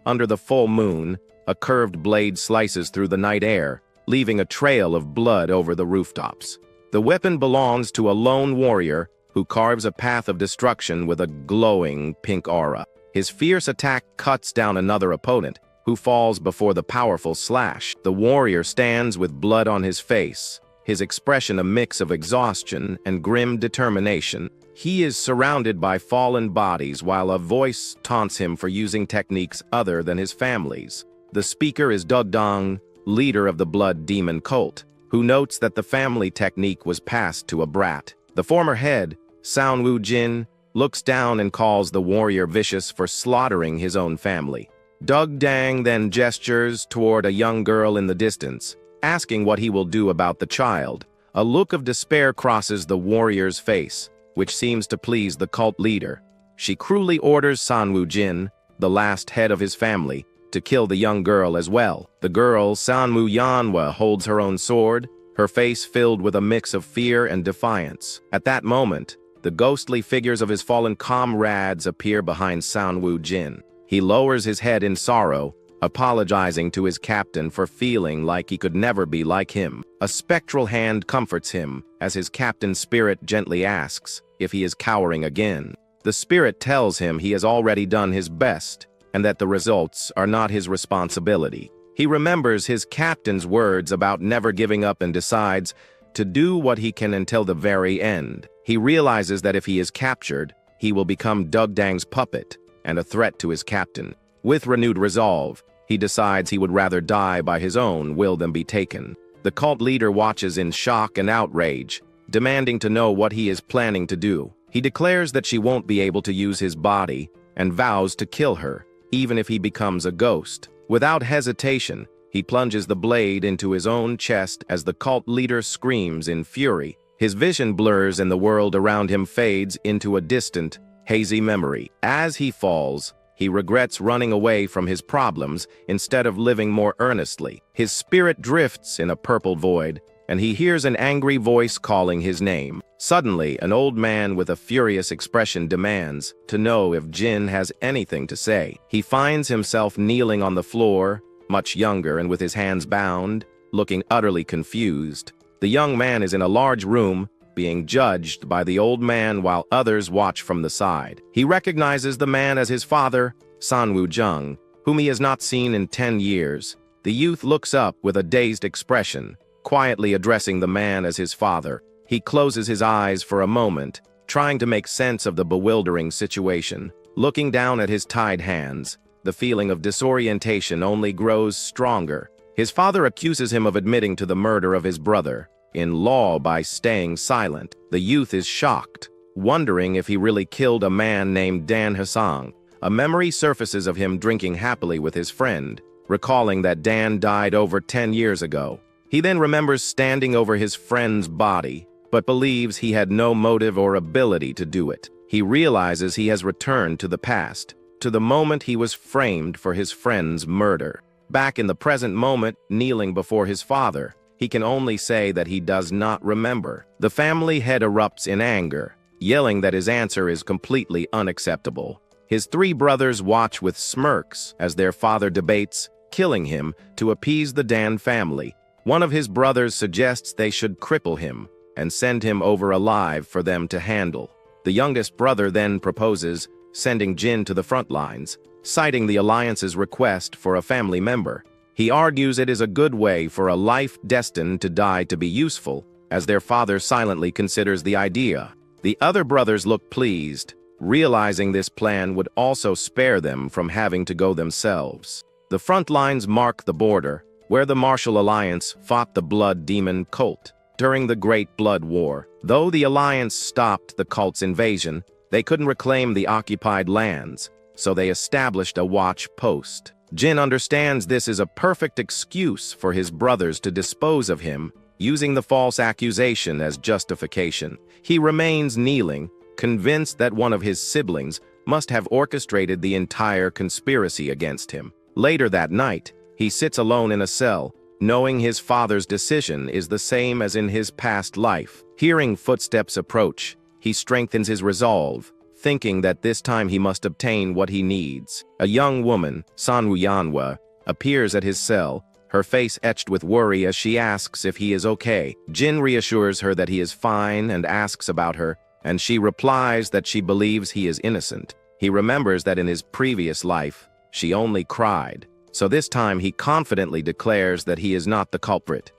Under the full moon, a curved blade slices through the night air, leaving a trail of blood over the rooftops. The weapon belongs to a lone warrior who carves a path of destruction with a glowing pink aura. His fierce attack cuts down another opponent, who falls before the powerful slash. The warrior stands with blood on his face, his expression a mix of exhaustion and grim determination. He is surrounded by fallen bodies while a voice taunts him for using techniques other than his family's. The speaker is Dugdong, leader of the blood demon cult, who notes that the family technique was passed to a brat. The former head, Sanwu Jin, looks down and calls the warrior vicious for slaughtering his own family. Dugdang then gestures toward a young girl in the distance, asking what he will do about the child. A look of despair crosses the warrior's face, which seems to please the cult leader. She cruelly orders Sanwu Jin, the last head of his family, to kill the young girl as well. The girl, Sanwu Yanhua, holds her own sword, her face filled with a mix of fear and defiance. At that moment, the ghostly figures of his fallen comrades appear behind Sanwu Jin. He lowers his head in sorrow, apologizing to his captain for feeling like he could never be like him. A spectral hand comforts him as his captain's spirit gently asks if he is cowering again. The spirit tells him he has already done his best and that the results are not his responsibility. He remembers his captain's words about never giving up and decides to do what he can until the very end. He realizes that if he is captured, he will become Dugdang's puppet and a threat to his captain. With renewed resolve, he decides he would rather die by his own will than be taken. The cult leader watches in shock and outrage, demanding to know what he is planning to do. He declares that she won't be able to use his body and vows to kill her, even if he becomes a ghost. Without hesitation, he plunges the blade into his own chest as the cult leader screams in fury. His vision blurs and the world around him fades into a distant, hazy memory. As he falls, he regrets running away from his problems instead of living more earnestly. His spirit drifts in a purple void, and he hears an angry voice calling his name. Suddenly, an old man with a furious expression demands to know if Jin has anything to say. He finds himself kneeling on the floor, much younger and with his hands bound, looking utterly confused. The young man is in a large room, being judged by the old man while others watch from the side. He recognizes the man as his father, Sanwu Jung, whom he has not seen in 10 years. The youth looks up with a dazed expression, quietly addressing the man as his father. He closes his eyes for a moment, trying to make sense of the bewildering situation. Looking down at his tied hands, the feeling of disorientation only grows stronger. His father accuses him of admitting to the murder of his brother-in-law by staying silent. The youth is shocked, wondering if he really killed a man named Dan Hassan. A memory surfaces of him drinking happily with his friend, recalling that Dan died over 10 years ago. He then remembers standing over his friend's body, but believes he had no motive or ability to do it. He realizes he has returned to the past, to the moment he was framed for his friend's murder. Back in the present moment, kneeling before his father, he can only say that he does not remember. The family head erupts in anger, yelling that his answer is completely unacceptable. His 3 brothers watch with smirks as their father debates killing him to appease the Dan family. One of his brothers suggests they should cripple him and send him over alive for them to handle. The youngest brother then proposes sending Jin to the front lines, citing the Alliance's request for a family member. He argues it is a good way for a life destined to die to be useful, as their father silently considers the idea. The other brothers look pleased, realizing this plan would also spare them from having to go themselves. The front lines mark the border, where the Martial Alliance fought the Blood Demon cult during the Great Blood War. Though the Alliance stopped the cult's invasion, they couldn't reclaim the occupied lands, so they established a watch post. Jin understands this is a perfect excuse for his brothers to dispose of him, using the false accusation as justification. He remains kneeling, convinced that one of his siblings must have orchestrated the entire conspiracy against him. Later that night, he sits alone in a cell, knowing his father's decision is the same as in his past life. Hearing footsteps approach, he strengthens his resolve, thinking that this time he must obtain what he needs. A young woman, Manhwa, appears at his cell, her face etched with worry as she asks if he is okay. Jin reassures her that he is fine and asks about her, and she replies that she believes he is innocent. He remembers that in his previous life, she only cried, so this time he confidently declares that he is not the culprit.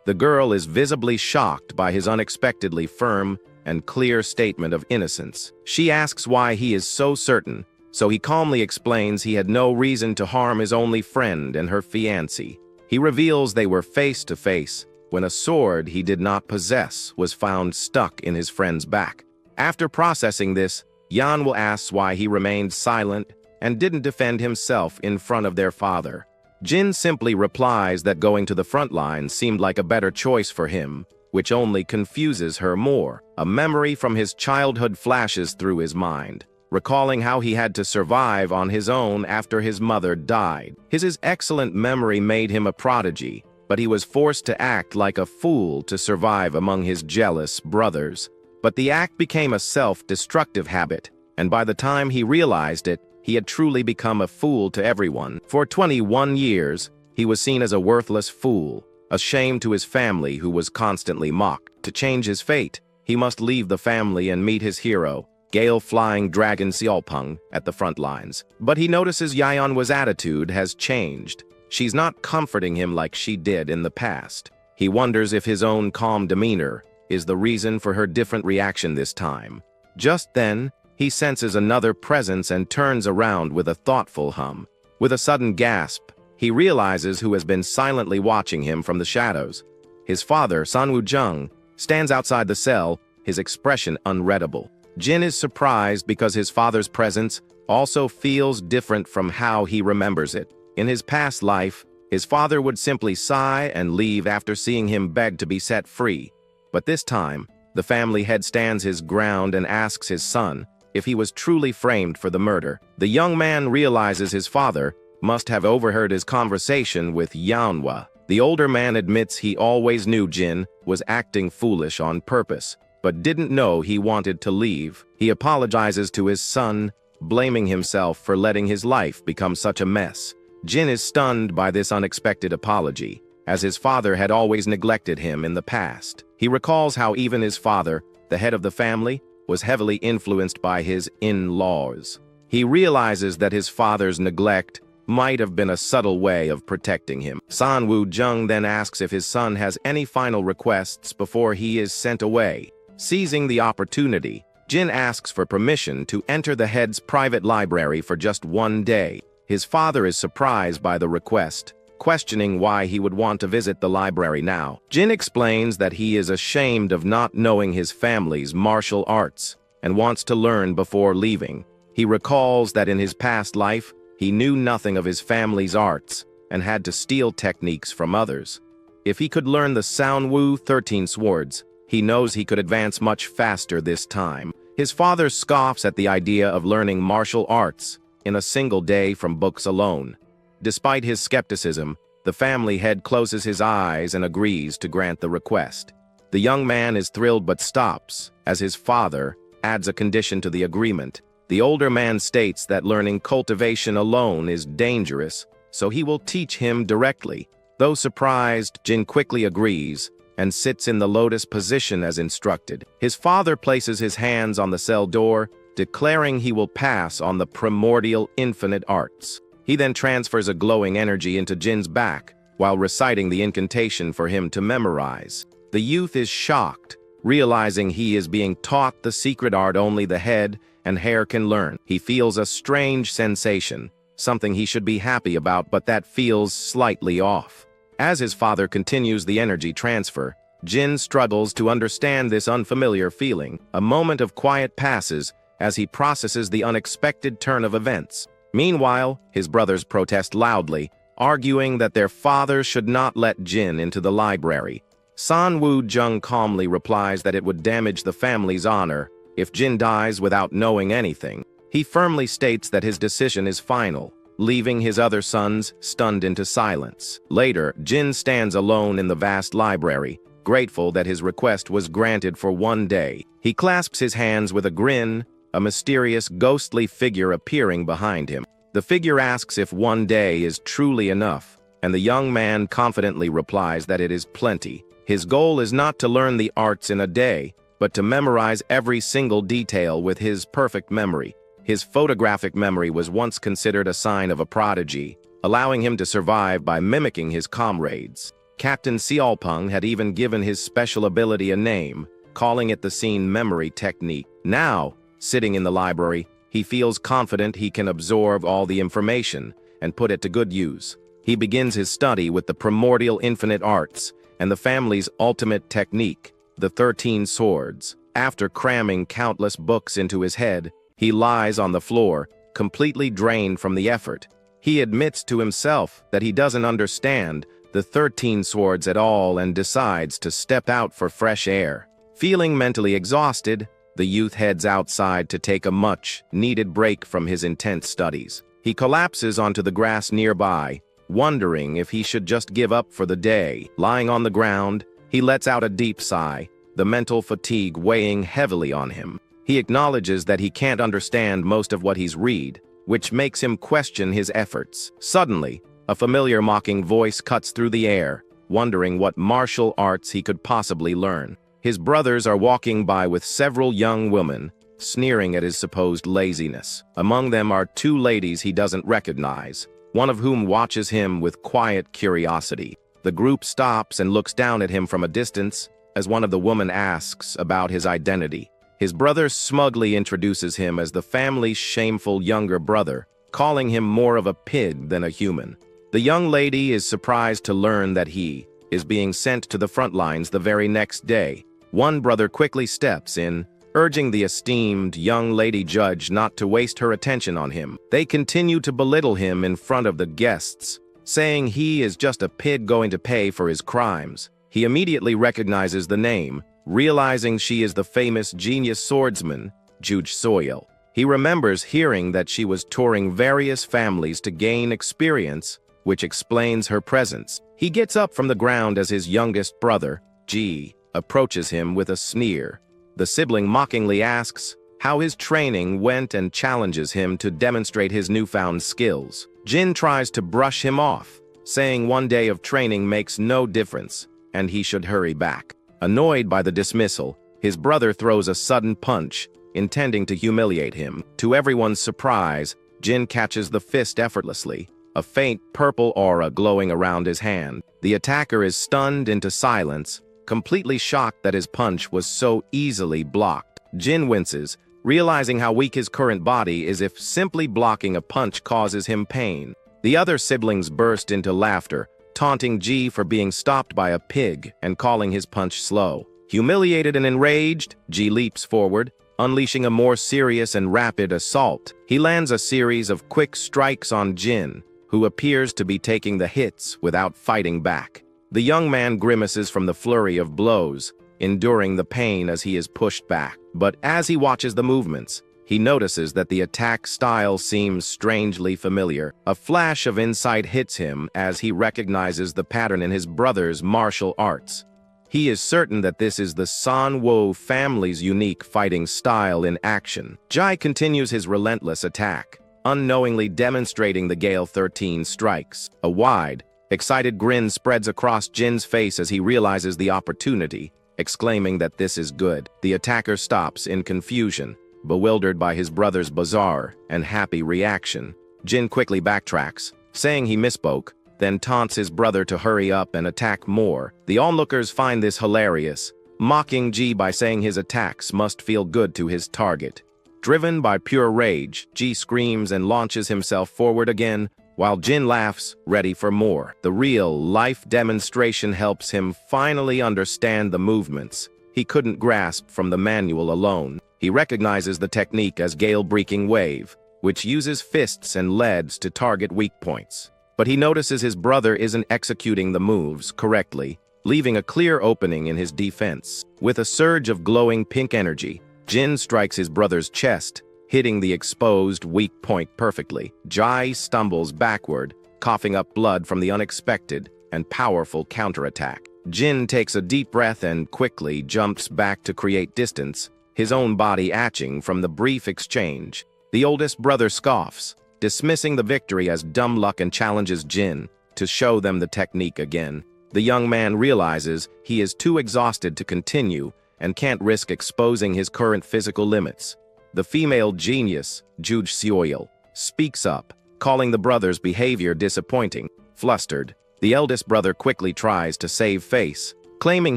The girl is visibly shocked by his unexpectedly firm and clear statement of innocence. She asks why he is so certain, so he calmly explains he had no reason to harm his only friend and her fiancé. He reveals they were face to face when a sword he did not possess was found stuck in his friend's back. After processing this, Yanwo asks why he remained silent and didn't defend himself in front of their father. Jin simply replies that going to the front line seemed like a better choice for him, which only confuses her more. A memory from his childhood flashes through his mind, recalling how he had to survive on his own after his mother died. His excellent memory made him a prodigy, but he was forced to act like a fool to survive among his jealous brothers. But the act became a self-destructive habit, and by the time he realized it, he had truly become a fool to everyone. For 21 years, he was seen as a worthless fool, a shame to his family who was constantly mocked. To change his fate, he must leave the family and meet his hero, Gale Flying Dragon Seolpung, at the front lines. But he notices Yeonwa's attitude has changed. She's not comforting him like she did in the past. He wonders if his own calm demeanor is the reason for her different reaction this time. Just then, he senses another presence and turns around with a thoughtful hum. With a sudden gasp, he realizes who has been silently watching him from the shadows. His father, Sanwoo Jung, stands outside the cell, his expression unreadable. Jin is surprised because his father's presence also feels different from how he remembers it. In his past life, his father would simply sigh and leave after seeing him beg to be set free. But this time, the family head stands his ground and asks his son if he was truly framed for the murder. The young man realizes his father must have overheard his conversation with Yeonwa. The older man admits he always knew Jin was acting foolish on purpose, but didn't know he wanted to leave. He apologizes to his son, blaming himself for letting his life become such a mess. Jin is stunned by this unexpected apology, as his father had always neglected him in the past. He recalls how even his father, the head of the family, was heavily influenced by his in-laws. He realizes that his father's neglect might have been a subtle way of protecting him. Sanwoo Jung then asks if his son has any final requests before he is sent away. Seizing the opportunity, Jin asks for permission to enter the head's private library for just one day. His father is surprised by the request, questioning why he would want to visit the library now. Jin explains that he is ashamed of not knowing his family's martial arts and wants to learn before leaving. He recalls that in his past life, he knew nothing of his family's arts and had to steal techniques from others. If he could learn the Sanwoo 13 swords, he knows he could advance much faster this time. His father scoffs at the idea of learning martial arts in a single day from books alone. Despite his skepticism, the family head closes his eyes and agrees to grant the request. The young man is thrilled but stops, as his father adds a condition to the agreement. The older man states that learning cultivation alone is dangerous, so he will teach him directly. Though surprised, Jin quickly agrees and sits in the lotus position as instructed. His father places his hands on the cell door, declaring he will pass on the primordial infinite arts. He then transfers a glowing energy into Jin's back, while reciting the incantation for him to memorize. The youth is shocked, realizing he is being taught the secret art only the head and hair can learn. He feels a strange sensation, something he should be happy about, but that feels slightly off. As his father continues the energy transfer, Jin struggles to understand this unfamiliar feeling. A moment of quiet passes as he processes the unexpected turn of events. Meanwhile, his brothers protest loudly, arguing that their father should not let Jin into the library. Sanwoo Jung calmly replies that it would damage the family's honor if Jin dies without knowing anything. He firmly states that his decision is final, leaving his other sons stunned into silence. Later, Jin stands alone in the vast library, grateful that his request was granted for one day. He clasps his hands with a grin, a mysterious, ghostly figure appearing behind him. The figure asks if one day is truly enough, and the young man confidently replies that it is plenty. His goal is not to learn the arts in a day, but to memorize every single detail with his perfect memory. His photographic memory was once considered a sign of a prodigy, allowing him to survive by mimicking his comrades. Captain Seolpung had even given his special ability a name, calling it the scene memory technique. Now, sitting in the library, he feels confident he can absorb all the information and put it to good use. He begins his study with the primordial infinite arts and the family's ultimate technique, the 13 swords. After cramming countless books into his head, he lies on the floor, completely drained from the effort. He admits to himself that he doesn't understand the 13 swords at all and decides to step out for fresh air. Feeling mentally exhausted, the youth heads outside to take a much-needed break from his intense studies. He collapses onto the grass nearby, wondering if he should just give up for the day. Lying on the ground, he lets out a deep sigh, the mental fatigue weighing heavily on him. He acknowledges that he can't understand most of what he's read, which makes him question his efforts. Suddenly, a familiar mocking voice cuts through the air, wondering what martial arts he could possibly learn. His brothers are walking by with several young women, sneering at his supposed laziness. Among them are two ladies he doesn't recognize, one of whom watches him with quiet curiosity. The group stops and looks down at him from a distance as one of the women asks about his identity. His brother smugly introduces him as the family's shameful younger brother, calling him more of a pig than a human. The young lady is surprised to learn that he is being sent to the front lines the very next day. One brother quickly steps in, urging the esteemed young lady judge not to waste her attention on him. They continue to belittle him in front of the guests, saying he is just a pig going to pay for his crimes. He immediately recognizes the name, realizing she is the famous genius swordsman, Juj Soil. He remembers hearing that she was touring various families to gain experience, which explains her presence. He gets up from the ground as his youngest brother, Ji, approaches him with a sneer. The sibling mockingly asks how his training went and challenges him to demonstrate his newfound skills. Jin tries to brush him off, saying one day of training makes no difference, and he should hurry back. Annoyed by the dismissal, his brother throws a sudden punch, intending to humiliate him. To everyone's surprise, Jin catches the fist effortlessly, a faint purple aura glowing around his hand. The attacker is stunned into silence, completely shocked that his punch was so easily blocked. Jin winces, realizing how weak his current body is if simply blocking a punch causes him pain. The other siblings burst into laughter, taunting Ji for being stopped by a pig and calling his punch slow. Humiliated and enraged, Ji leaps forward, unleashing a more serious and rapid assault. He lands a series of quick strikes on Jin, who appears to be taking the hits without fighting back. The young man grimaces from the flurry of blows, enduring the pain as he is pushed back. But as he watches the movements, he notices that the attack style seems strangely familiar. A flash of insight hits him as he recognizes the pattern in his brother's martial arts. He is certain that this is the Sanwo family's unique fighting style in action. Jai continues his relentless attack, unknowingly demonstrating the Gale 13 strikes. A wide, excited grin spreads across Jin's face as he realizes the opportunity, exclaiming that this is good. The attacker stops in confusion, bewildered by his brother's bizarre and happy reaction. Jin quickly backtracks, saying he misspoke, then taunts his brother to hurry up and attack more. The onlookers find this hilarious, mocking Ji by saying his attacks must feel good to his target. Driven by pure rage, Ji screams and launches himself forward again, while Jin laughs, ready for more. The real-life demonstration helps him finally understand the movements he couldn't grasp from the manual alone. He recognizes the technique as Gale-breaking wave, which uses fists and leads to target weak points. But he notices his brother isn't executing the moves correctly, leaving a clear opening in his defense. With a surge of glowing pink energy, Jin strikes his brother's chest, hitting the exposed weak point perfectly. Jai stumbles backward, coughing up blood from the unexpected and powerful counterattack. Jin takes a deep breath and quickly jumps back to create distance, his own body atching from the brief exchange. The oldest brother scoffs, dismissing the victory as dumb luck, and challenges Jin to show them the technique again. The young man realizes he is too exhausted to continue and can't risk exposing his current physical limits. The female genius, Juj Seoil, speaks up, calling the brother's behavior disappointing. Flustered, the eldest brother quickly tries to save face, claiming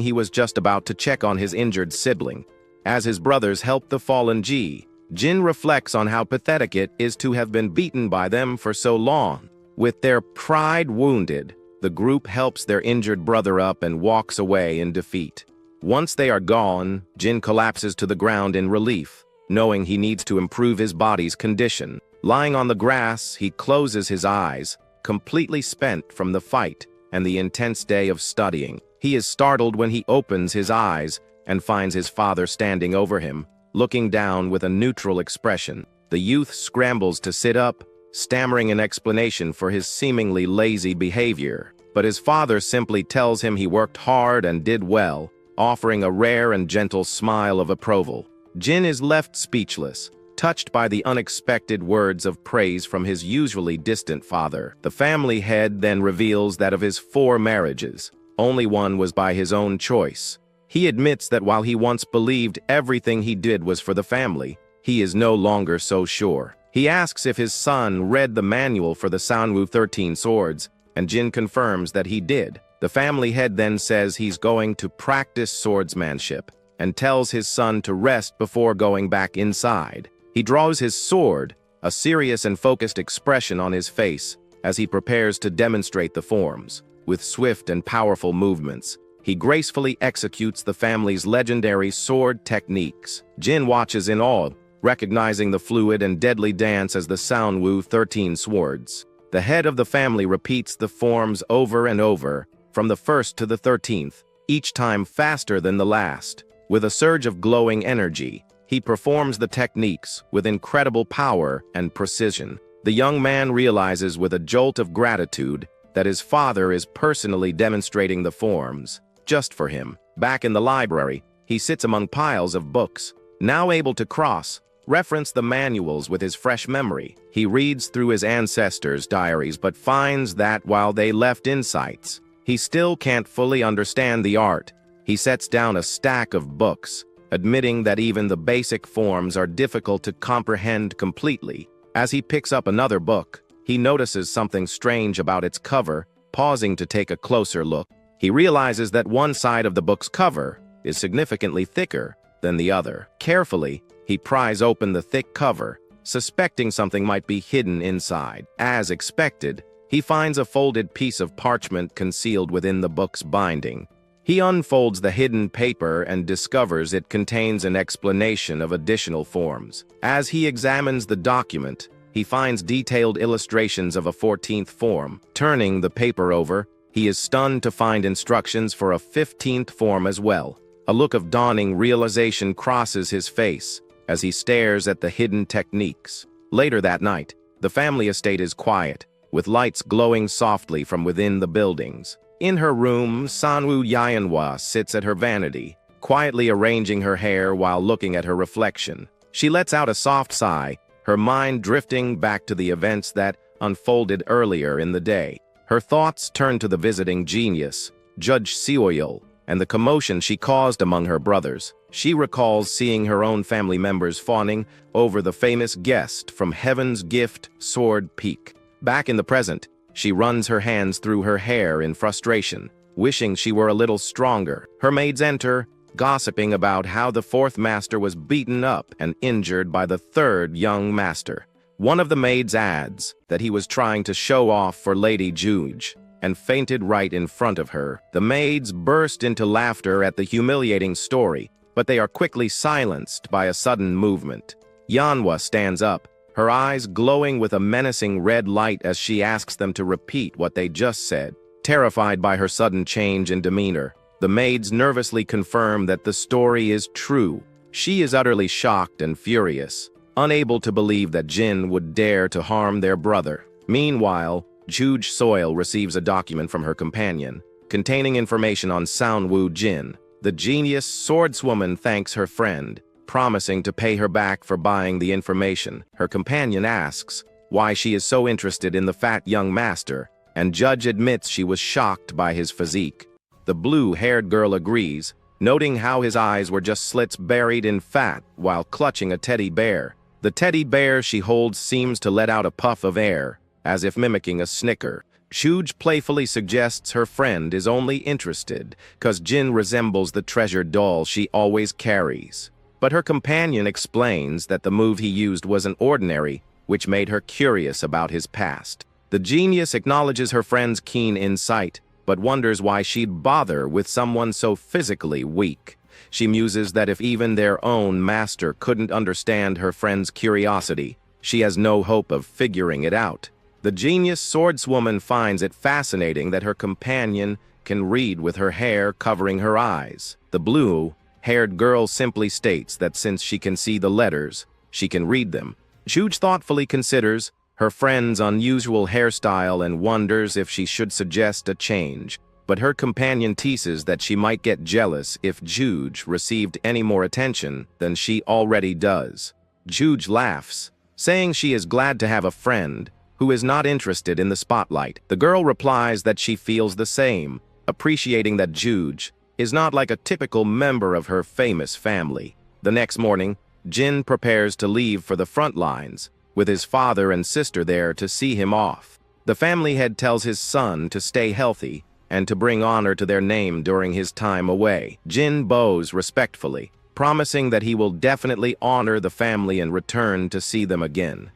he was just about to check on his injured sibling. As his brothers help the fallen Jin reflects on how pathetic it is to have been beaten by them for so long. With their pride wounded, the group helps their injured brother up and walks away in defeat. Once they are gone, Jin collapses to the ground in relief, knowing he needs to improve his body's condition. Lying on the grass, he closes his eyes, completely spent from the fight and the intense day of studying. He is startled when he opens his eyes and finds his father standing over him, looking down with a neutral expression. The youth scrambles to sit up, stammering an explanation for his seemingly lazy behavior, but his father simply tells him he worked hard and did well, offering a rare and gentle smile of approval. Jin is left speechless, touched by the unexpected words of praise from his usually distant father. The family head then reveals that of his 4 marriages, only one was by his own choice. He admits that while he once believed everything he did was for the family, he is no longer so sure. He asks if his son read the manual for the Sanwu 13 swords, and Jin confirms that he did. The family head then says he's going to practice swordsmanship, and tells his son to rest before going back inside. He draws his sword, a serious and focused expression on his face, as he prepares to demonstrate the forms. With swift and powerful movements, he gracefully executes the family's legendary sword techniques. Jin watches in awe, recognizing the fluid and deadly dance as the Sanwu 13 swords. The head of the family repeats the forms over and over, from the 1st to the 13th, each time faster than the last. With a surge of glowing energy, he performs the techniques with incredible power and precision. The young man realizes with a jolt of gratitude that his father is personally demonstrating the forms, just for him. Back in the library, he sits among piles of books, now able to cross-reference the manuals with his fresh memory. He reads through his ancestors' diaries but finds that while they left insights, he still can't fully understand the art. He sets down a stack of books, admitting that even the basic forms are difficult to comprehend completely. As he picks up another book, he notices something strange about its cover, pausing to take a closer look. He realizes that one side of the book's cover is significantly thicker than the other. Carefully, he pries open the thick cover, suspecting something might be hidden inside. As expected, he finds a folded piece of parchment concealed within the book's binding. He unfolds the hidden paper and discovers it contains an explanation of additional forms. As he examines the document, he finds detailed illustrations of a 14th form. Turning the paper over, he is stunned to find instructions for a 15th form as well. A look of dawning realization crosses his face as he stares at the hidden techniques. Later that night, the family estate is quiet, with lights glowing softly from within the buildings. In her room, Sanwu Yahenhua sits at her vanity, quietly arranging her hair while looking at her reflection. She lets out a soft sigh, her mind drifting back to the events that unfolded earlier in the day. Her thoughts turn to the visiting genius, Judge Seoil, and the commotion she caused among her brothers. She recalls seeing her own family members fawning over the famous guest from Heaven's Gift, Sword Peak. Back in the present, she runs her hands through her hair in frustration, wishing she were a little stronger. Her maids enter, gossiping about how the 4th master was beaten up and injured by the 3rd young master. One of the maids adds that he was trying to show off for Lady Juge, and fainted right in front of her. The maids burst into laughter at the humiliating story, but they are quickly silenced by a sudden movement. Yanhua stands up, her eyes glowing with a menacing red light as she asks them to repeat what they just said. Terrified by her sudden change in demeanor, the maids nervously confirm that the story is true. She is utterly shocked and furious, unable to believe that Jin would dare to harm their brother. Meanwhile, Juge Soil receives a document from her companion, containing information on Sanwu Jin. The genius swordswoman thanks her friend, promising to pay her back for buying the information. Her companion asks why she is so interested in the fat young master, and Judge admits she was shocked by his physique. The blue-haired girl agrees, noting how his eyes were just slits buried in fat while clutching a teddy bear. The teddy bear she holds seems to let out a puff of air, as if mimicking a snicker. Shuj playfully suggests her friend is only interested because Jin resembles the treasured doll she always carries. But her companion explains that the move he used wasn't ordinary, which made her curious about his past. The genius acknowledges her friend's keen insight, but wonders why she'd bother with someone so physically weak. She muses that if even their own master couldn't understand her friend's curiosity, she has no hope of figuring it out. The genius swordswoman finds it fascinating that her companion can read with her hair covering her eyes. The blue-haired girl simply states that since she can see the letters, she can read them. Shuj thoughtfully considers her friend's unusual hairstyle and wonders if she should suggest a change, but her companion teases that she might get jealous if Juj received any more attention than she already does. Juj laughs, saying she is glad to have a friend who is not interested in the spotlight. The girl replies that she feels the same, appreciating that Juj is not like a typical member of her famous family. The next morning, Jin prepares to leave for the front lines, with his father and sister there to see him off. The family head tells his son to stay healthy and to bring honor to their name during his time away. Jin bows respectfully, promising that he will definitely honor the family and return to see them again.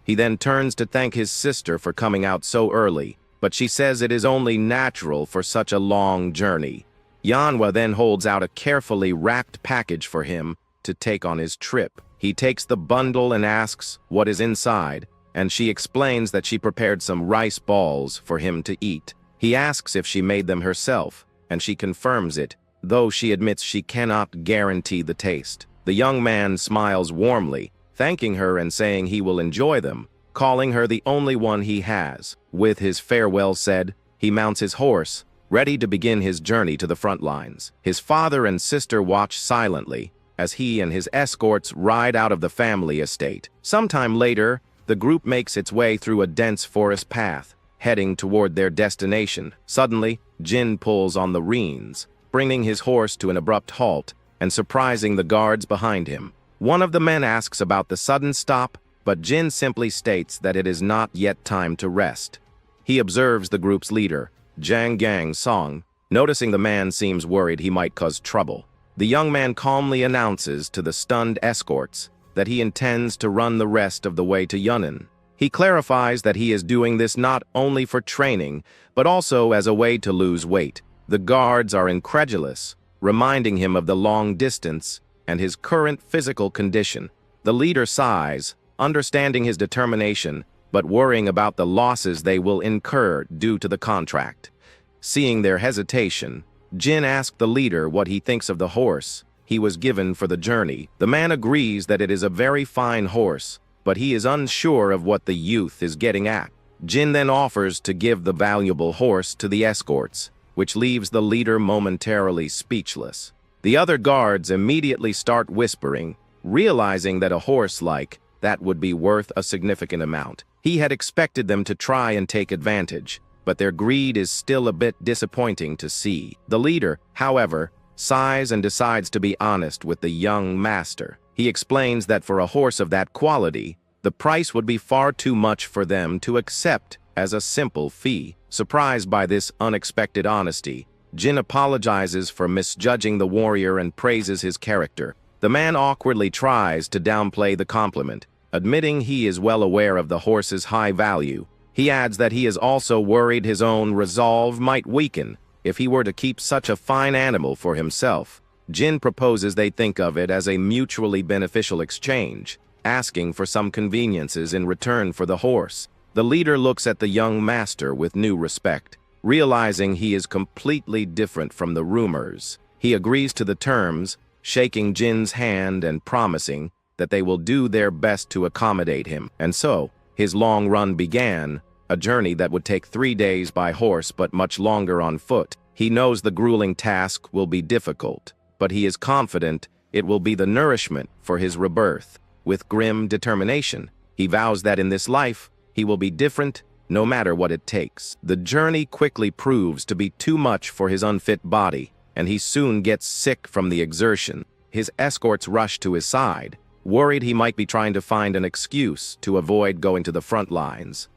He then turns to thank his sister for coming out so early, but she says it is only natural for such a long journey. Yanhwa then holds out a carefully wrapped package for him to take on his trip. He takes the bundle and asks what is inside, and she explains that she prepared some rice balls for him to eat. He asks if she made them herself, and she confirms it, though she admits she cannot guarantee the taste. The young man smiles warmly, thanking her and saying he will enjoy them, calling her the only one he has. With his farewell said, he mounts his horse, ready to begin his journey to the front lines. His father and sister watch silently as he and his escorts ride out of the family estate. Sometime later, the group makes its way through a dense forest path, heading toward their destination. Suddenly, Jin pulls on the reins, bringing his horse to an abrupt halt and surprising the guards behind him. One of the men asks about the sudden stop, but Jin simply states that it is not yet time to rest. He observes the group's leader, Jang Gang Song, noticing the man seems worried he might cause trouble. The young man calmly announces to the stunned escorts that he intends to run the rest of the way to Yunnan. He clarifies that he is doing this not only for training, but also as a way to lose weight. The guards are incredulous, reminding him of the long distance and his current physical condition. The leader sighs, understanding his determination, but worrying about the losses they will incur due to the contract. Seeing their hesitation, Jin asks the leader what he thinks of the horse he was given for the journey. The man agrees that it is a very fine horse, but he is unsure of what the youth is getting at. Jin then offers to give the valuable horse to the escorts, which leaves the leader momentarily speechless. The other guards immediately start whispering, realizing that a horse like that would be worth a significant amount. He had expected them to try and take advantage, but their greed is still a bit disappointing to see. The leader, however, sighs and decides to be honest with the young master. He explains that for a horse of that quality, the price would be far too much for them to accept as a simple fee. Surprised by this unexpected honesty, Jin apologizes for misjudging the warrior and praises his character. The man awkwardly tries to downplay the compliment, admitting he is well aware of the horse's high value. He adds that he is also worried his own resolve might weaken if he were to keep such a fine animal for himself. Jin proposes they think of it as a mutually beneficial exchange, asking for some conveniences in return for the horse. The leader looks at the young master with new respect, realizing he is completely different from the rumors. He agrees to the terms, shaking Jin's hand and promising that they will do their best to accommodate him. And so, his long run began, a journey that would take 3 days by horse but much longer on foot. He knows the grueling task will be difficult, but he is confident It will be the nourishment for his rebirth. With grim determination, he vows that in this life, he will be different no matter what it takes. The journey quickly proves to be too much for his unfit body, and he soon gets sick from the exertion. His escorts rush to his side, worried he might be trying to find an excuse to avoid going to the front lines.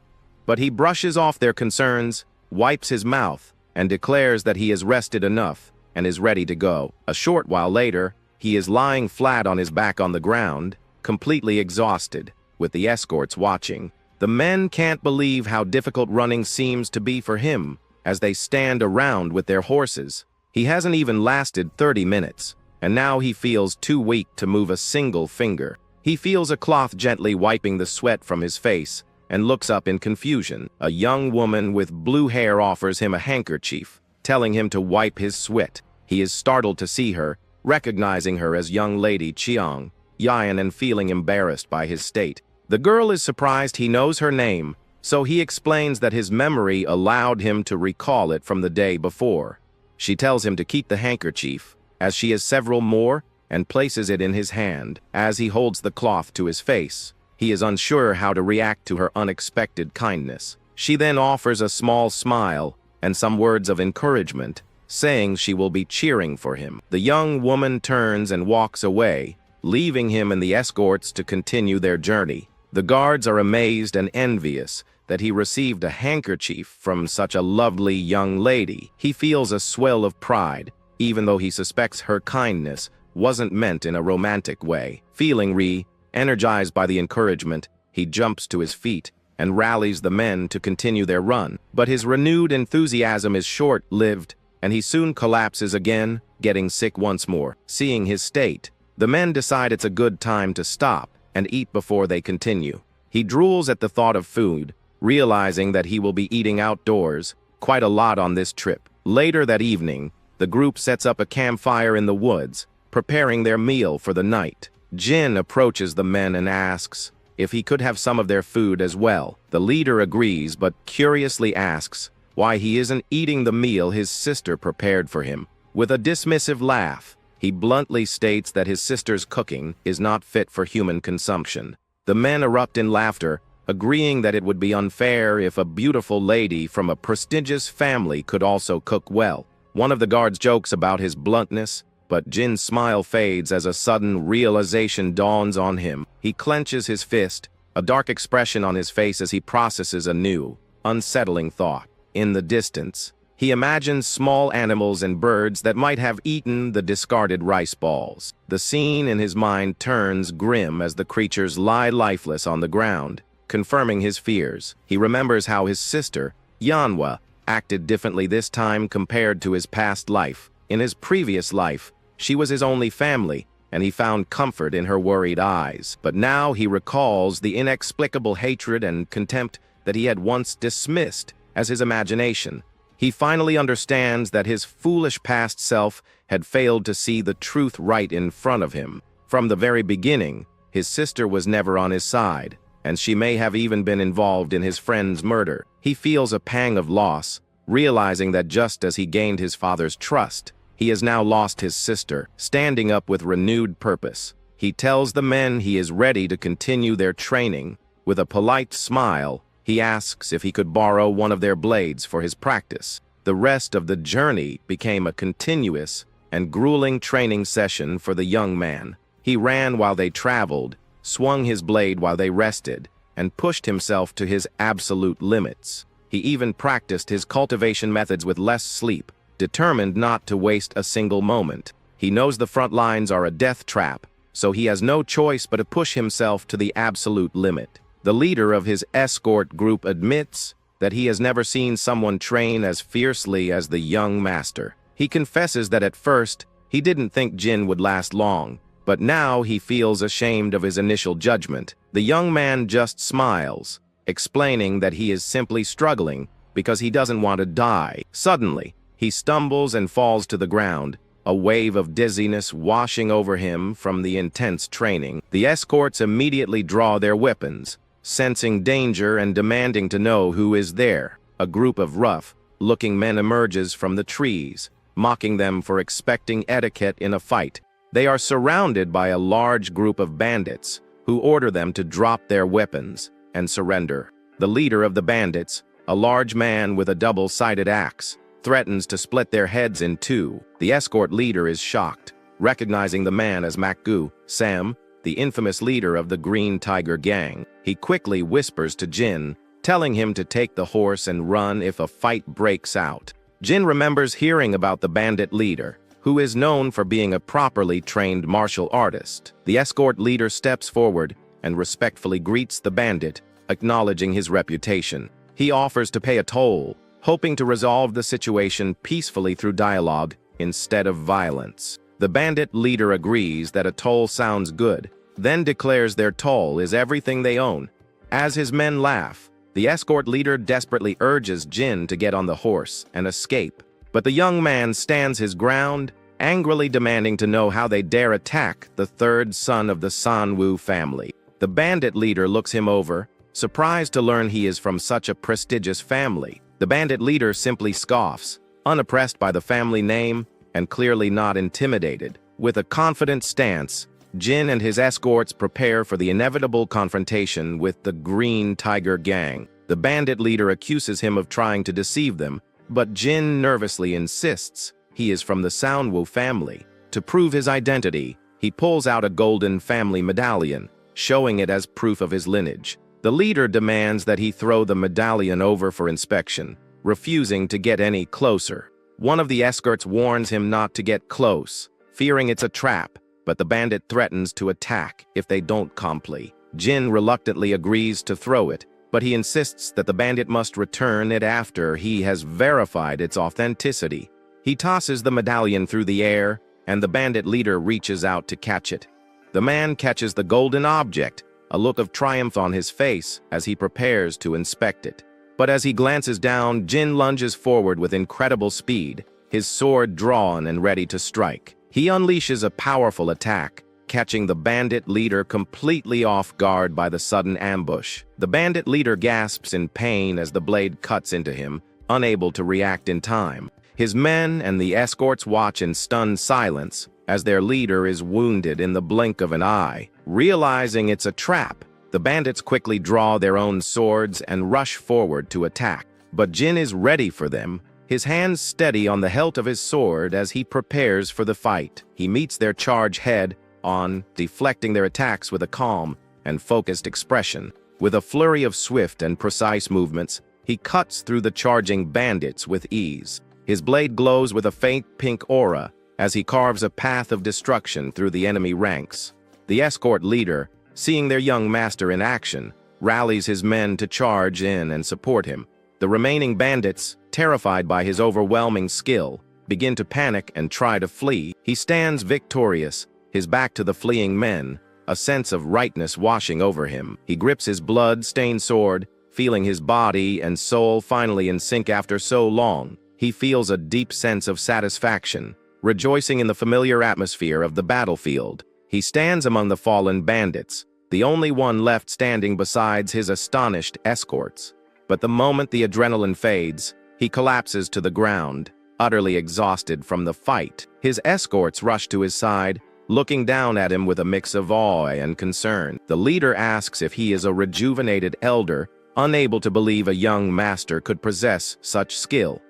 But he brushes off their concerns, wipes his mouth, and declares that he has rested enough and is ready to go. A short while later, he is lying flat on his back on the ground, completely exhausted, with the escorts watching. The men can't believe how difficult running seems to be for him as they stand around with their horses. He hasn't even lasted 30 minutes, and now he feels too weak to move a single finger. He feels a cloth gently wiping the sweat from his face and looks up in confusion. A young woman with blue hair offers him a handkerchief, telling him to wipe his sweat. He is startled to see her, recognizing her as young lady Chiang, Yan, and feeling embarrassed by his state. The girl is surprised he knows her name, so he explains that his memory allowed him to recall it from the day before. She tells him to keep the handkerchief, as she has several more, and places it in his hand. As he holds the cloth to his face, he is unsure how to react to her unexpected kindness. She then offers a small smile and some words of encouragement, saying she will be cheering for him. The young woman turns and walks away, leaving him and the escorts to continue their journey. The guards are amazed and envious that he received a handkerchief from such a lovely young lady. He feels a swell of pride, even though he suspects her kindness wasn't meant in a romantic way. Feeling energized by the encouragement, he jumps to his feet and rallies the men to continue their run. But his renewed enthusiasm is short-lived, and he soon collapses again, getting sick once more. Seeing his state, the men decide it's a good time to stop and eat before they continue. He drools at the thought of food, realizing that he will be eating outdoors quite a lot on this trip. Later that evening, the group sets up a campfire in the woods, preparing their meal for the night. Jin approaches the men and asks if he could have some of their food as well. The leader agrees, but curiously asks why he isn't eating the meal his sister prepared for him. With a dismissive laugh, he bluntly states that his sister's cooking is not fit for human consumption. The men erupt in laughter, agreeing that it would be unfair if a beautiful lady from a prestigious family could also cook well. One of the guards jokes about his bluntness, but Jin's smile fades as a sudden realization dawns on him. He clenches his fist, a dark expression on his face as he processes a new, unsettling thought. In the distance, he imagines small animals and birds that might have eaten the discarded rice balls. The scene in his mind turns grim as the creatures lie lifeless on the ground, confirming his fears. He remembers how his sister, Yanhwa, acted differently this time compared to his past life. In his previous life, she was his only family, and he found comfort in her worried eyes. But now he recalls the inexplicable hatred and contempt that he had once dismissed as his imagination. He finally understands that his foolish past self had failed to see the truth right in front of him. From the very beginning, his sister was never on his side, and she may have even been involved in his friend's murder. He feels a pang of loss, realizing that just as he gained his father's trust, he has now lost his sister. Standing up with renewed purpose, he tells the men he is ready to continue their training. With a polite smile, he asks if he could borrow one of their blades for his practice. The rest of the journey became a continuous and grueling training session for the young man. He ran while they traveled, swung his blade while they rested, and pushed himself to his absolute limits. He even practiced his cultivation methods with less sleep, determined not to waste a single moment. He knows the front lines are a death trap, so he has no choice but to push himself to the absolute limit. The leader of his escort group admits that he has never seen someone train as fiercely as the young master. He confesses that at first, he didn't think Jin would last long, but now he feels ashamed of his initial judgment. The young man just smiles, explaining that he is simply struggling because he doesn't want to die. Suddenly, he stumbles and falls to the ground, a wave of dizziness washing over him from the intense training. The escorts immediately draw their weapons, sensing danger and demanding to know who is there. A group of rough-looking men emerges from the trees, mocking them for expecting etiquette in a fight. They are surrounded by a large group of bandits, who order them to drop their weapons and surrender. The leader of the bandits, a large man with a double-sided axe, threatens to split their heads in two. The escort leader is shocked, recognizing the man as Makgu, Sam, the infamous leader of the Green Tiger Gang. He quickly whispers to Jin, telling him to take the horse and run if a fight breaks out. Jin remembers hearing about the bandit leader, who is known for being a properly trained martial artist. The escort leader steps forward and respectfully greets the bandit, acknowledging his reputation. He offers to pay a toll, hoping to resolve the situation peacefully through dialogue instead of violence. The bandit leader agrees that a toll sounds good, then declares their toll is everything they own. As his men laugh, the escort leader desperately urges Jin to get on the horse and escape, but the young man stands his ground, angrily demanding to know how they dare attack the third son of the Sanwoo family. The bandit leader looks him over, surprised to learn he is from such a prestigious family. The bandit leader simply scoffs, unimpressed by the family name and clearly not intimidated. With a confident stance, Jin and his escorts prepare for the inevitable confrontation with the Green Tiger Gang. The bandit leader accuses him of trying to deceive them, but Jin nervously insists he is from the Sanwoo family. To prove his identity, he pulls out a golden family medallion, showing it as proof of his lineage. The leader demands that he throw the medallion over for inspection, refusing to get any closer. One of the escorts warns him not to get close, fearing it's a trap, but the bandit threatens to attack if they don't comply. Jin reluctantly agrees to throw it, but he insists that the bandit must return it after he has verified its authenticity. He tosses the medallion through the air, and the bandit leader reaches out to catch it. The man catches the golden object, a look of triumph on his face as he prepares to inspect it. But as he glances down, Jin lunges forward with incredible speed, his sword drawn and ready to strike. He unleashes a powerful attack, catching the bandit leader completely off guard by the sudden ambush. The bandit leader gasps in pain as the blade cuts into him, unable to react in time. His men and the escorts watch in stunned silence as their leader is wounded in the blink of an eye. Realizing it's a trap, the bandits quickly draw their own swords and rush forward to attack. But Jin is ready for them, his hands steady on the hilt of his sword as he prepares for the fight. He meets their charge head-on, deflecting their attacks with a calm and focused expression. With a flurry of swift and precise movements, he cuts through the charging bandits with ease. His blade glows with a faint pink aura as he carves a path of destruction through the enemy ranks. The escort leader, seeing their young master in action, rallies his men to charge in and support him. The remaining bandits, terrified by his overwhelming skill, begin to panic and try to flee. He stands victorious, his back to the fleeing men, a sense of rightness washing over him. He grips his blood-stained sword, feeling his body and soul finally in sync after so long. He feels a deep sense of satisfaction, rejoicing in the familiar atmosphere of the battlefield. He stands among the fallen bandits, the only one left standing besides his astonished escorts. But the moment the adrenaline fades, he collapses to the ground, utterly exhausted from the fight. His escorts rush to his side, looking down at him with a mix of awe and concern. The leader asks if he is a rejuvenated elder, unable to believe a young master could possess such skill.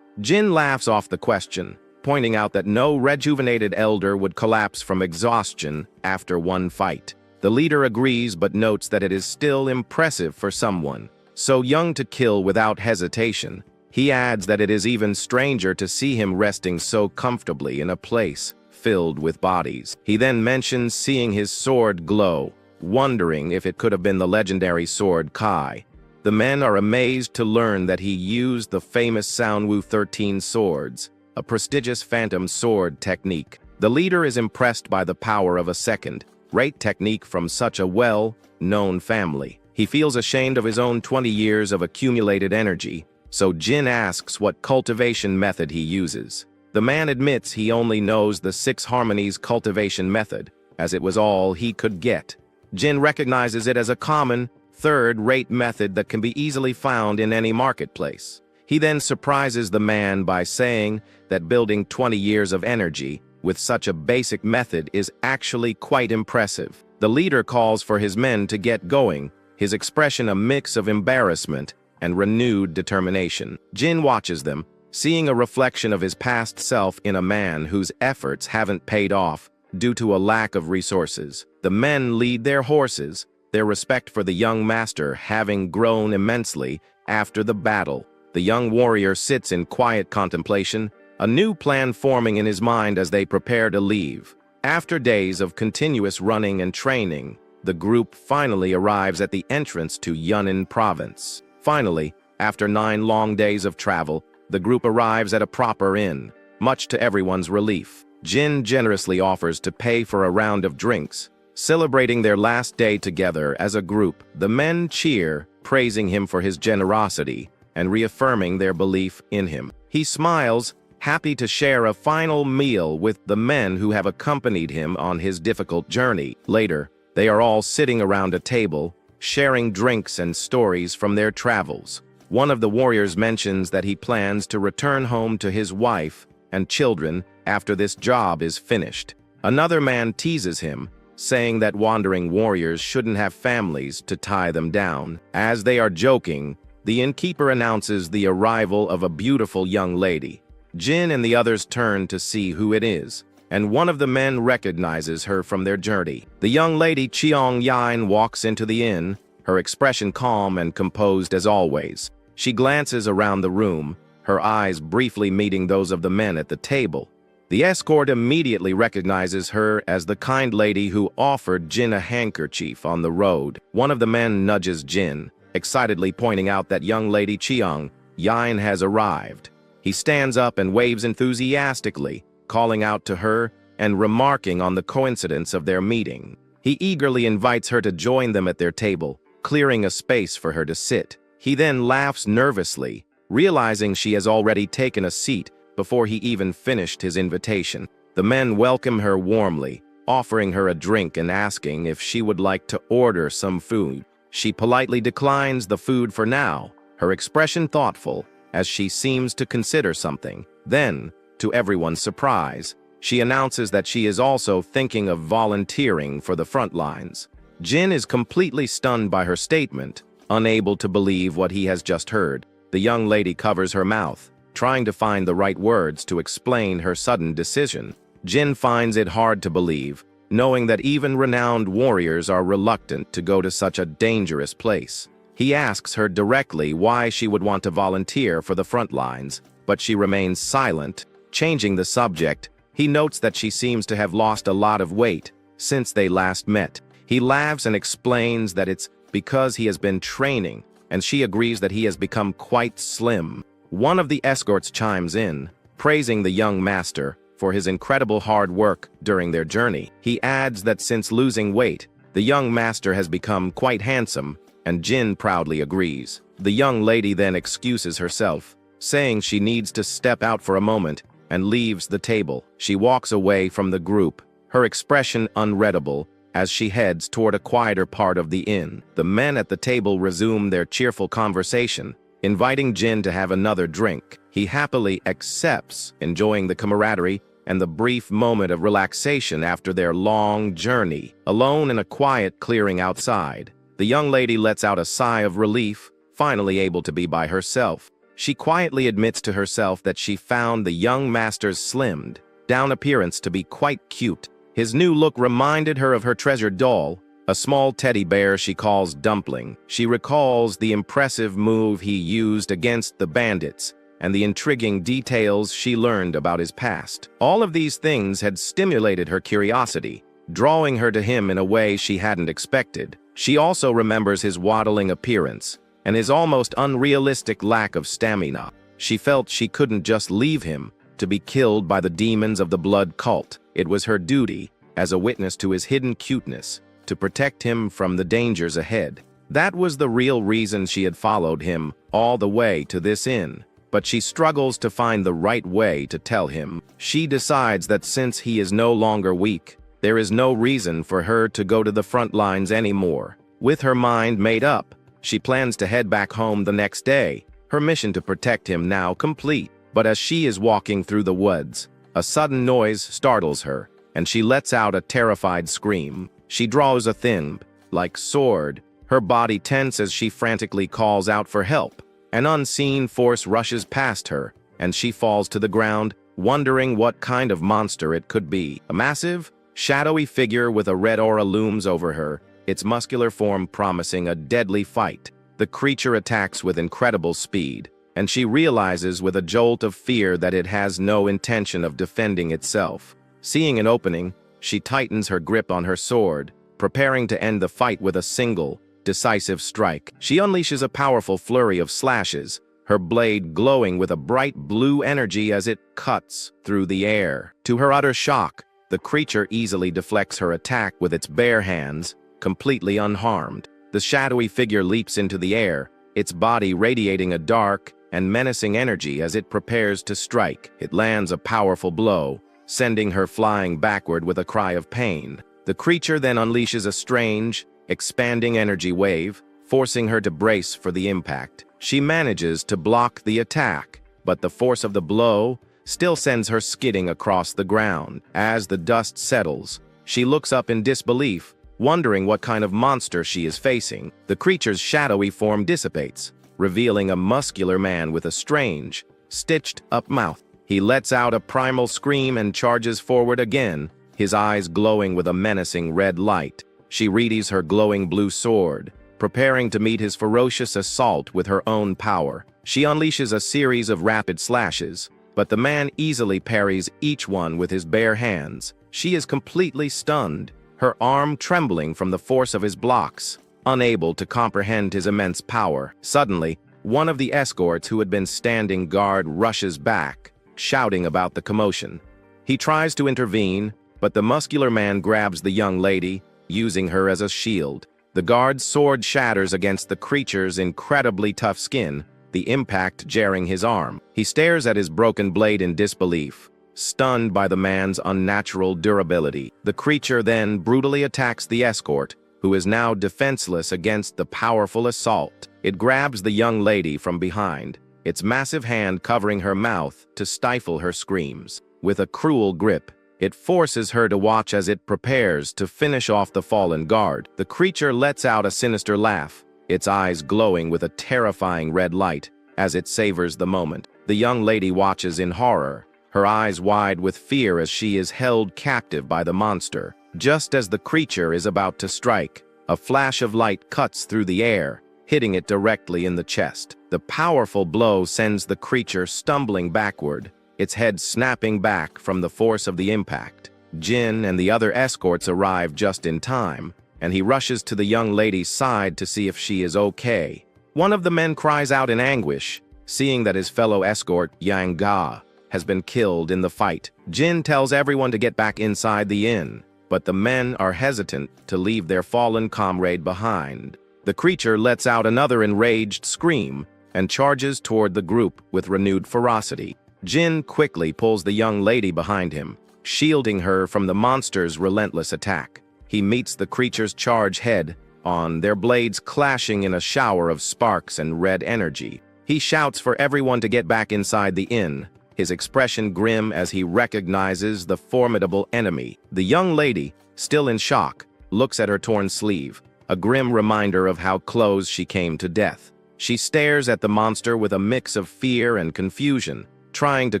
Jin laughs off the question, pointing out that no rejuvenated elder would collapse from exhaustion after one fight. The leader agrees but notes that it is still impressive for someone so young to kill without hesitation. He adds that it is even stranger to see him resting so comfortably in a place filled with bodies. He then mentions seeing his sword glow, wondering if it could have been the legendary sword Kai. The men are amazed to learn that he used the famous Sanwoo 13 swords, a prestigious phantom sword technique. The leader is impressed by the power of a second-rate technique from such a well-known family. He feels ashamed of his own 20 years of accumulated energy, so Jin asks what cultivation method he uses. The man admits he only knows the 6 harmonies cultivation method, as it was all he could get. Jin recognizes it as a common, third-rate method that can be easily found in any marketplace. He then surprises the man by saying that building 20 years of energy with such a basic method is actually quite impressive. The leader calls for his men to get going, his expression a mix of embarrassment and renewed determination. Jin watches them, seeing a reflection of his past self in a man whose efforts haven't paid off due to a lack of resources. The men lead their horses, their respect for the young master having grown immensely after the battle. The young warrior sits in quiet contemplation, a new plan forming in his mind as they prepare to leave. After days of continuous running and training, the group finally arrives at the entrance to Yunnan province. Finally, after 9 long days of travel, the group arrives at a proper inn, much to everyone's relief. Jin generously offers to pay for a round of drinks. Celebrating their last day together as a group, the men cheer, praising him for his generosity and reaffirming their belief in him. He smiles, happy to share a final meal with the men who have accompanied him on his difficult journey. Later, they are all sitting around a table, sharing drinks and stories from their travels. One of the warriors mentions that he plans to return home to his wife and children after this job is finished. Another man teases him, saying that wandering warriors shouldn't have families to tie them down. As they are joking, the innkeeper announces the arrival of a beautiful young lady. Jin and the others turn to see who it is, and one of the men recognizes her from their journey. The young lady Cheong Yin walks into the inn, her expression calm and composed as always. She glances around the room, her eyes briefly meeting those of the men at the table. The escort immediately recognizes her as the kind lady who offered Jin a handkerchief on the road. One of the men nudges Jin, excitedly pointing out that young lady Cheong Yin has arrived. He stands up and waves enthusiastically, calling out to her and remarking on the coincidence of their meeting. He eagerly invites her to join them at their table, clearing a space for her to sit. He then laughs nervously, realizing she has already taken a seat before he even finished his invitation. The men welcome her warmly, offering her a drink and asking if she would like to order some food. She politely declines the food for now, her expression thoughtful, as she seems to consider something. Then, to everyone's surprise, she announces that she is also thinking of volunteering for the front lines. Jin is completely stunned by her statement, unable to believe what he has just heard. The young lady covers her mouth, trying to find the right words to explain her sudden decision. Jin finds it hard to believe, knowing that even renowned warriors are reluctant to go to such a dangerous place. He asks her directly why she would want to volunteer for the front lines, but she remains silent. Changing the subject, he notes that she seems to have lost a lot of weight since they last met. He laughs and explains that it's because he has been training, and she agrees that he has become quite slim. One of the escorts chimes in, praising the young master for his incredible hard work during their journey. He adds that since losing weight, the young master has become quite handsome, and Jin proudly agrees. The young lady then excuses herself, saying she needs to step out for a moment and leaves the table. She walks away from the group, her expression unreadable, as she heads toward a quieter part of the inn. The men at the table resume their cheerful conversation, inviting Jin to have another drink. He happily accepts, enjoying the camaraderie and the brief moment of relaxation after their long journey. Alone in a quiet clearing outside, the young lady lets out a sigh of relief, finally able to be by herself. She quietly admits to herself that she found the young master's slimmed down appearance to be quite cute. His new look reminded her of her treasured doll, a small teddy bear she calls Dumpling. She recalls the impressive move he used against the bandits and the intriguing details she learned about his past. All of these things had stimulated her curiosity, drawing her to him in a way she hadn't expected. She also remembers his waddling appearance and his almost unrealistic lack of stamina. She felt she couldn't just leave him to be killed by the demons of the blood cult. It was her duty, as a witness to his hidden cuteness, to protect him from the dangers ahead. That was the real reason she had followed him all the way to this inn. But she struggles to find the right way to tell him. She decides that since he is no longer weak, there is no reason for her to go to the front lines anymore. With her mind made up, she plans to head back home the next day, her mission to protect him now complete. But as she is walking through the woods, A sudden noise startles her, and she lets out a terrified scream. She draws a thin, like sword, her body tense as she frantically calls out for help. An unseen force rushes past her, and she falls to the ground, wondering what kind of monster it could be. A massive, shadowy figure with a red aura looms over her, its muscular form promising a deadly fight. The creature attacks with incredible speed, and she realizes with a jolt of fear that it has no intention of defending itself. Seeing an opening, she tightens her grip on her sword, preparing to end the fight with a single, decisive strike. She unleashes a powerful flurry of slashes, her blade glowing with a bright blue energy as it cuts through the air. To her utter shock, the creature easily deflects her attack with its bare hands, completely unharmed. The shadowy figure leaps into the air, its body radiating a dark and menacing energy as it prepares to strike. It lands a powerful blow, sending her flying backward with a cry of pain. The creature then unleashes a strange, expanding energy wave, forcing her to brace for the impact. She manages to block the attack, but the force of the blow still sends her skidding across the ground. As the dust settles, she looks up in disbelief, wondering what kind of monster she is facing. The creature's shadowy form dissipates, revealing a muscular man with a strange, stitched-up mouth. He lets out a primal scream and charges forward again, his eyes glowing with a menacing red light. She readies her glowing blue sword, preparing to meet his ferocious assault with her own power. She unleashes a series of rapid slashes, but the man easily parries each one with his bare hands. She is completely stunned, her arm trembling from the force of his blocks, unable to comprehend his immense power. Suddenly, one of the escorts who had been standing guard rushes back, shouting about the commotion. He tries to intervene, but the muscular man grabs the young lady, using her as a shield. The guard's sword shatters against the creature's incredibly tough skin, the impact jarring his arm. He stares at his broken blade in disbelief, stunned by the man's unnatural durability. The creature then brutally attacks the escort, who is now defenseless against the powerful assault. It grabs the young lady from behind, its massive hand covering her mouth to stifle her screams. With a cruel grip, it forces her to watch as it prepares to finish off the fallen guard. The creature lets out a sinister laugh, its eyes glowing with a terrifying red light as it savors the moment. The young lady watches in horror, her eyes wide with fear as she is held captive by the monster. Just as the creature is about to strike, a flash of light cuts through the air, hitting it directly in the chest. The powerful blow sends the creature stumbling backward, its head snapping back from the force of the impact. Jin and the other escorts arrive just in time, and he rushes to the young lady's side to see if she is okay. One of the men cries out in anguish, seeing that his fellow escort, Yang Ga, has been killed in the fight. Jin tells everyone to get back inside the inn, but the men are hesitant to leave their fallen comrade behind. The creature lets out another enraged scream and charges toward the group with renewed ferocity. Jin quickly pulls the young lady behind him, shielding her from the monster's relentless attack. He meets the creature's charge head-on, their blades clashing in a shower of sparks and red energy. He shouts for everyone to get back inside the inn, his expression grim as he recognizes the formidable enemy. The young lady, still in shock, looks at her torn sleeve, a grim reminder of how close she came to death. She stares at the monster with a mix of fear and confusion, trying to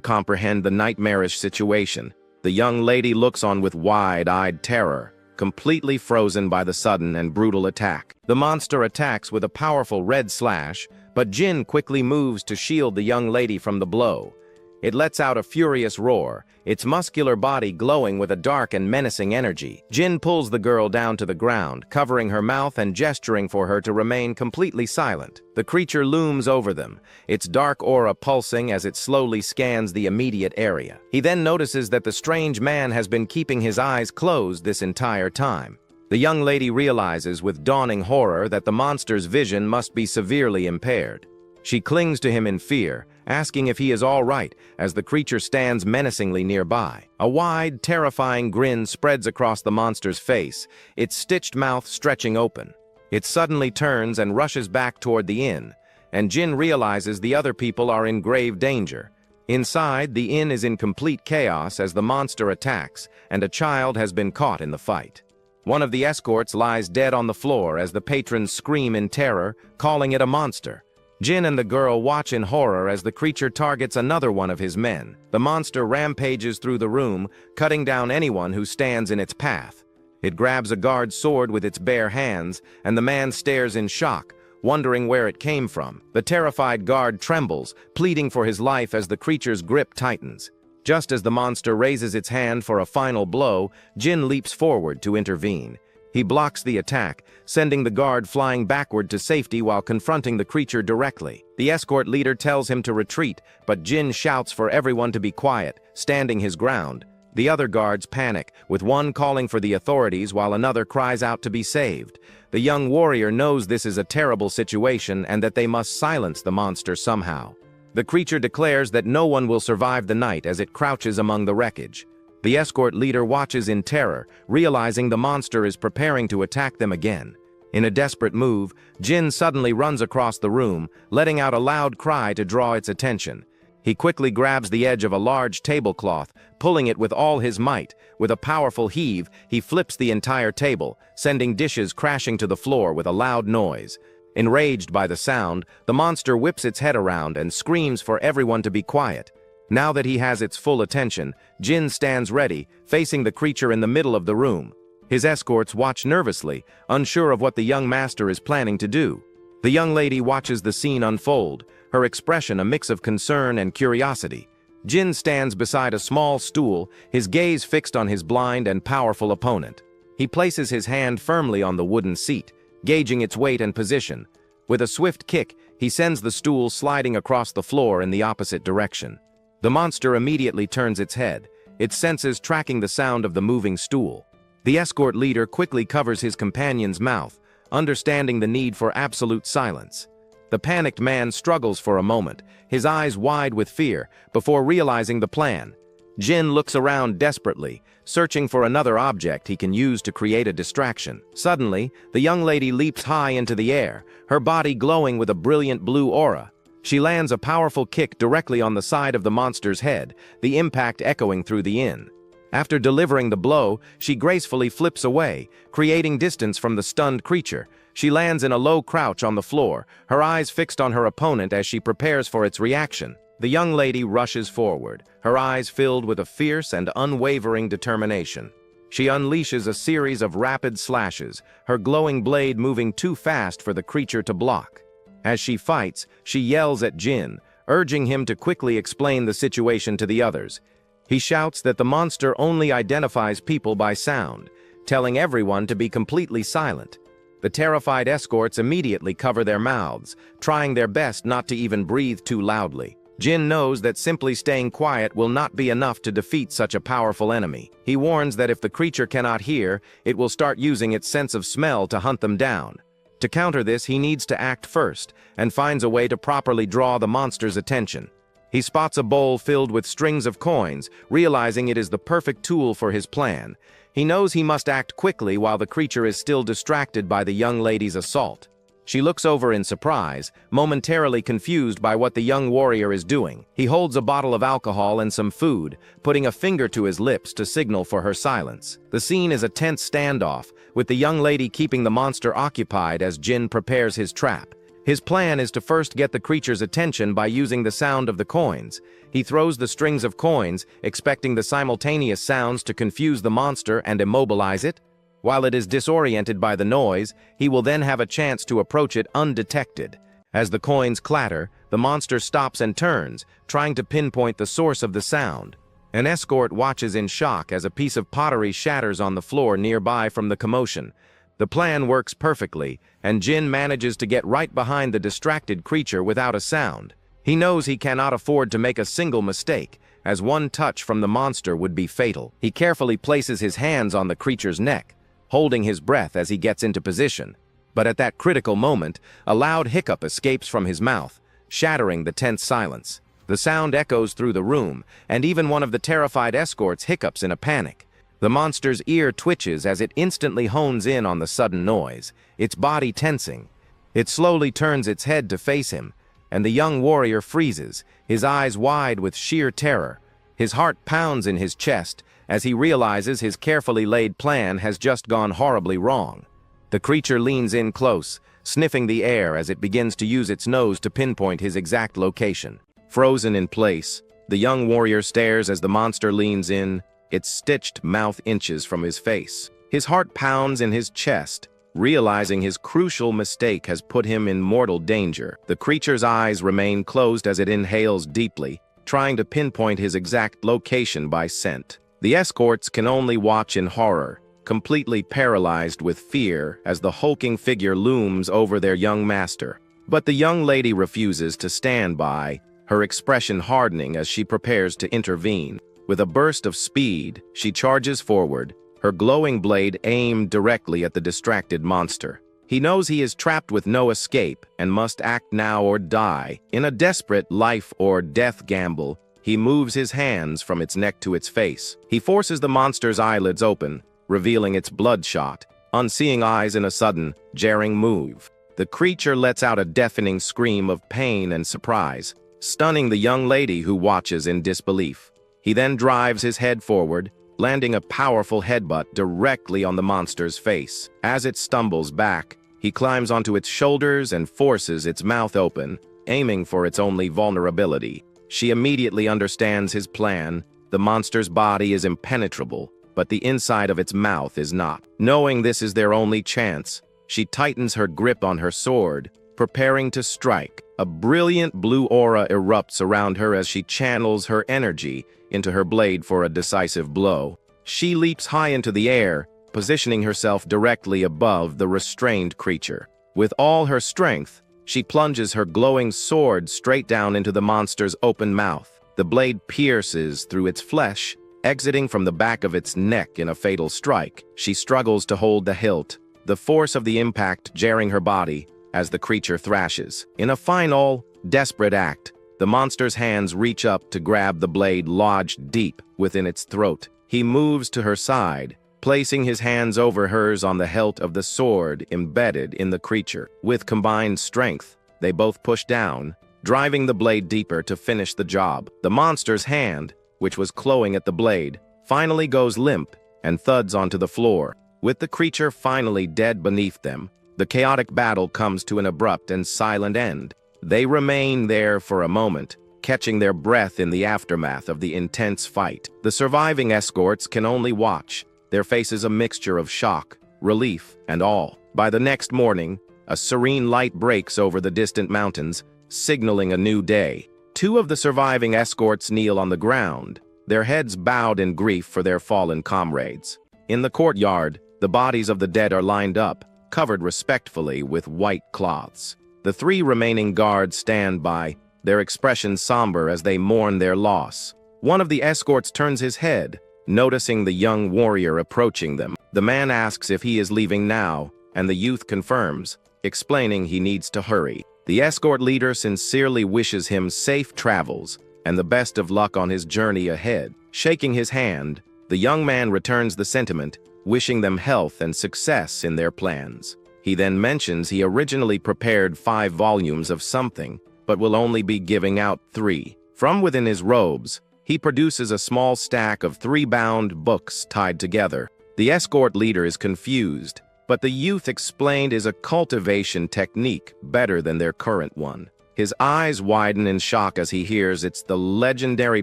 comprehend the nightmarish situation. The young lady looks on with wide-eyed terror, completely frozen by the sudden and brutal attack. The monster attacks with a powerful red slash, but Jin quickly moves to shield the young lady from the blow. It lets out a furious roar, its muscular body glowing with a dark and menacing energy. Jin pulls the girl down to the ground, covering her mouth and gesturing for her to remain completely silent. The creature looms over them, its dark aura pulsing as it slowly scans the immediate area. He then notices that the strange man has been keeping his eyes closed this entire time. The young lady realizes with dawning horror that the monster's vision must be severely impaired. She clings to him in fear, asking if he is all right as the creature stands menacingly nearby. A wide, terrifying grin spreads across the monster's face, its stitched mouth stretching open. It suddenly turns and rushes back toward the inn, and Jin realizes the other people are in grave danger. Inside, the inn is in complete chaos as the monster attacks, and a child has been caught in the fight. One of the escorts lies dead on the floor as the patrons scream in terror, calling it a monster. Jin and the girl watch in horror as the creature targets another one of his men. The monster rampages through the room, cutting down anyone who stands in its path. It grabs a guard's sword with its bare hands, and the man stares in shock, wondering where it came from. The terrified guard trembles, pleading for his life as the creature's grip tightens. Just as the monster raises its hand for a final blow, Jin leaps forward to intervene. He blocks the attack, sending the guard flying backward to safety while confronting the creature directly. The escort leader tells him to retreat, but Jin shouts for everyone to be quiet, standing his ground. The other guards panic, with one calling for the authorities while another cries out to be saved. The young warrior knows this is a terrible situation and that they must silence the monster somehow. The creature declares that no one will survive the night as it crouches among the wreckage. The escort leader watches in terror, realizing the monster is preparing to attack them again. In a desperate move, Jin suddenly runs across the room, letting out a loud cry to draw its attention. He quickly grabs the edge of a large tablecloth, pulling it with all his might. With a powerful heave, he flips the entire table, sending dishes crashing to the floor with a loud noise. Enraged by the sound, the monster whips its head around and screams for everyone to be quiet. Now that he has its full attention, Jin stands ready, facing the creature in the middle of the room. His escorts watch nervously, unsure of what the young master is planning to do. The young lady watches the scene unfold, her expression a mix of concern and curiosity. Jin stands beside a small stool, his gaze fixed on his blind and powerful opponent. He places his hand firmly on the wooden seat, gauging its weight and position. With a swift kick, he sends the stool sliding across the floor in the opposite direction. The monster immediately turns its head, its senses tracking the sound of the moving stool. The escort leader quickly covers his companion's mouth, understanding the need for absolute silence. The panicked man struggles for a moment, his eyes wide with fear, before realizing the plan. Jin looks around desperately, searching for another object he can use to create a distraction. Suddenly, the young lady leaps high into the air, her body glowing with a brilliant blue aura. She lands a powerful kick directly on the side of the monster's head, the impact echoing through the inn. After delivering the blow, she gracefully flips away, creating distance from the stunned creature. She lands in a low crouch on the floor, her eyes fixed on her opponent as she prepares for its reaction. The young lady rushes forward, her eyes filled with a fierce and unwavering determination. She unleashes a series of rapid slashes, her glowing blade moving too fast for the creature to block. As she fights, she yells at Jin, urging him to quickly explain the situation to the others. He shouts that the monster only identifies people by sound, telling everyone to be completely silent. The terrified escorts immediately cover their mouths, trying their best not to even breathe too loudly. Jin knows that simply staying quiet will not be enough to defeat such a powerful enemy. He warns that if the creature cannot hear, it will start using its sense of smell to hunt them down. To counter this, he needs to act first, and finds a way to properly draw the monster's attention. He spots a bowl filled with strings of coins, realizing it is the perfect tool for his plan. He knows he must act quickly while the creature is still distracted by the young lady's assault. She looks over in surprise, momentarily confused by what the young warrior is doing. He holds a bottle of alcohol and some food, putting a finger to his lips to signal for her silence. The scene is a tense standoff, with the young lady keeping the monster occupied as Jin prepares his trap. His plan is to first get the creature's attention by using the sound of the coins. He throws the strings of coins, expecting the simultaneous sounds to confuse the monster and immobilize it. While it is disoriented by the noise, he will then have a chance to approach it undetected. As the coins clatter, the monster stops and turns, trying to pinpoint the source of the sound. An escort watches in shock as a piece of pottery shatters on the floor nearby from the commotion. The plan works perfectly, and Jin manages to get right behind the distracted creature without a sound. He knows he cannot afford to make a single mistake, as one touch from the monster would be fatal. He carefully places his hands on the creature's neck, holding his breath as he gets into position. But at that critical moment, a loud hiccup escapes from his mouth, shattering the tense silence. The sound echoes through the room, and even one of the terrified escorts hiccups in a panic. The monster's ear twitches as it instantly hones in on the sudden noise, its body tensing. It slowly turns its head to face him, and the young warrior freezes, his eyes wide with sheer terror. His heart pounds in his chest as he realizes his carefully laid plan has just gone horribly wrong. The creature leans in close, sniffing the air as it begins to use its nose to pinpoint his exact location. Frozen in place, the young warrior stares as the monster leans in, its stitched mouth inches from his face. His heart pounds in his chest, realizing his crucial mistake has put him in mortal danger. The creature's eyes remain closed as it inhales deeply, trying to pinpoint his exact location by scent. The escorts can only watch in horror, completely paralyzed with fear as the hulking figure looms over their young master. But the young lady refuses to stand by, her expression hardening as she prepares to intervene. With a burst of speed, she charges forward, her glowing blade aimed directly at the distracted monster. He knows he is trapped with no escape and must act now or die. In a desperate life-or-death gamble, he moves his hands from its neck to its face. He forces the monster's eyelids open, revealing its bloodshot, unseeing eyes in a sudden, jarring move. The creature lets out a deafening scream of pain and surprise, stunning the young lady who watches in disbelief. He then drives his head forward, landing a powerful headbutt directly on the monster's face. As it stumbles back, he climbs onto its shoulders and forces its mouth open, aiming for its only vulnerability. She immediately understands his plan. The monster's body is impenetrable, but the inside of its mouth is not. Knowing this is their only chance, she tightens her grip on her sword, preparing to strike. A brilliant blue aura erupts around her as she channels her energy into her blade for a decisive blow. She leaps high into the air, positioning herself directly above the restrained creature. With all her strength, she plunges her glowing sword straight down into the monster's open mouth. The blade pierces through its flesh, exiting from the back of its neck in a fatal strike. She struggles to hold the hilt, the force of the impact jarring her body as the creature thrashes. In a final, desperate act, the monster's hands reach up to grab the blade lodged deep within its throat. He moves to her side, placing his hands over hers on the hilt of the sword embedded in the creature. With combined strength, they both push down, driving the blade deeper to finish the job. The monster's hand, which was clawing at the blade, finally goes limp and thuds onto the floor. With the creature finally dead beneath them, the chaotic battle comes to an abrupt and silent end. They remain there for a moment, catching their breath in the aftermath of the intense fight. The surviving escorts can only watch, their faces a mixture of shock, relief, and awe. By the next morning, a serene light breaks over the distant mountains, signaling a new day. Two of the surviving escorts kneel on the ground, their heads bowed in grief for their fallen comrades. In the courtyard, the bodies of the dead are lined up, covered respectfully with white cloths. The three remaining guards stand by, their expressions somber as they mourn their loss. One of the escorts turns his head, noticing the young warrior approaching them. The man asks if he is leaving now, and the youth confirms, explaining he needs to hurry. The escort leader sincerely wishes him safe travels and the best of luck on his journey ahead. Shaking his hand, the young man returns the sentiment, wishing them health and success in their plans. He then mentions he originally prepared 5 volumes of something, but will only be giving out 3. From within his robes, he produces a small stack of 3 bound books tied together. The escort leader is confused, but the youth explained is a cultivation technique better than their current one. His eyes widen in shock as he hears it's the legendary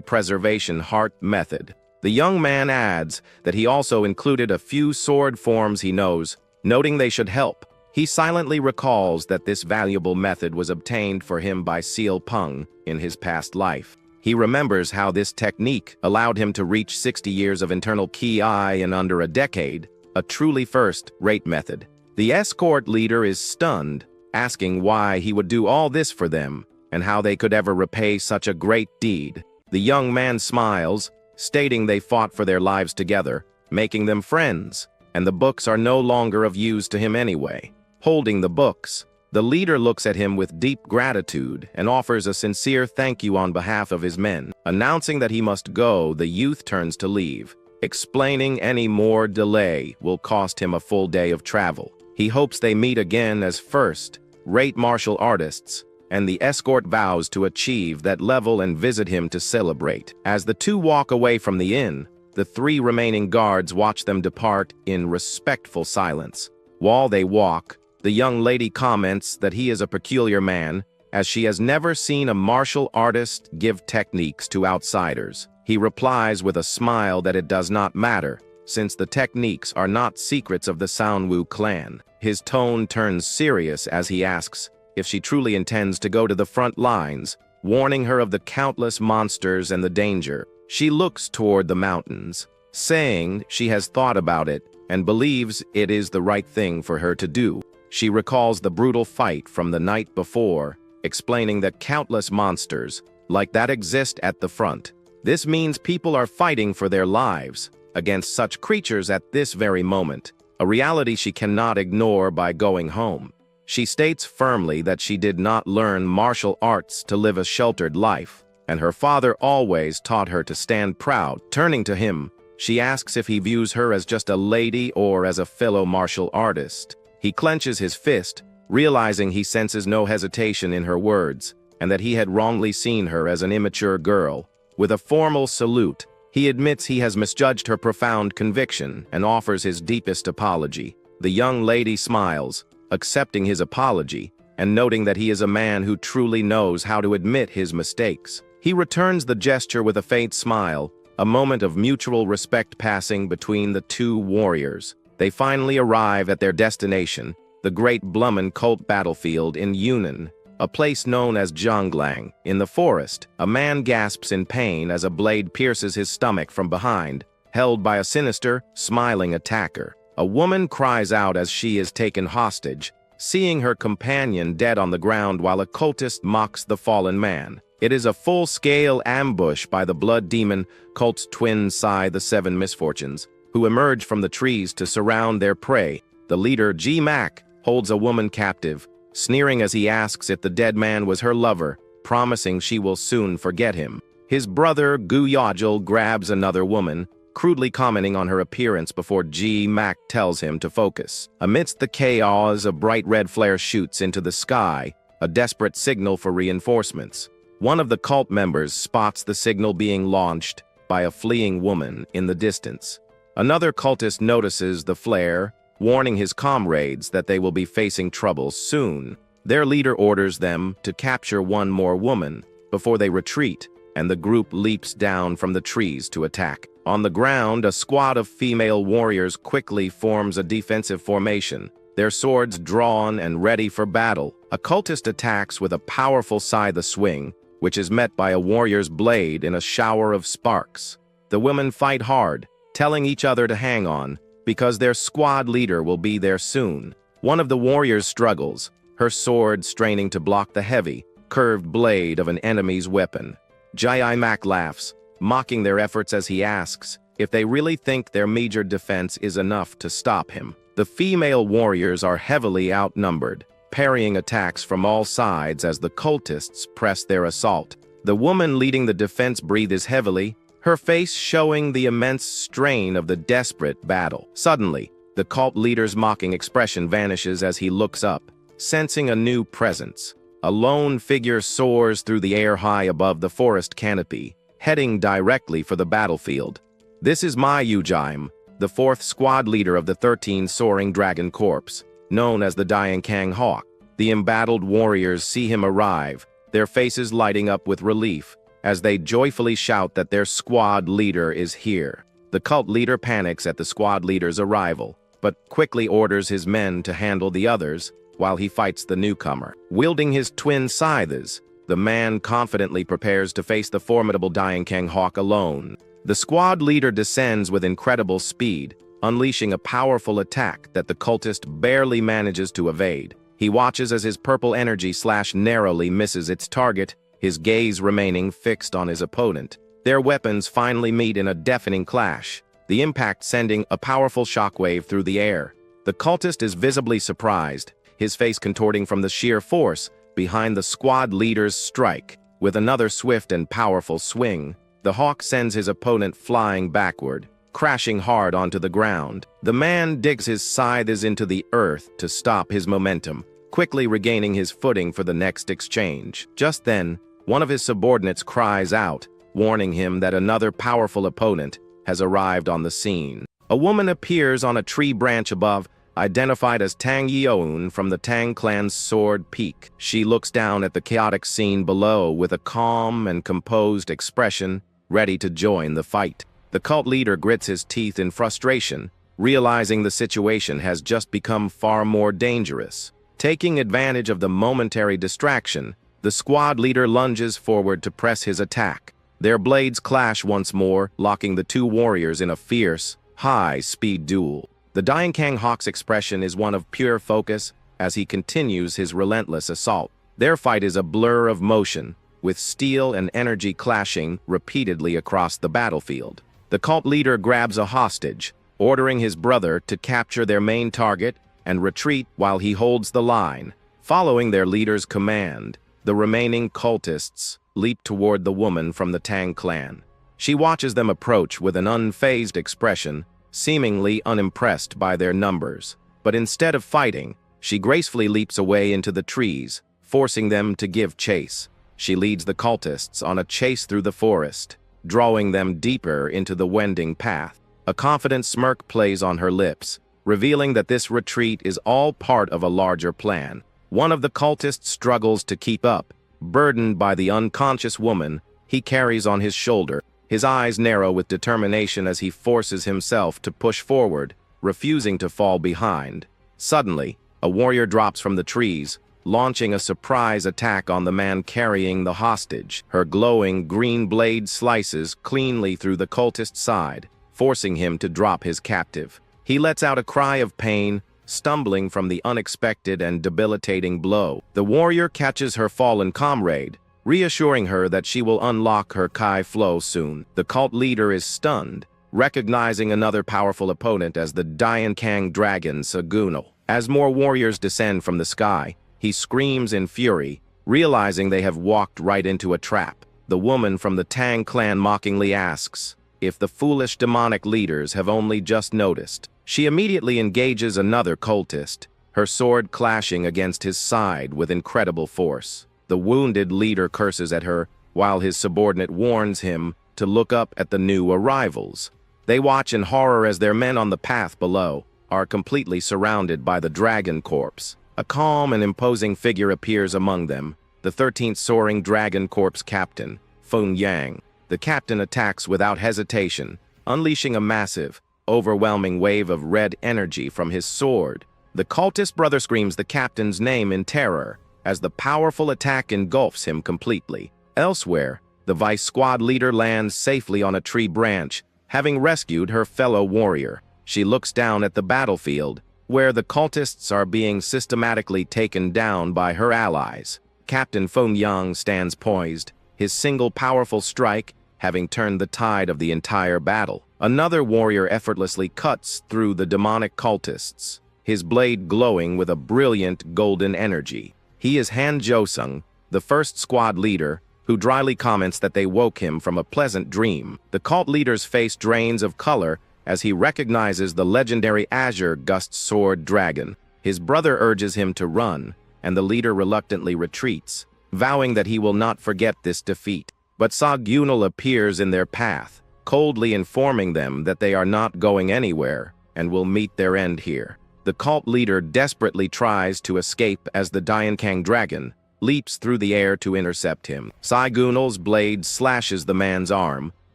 preservation heart method. The young man adds that he also included a few sword forms he knows, noting they should help. He silently recalls that this valuable method was obtained for him by Seal Pung in his past life. He remembers how this technique allowed him to reach 60 years of internal ki in under a decade, a truly first-rate method. The escort leader is stunned, asking why he would do all this for them and how they could ever repay such a great deed. The young man smiles, stating they fought for their lives together, making them friends, and the books are no longer of use to him anyway. Holding the books, the leader looks at him with deep gratitude and offers a sincere thank you on behalf of his men. Announcing that he must go, the youth turns to leave, explaining any more delay will cost him a full day of travel. He hopes they meet again as first-rate martial artists, and the escort vows to achieve that level and visit him to celebrate. As the two walk away from the inn, the 3 remaining guards watch them depart in respectful silence. While they walk, the young lady comments that he is a peculiar man, as she has never seen a martial artist give techniques to outsiders. He replies with a smile that it does not matter, since the techniques are not secrets of the Sanwu clan. His tone turns serious as he asks if she truly intends to go to the front lines, warning her of the countless monsters and the danger. She looks toward the mountains, saying she has thought about it and believes it is the right thing for her to do. She recalls the brutal fight from the night before, explaining that countless monsters like that exist at the front. This means people are fighting for their lives against such creatures at this very moment, a reality she cannot ignore by going home. She states firmly that she did not learn martial arts to live a sheltered life, and her father always taught her to stand proud. Turning to him, she asks if he views her as just a lady or as a fellow martial artist. He clenches his fist, realizing he senses no hesitation in her words, and that he had wrongly seen her as an immature girl. With a formal salute, he admits he has misjudged her profound conviction and offers his deepest apology. The young lady smiles, accepting his apology, and noting that he is a man who truly knows how to admit his mistakes. He returns the gesture with a faint smile, a moment of mutual respect passing between the 2 warriors. They finally arrive at their destination, the Great Blummen Cult battlefield in Yunnan, a place known as Zhonglang. In the forest, a man gasps in pain as a blade pierces his stomach from behind, held by a sinister, smiling attacker. A woman cries out as she is taken hostage, seeing her companion dead on the ground while a cultist mocks the fallen man. It is a full-scale ambush by the blood demon cult's twin Sai the 7 Misfortunes, who emerge from the trees to surround their prey. The leader, G Mac, holds a woman captive, sneering as he asks if the dead man was her lover, promising she will soon forget him. His brother, Gu Yajil, grabs another woman, crudely commenting on her appearance before G Mac tells him to focus. Amidst the chaos, a bright red flare shoots into the sky, a desperate signal for reinforcements. One of the cult members spots the signal being launched by a fleeing woman in the distance. Another cultist notices the flare, warning his comrades that they will be facing trouble soon. Their leader orders them to capture one more woman before they retreat, and the group leaps down from the trees to attack. On the ground, a squad of female warriors quickly forms a defensive formation, their swords drawn and ready for battle. A cultist attacks with a powerful scythe swing, which is met by a warrior's blade in a shower of sparks. The women fight hard, telling each other to hang on, because their squad leader will be there soon. One of the warriors struggles, her sword straining to block the heavy, curved blade of an enemy's weapon. Yahello laughs, mocking their efforts as he asks if they really think their meager defense is enough to stop him. The female warriors are heavily outnumbered, parrying attacks from all sides as the cultists press their assault. The woman leading the defense breathes heavily, her face showing the immense strain of the desperate battle. Suddenly, the cult leader's mocking expression vanishes as he looks up, sensing a new presence. A lone figure soars through the air high above the forest canopy, heading directly for the battlefield. This is Mayujime, the 4th squad leader of the 13 Soaring Dragon Corps, known as the Diankang Hawk. The embattled warriors see him arrive, their faces lighting up with relief, as they joyfully shout that their squad leader is here. The cult leader panics at the squad leader's arrival, but quickly orders his men to handle the others while he fights the newcomer. Wielding his twin scythes, the man confidently prepares to face the formidable Diankang Hawk alone. The squad leader descends with incredible speed, unleashing a powerful attack that the cultist barely manages to evade. He watches as his purple energy narrowly misses its target, his gaze remaining fixed on his opponent. Their weapons finally meet in a deafening clash, the impact sending a powerful shockwave through the air. The cultist is visibly surprised, his face contorting from the sheer force behind the squad leader's strike. With another swift and powerful swing, the hawk sends his opponent flying backward, crashing hard onto the ground. The man digs his scythes into the earth to stop his momentum, quickly regaining his footing for the next exchange. Just then, one of his subordinates cries out, warning him that another powerful opponent has arrived on the scene. A woman appears on a tree branch above, identified as Tang Yeoun from the Tang clan's Sword Peak. She looks down at the chaotic scene below with a calm and composed expression, ready to join the fight. The cult leader grits his teeth in frustration, realizing the situation has just become far more dangerous. Taking advantage of the momentary distraction, the squad leader lunges forward to press his attack. Their blades clash once more, locking the two warriors in a fierce, high-speed duel. The Dying Kang Hawk's expression is one of pure focus as he continues his relentless assault. Their fight is a blur of motion, with steel and energy clashing repeatedly across the battlefield. The cult leader grabs a hostage, ordering his brother to capture their main target and retreat while he holds the line. Following their leader's command, the remaining cultists leap toward the woman from the Tang clan. She watches them approach with an unfazed expression, seemingly unimpressed by their numbers. But instead of fighting, she gracefully leaps away into the trees, forcing them to give chase. She leads the cultists on a chase through the forest, drawing them deeper into the wending path. A confident smirk plays on her lips, revealing that this retreat is all part of a larger plan. One of the cultists struggles to keep up, burdened by the unconscious woman he carries on his shoulder. His eyes narrow with determination as he forces himself to push forward, refusing to fall behind. Suddenly, a warrior drops from the trees, launching a surprise attack on the man carrying the hostage. Her glowing green blade slices cleanly through the cultist's side, forcing him to drop his captive. He lets out a cry of pain, stumbling from the unexpected and debilitating blow. The warrior catches her fallen comrade, reassuring her that she will unlock her Kai flow soon. The cult leader is stunned, recognizing another powerful opponent as the Dian Kang dragon Sagunal. As more warriors descend from the sky, he screams in fury, realizing they have walked right into a trap. The woman from the Tang clan mockingly asks if the foolish demonic leaders have only just noticed. She immediately engages another cultist, her sword clashing against his side with incredible force. The wounded leader curses at her, while his subordinate warns him to look up at the new arrivals. They watch in horror as their men on the path below are completely surrounded by the dragon corpse. A calm and imposing figure appears among them, the 13th Soaring Dragon Corps captain, Feng Yang. The captain attacks without hesitation, unleashing a massive, overwhelming wave of red energy from his sword. The cultist brother screams the captain's name in terror, as the powerful attack engulfs him completely. Elsewhere, the vice squad leader lands safely on a tree branch, having rescued her fellow warrior. She looks down at the battlefield, where the cultists are being systematically taken down by her allies. Captain Feng Yang stands poised, his single powerful strike having turned the tide of the entire battle. Another warrior effortlessly cuts through the demonic cultists, his blade glowing with a brilliant golden energy. He is Han Josung, the first squad leader, who dryly comments that they woke him from a pleasant dream. The cult leader's face drains of color as he recognizes the legendary Azure Gust Sword Dragon. His brother urges him to run, and the leader reluctantly retreats, vowing that he will not forget this defeat. But Sagunal appears in their path, coldly informing them that they are not going anywhere and will meet their end here. The cult leader desperately tries to escape as the Dian Kang dragon leaps through the air to intercept him. Sagunal's blade slashes the man's arm,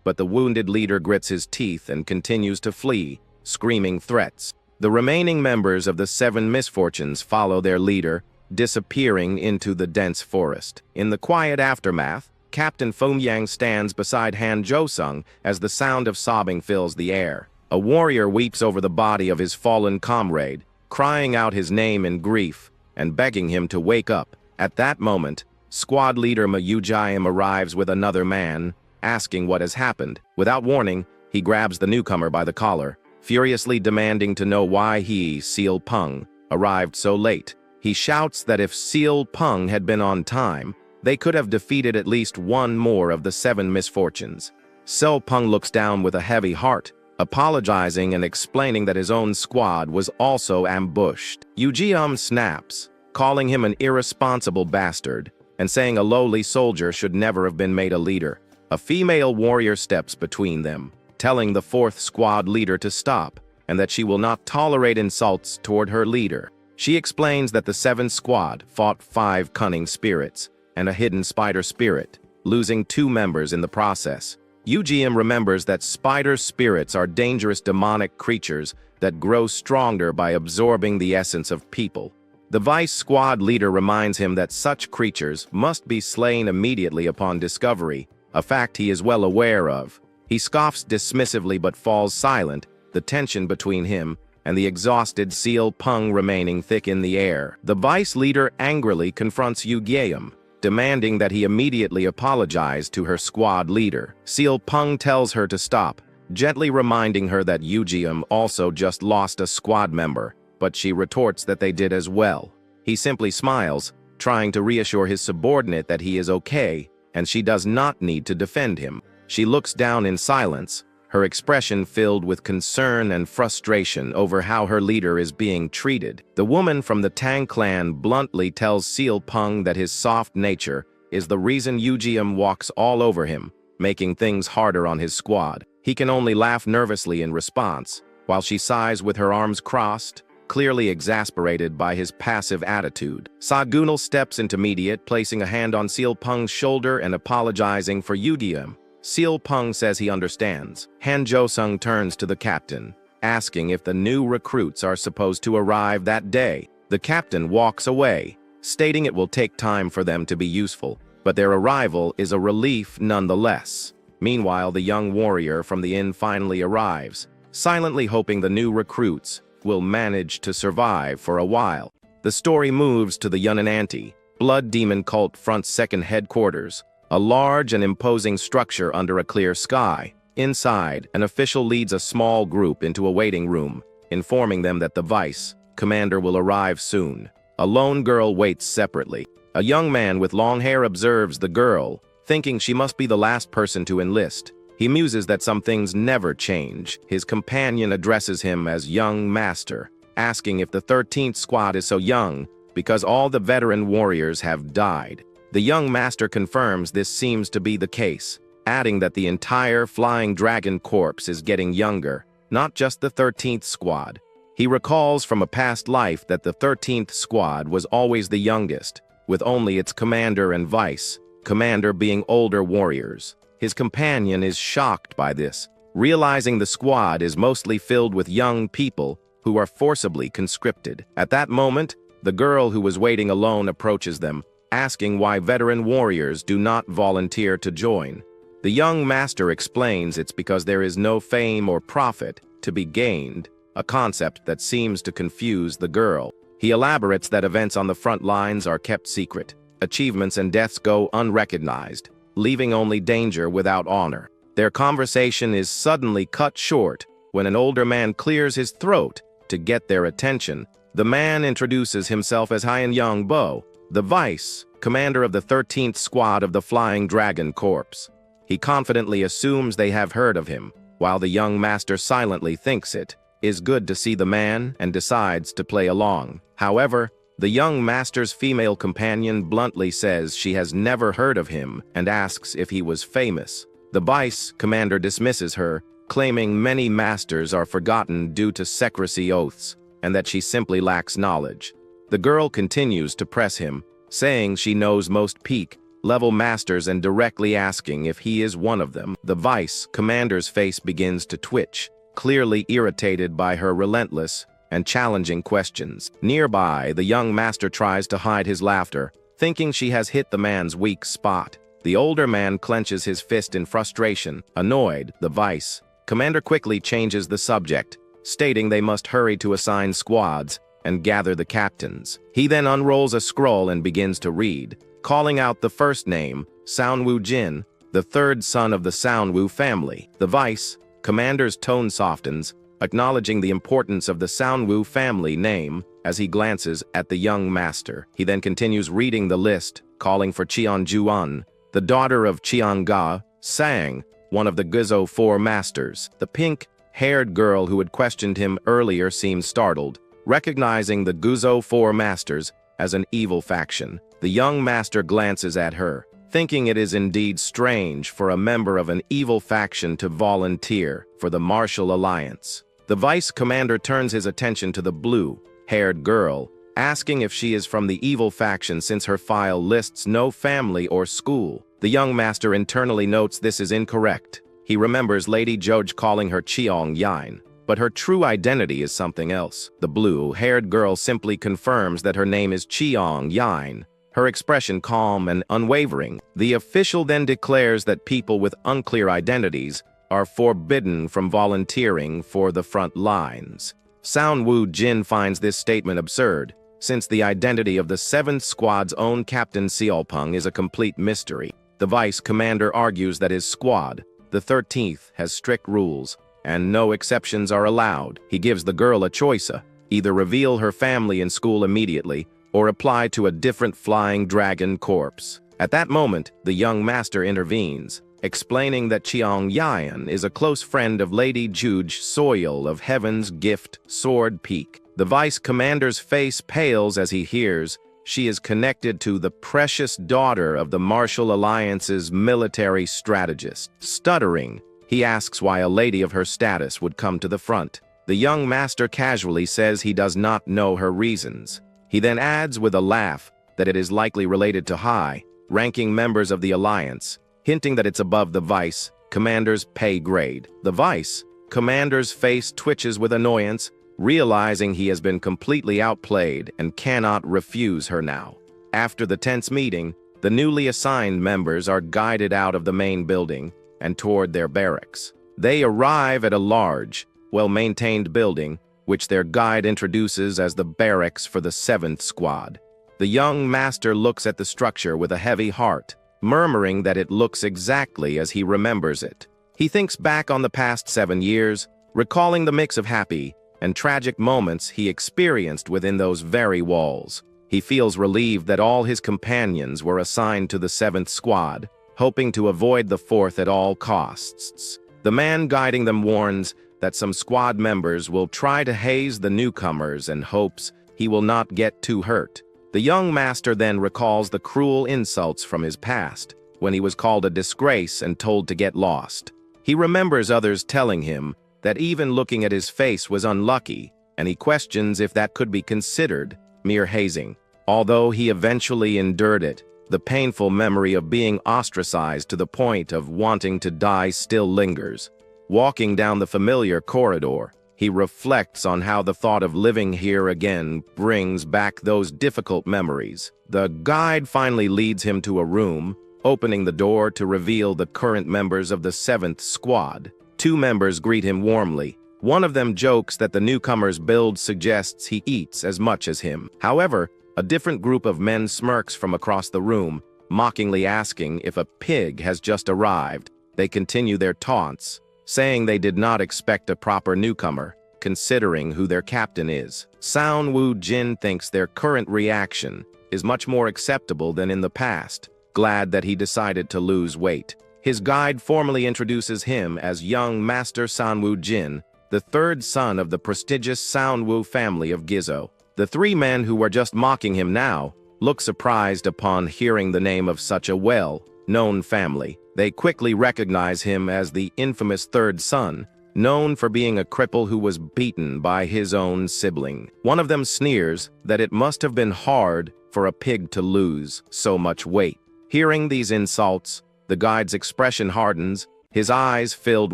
but the wounded leader grits his teeth and continues to flee, screaming threats. The remaining members of the Seven Misfortunes follow their leader, disappearing into the dense forest. In the quiet aftermath, Captain Feng Yang stands beside Han Josung as the sound of sobbing fills the air. A warrior weeps over the body of his fallen comrade, crying out his name in grief and begging him to wake up. At that moment, squad leader Mayujayam arrives with another man, asking what has happened. Without warning, he grabs the newcomer by the collar, furiously demanding to know why he, Seal Peng, arrived so late. He shouts that if Seal Peng had been on time, they could have defeated at least one more of the Seven Misfortunes. Seal Peng looks down with a heavy heart, apologizing and explaining that his own squad was also ambushed. Yujium snaps, calling him an irresponsible bastard, and saying a lowly soldier should never have been made a leader. A female warrior steps between them, telling the 4th squad leader to stop, and that she will not tolerate insults toward her leader. She explains that the 7th squad fought 5 cunning spirits and a hidden spider spirit, losing 2 members in the process. UGM remembers that spider spirits are dangerous demonic creatures that grow stronger by absorbing the essence of people. The vice squad leader reminds him that such creatures must be slain immediately upon discovery, a fact he is well aware of. He scoffs dismissively but falls silent, the tension between him and the exhausted Seal Pung remaining thick in the air. The vice leader angrily confronts UGM, demanding that he immediately apologize to her squad leader. Seal Pung tells her to stop, gently reminding her that UGM also just lost a squad member, but she retorts that they did as well. He simply smiles, trying to reassure his subordinate that he is okay, and she does not need to defend him. She looks down in silence, her expression filled with concern and frustration over how her leader is being treated. The woman from the Tang clan bluntly tells Seal Pung that his soft nature is the reason UGM walks all over him, making things harder on his squad. He can only laugh nervously in response, while she sighs with her arms crossed, clearly exasperated by his passive attitude. Sagunal steps intermediate, placing a hand on Seal Pung's shoulder and apologizing for UGM. Seal Pung says he understands. Han Jo-sung turns to the captain, asking if the new recruits are supposed to arrive that day. The captain walks away, stating it will take time for them to be useful, but their arrival is a relief nonetheless. Meanwhile, the young warrior from the inn finally arrives, silently hoping the new recruits will manage to survive for a while. The story moves to the Yunnan Blood Demon Cult Front's second headquarters, a large and imposing structure under a clear sky. Inside, an official leads a small group into a waiting room, informing them that the vice commander will arrive soon. A lone girl waits separately. A young man with long hair observes the girl, thinking she must be the last person to enlist. He muses that some things never change. His companion addresses him as young master, asking if the 13th squad is so young because all the veteran warriors have died. The young master confirms this seems to be the case, adding that the entire Flying Dragon Corps is getting younger, not just the 13th squad. He recalls from a past life that the 13th squad was always the youngest, with only its commander and vice commander being older warriors. His companion is shocked by this, realizing the squad is mostly filled with young people who are forcibly conscripted. At that moment, the girl who was waiting alone approaches them, asking why veteran warriors do not volunteer to join. The young master explains it's because there is no fame or profit to be gained, a concept that seems to confuse the girl. He elaborates that events on the front lines are kept secret. Achievements and deaths go unrecognized, leaving only danger without honor. Their conversation is suddenly cut short when an older man clears his throat to get their attention. The man introduces himself as Hyan Young Bo, the vice commander of the 13th squad of the Flying Dragon Corps. He confidently assumes they have heard of him, while the young master silently thinks it is good to see the man and decides to play along. However, the young master's female companion bluntly says she has never heard of him and asks if he was famous. The vice commander dismisses her, claiming many masters are forgotten due to secrecy oaths, and that she simply lacks knowledge. The girl continues to press him, saying she knows most peak-level masters and directly asking if he is one of them. The vice commander's face begins to twitch, clearly irritated by her relentless and challenging questions. Nearby, the young master tries to hide his laughter, thinking she has hit the man's weak spot. The older man clenches his fist in frustration. Annoyed, the vice commander quickly changes the subject, stating they must hurry to assign squads and gather the captains. He then unrolls a scroll and begins to read, calling out the first name, Soundwoo Jin, the third son of the Soundwoo family. The vice commander's tone softens, acknowledging the importance of the Soundwoo family name as he glances at the young master. He then continues reading the list, calling for Cheon Juan, the daughter of Cheon Ga Sang, one of the Guzo 4 masters. The pink-haired girl who had questioned him earlier seems startled, recognizing the Guzo 4 masters as an evil faction. The young master glances at her, thinking it is indeed strange for a member of an evil faction to volunteer for the martial alliance. The vice commander turns his attention to the blue-haired girl, asking if she is from the evil faction since her file lists no family or school. The young master internally notes this is incorrect. He remembers Lady George calling her Cheong Yin, but her true identity is something else. The blue-haired girl simply confirms that her name is Cheong Yin, her expression calm and unwavering. The official then declares that people with unclear identities are forbidden from volunteering for the front lines. San Wu Jin finds this statement absurd, since the identity of the 7th Squad's own Captain Seolpung is a complete mystery. The vice commander argues that his squad, the 13th, has strict rules, and no exceptions are allowed. He gives the girl a choice: either reveal her family and school immediately, or apply to a different flying dragon corps. At that moment, the young master intervenes, explaining that Cheong Yin is a close friend of Lady Juge Soil of Heaven's Gift, Sword Peak. The vice commander's face pales as he hears she is connected to the precious daughter of the Martial Alliance's military strategist. Stuttering, he asks why a lady of her status would come to the front. The young master casually says he does not know her reasons. He then adds with a laugh that it is likely related to high-ranking members of the Alliance, hinting that it's above the vice commander's pay grade. The vice commander's face twitches with annoyance, realizing he has been completely outplayed and cannot refuse her now. After the tense meeting, the newly assigned members are guided out of the main building and toward their barracks. They arrive at a large, well-maintained building, which their guide introduces as the barracks for the 7th Squad. The young master looks at the structure with a heavy heart, murmuring that it looks exactly as he remembers it. He thinks back on the past 7 years, recalling the mix of happy and tragic moments he experienced within those very walls. He feels relieved that all his companions were assigned to the 7th Squad, hoping to avoid the 4th at all costs. The man guiding them warns that some squad members will try to haze the newcomers and hopes he will not get too hurt. The young master then recalls the cruel insults from his past, when he was called a disgrace and told to get lost. He remembers others telling him that even looking at his face was unlucky, and he questions if that could be considered mere hazing. Although he eventually endured it, the painful memory of being ostracized to the point of wanting to die still lingers. Walking down the familiar corridor, he reflects on how the thought of living here again brings back those difficult memories. The guide finally leads him to a room, opening the door to reveal the current members of the 7th Squad. 2 members greet him warmly. One of them jokes that the newcomer's build suggests he eats as much as him. However, a different group of men smirks from across the room, mockingly asking if a pig has just arrived. They continue their taunts, saying they did not expect a proper newcomer, considering who their captain is. San Wu Jin thinks their current reaction is much more acceptable than in the past, glad that he decided to lose weight. His guide formally introduces him as young Master San Wu Jin, the 3rd son of the prestigious San Wu family of Gizo. The 3 men who were just mocking him now look surprised upon hearing the name of such a well-known family. They quickly recognize him as the infamous 3rd son, known for being a cripple who was beaten by his own sibling. One of them sneers that it must have been hard for a pig to lose so much weight. Hearing these insults, the guide's expression hardens, his eyes filled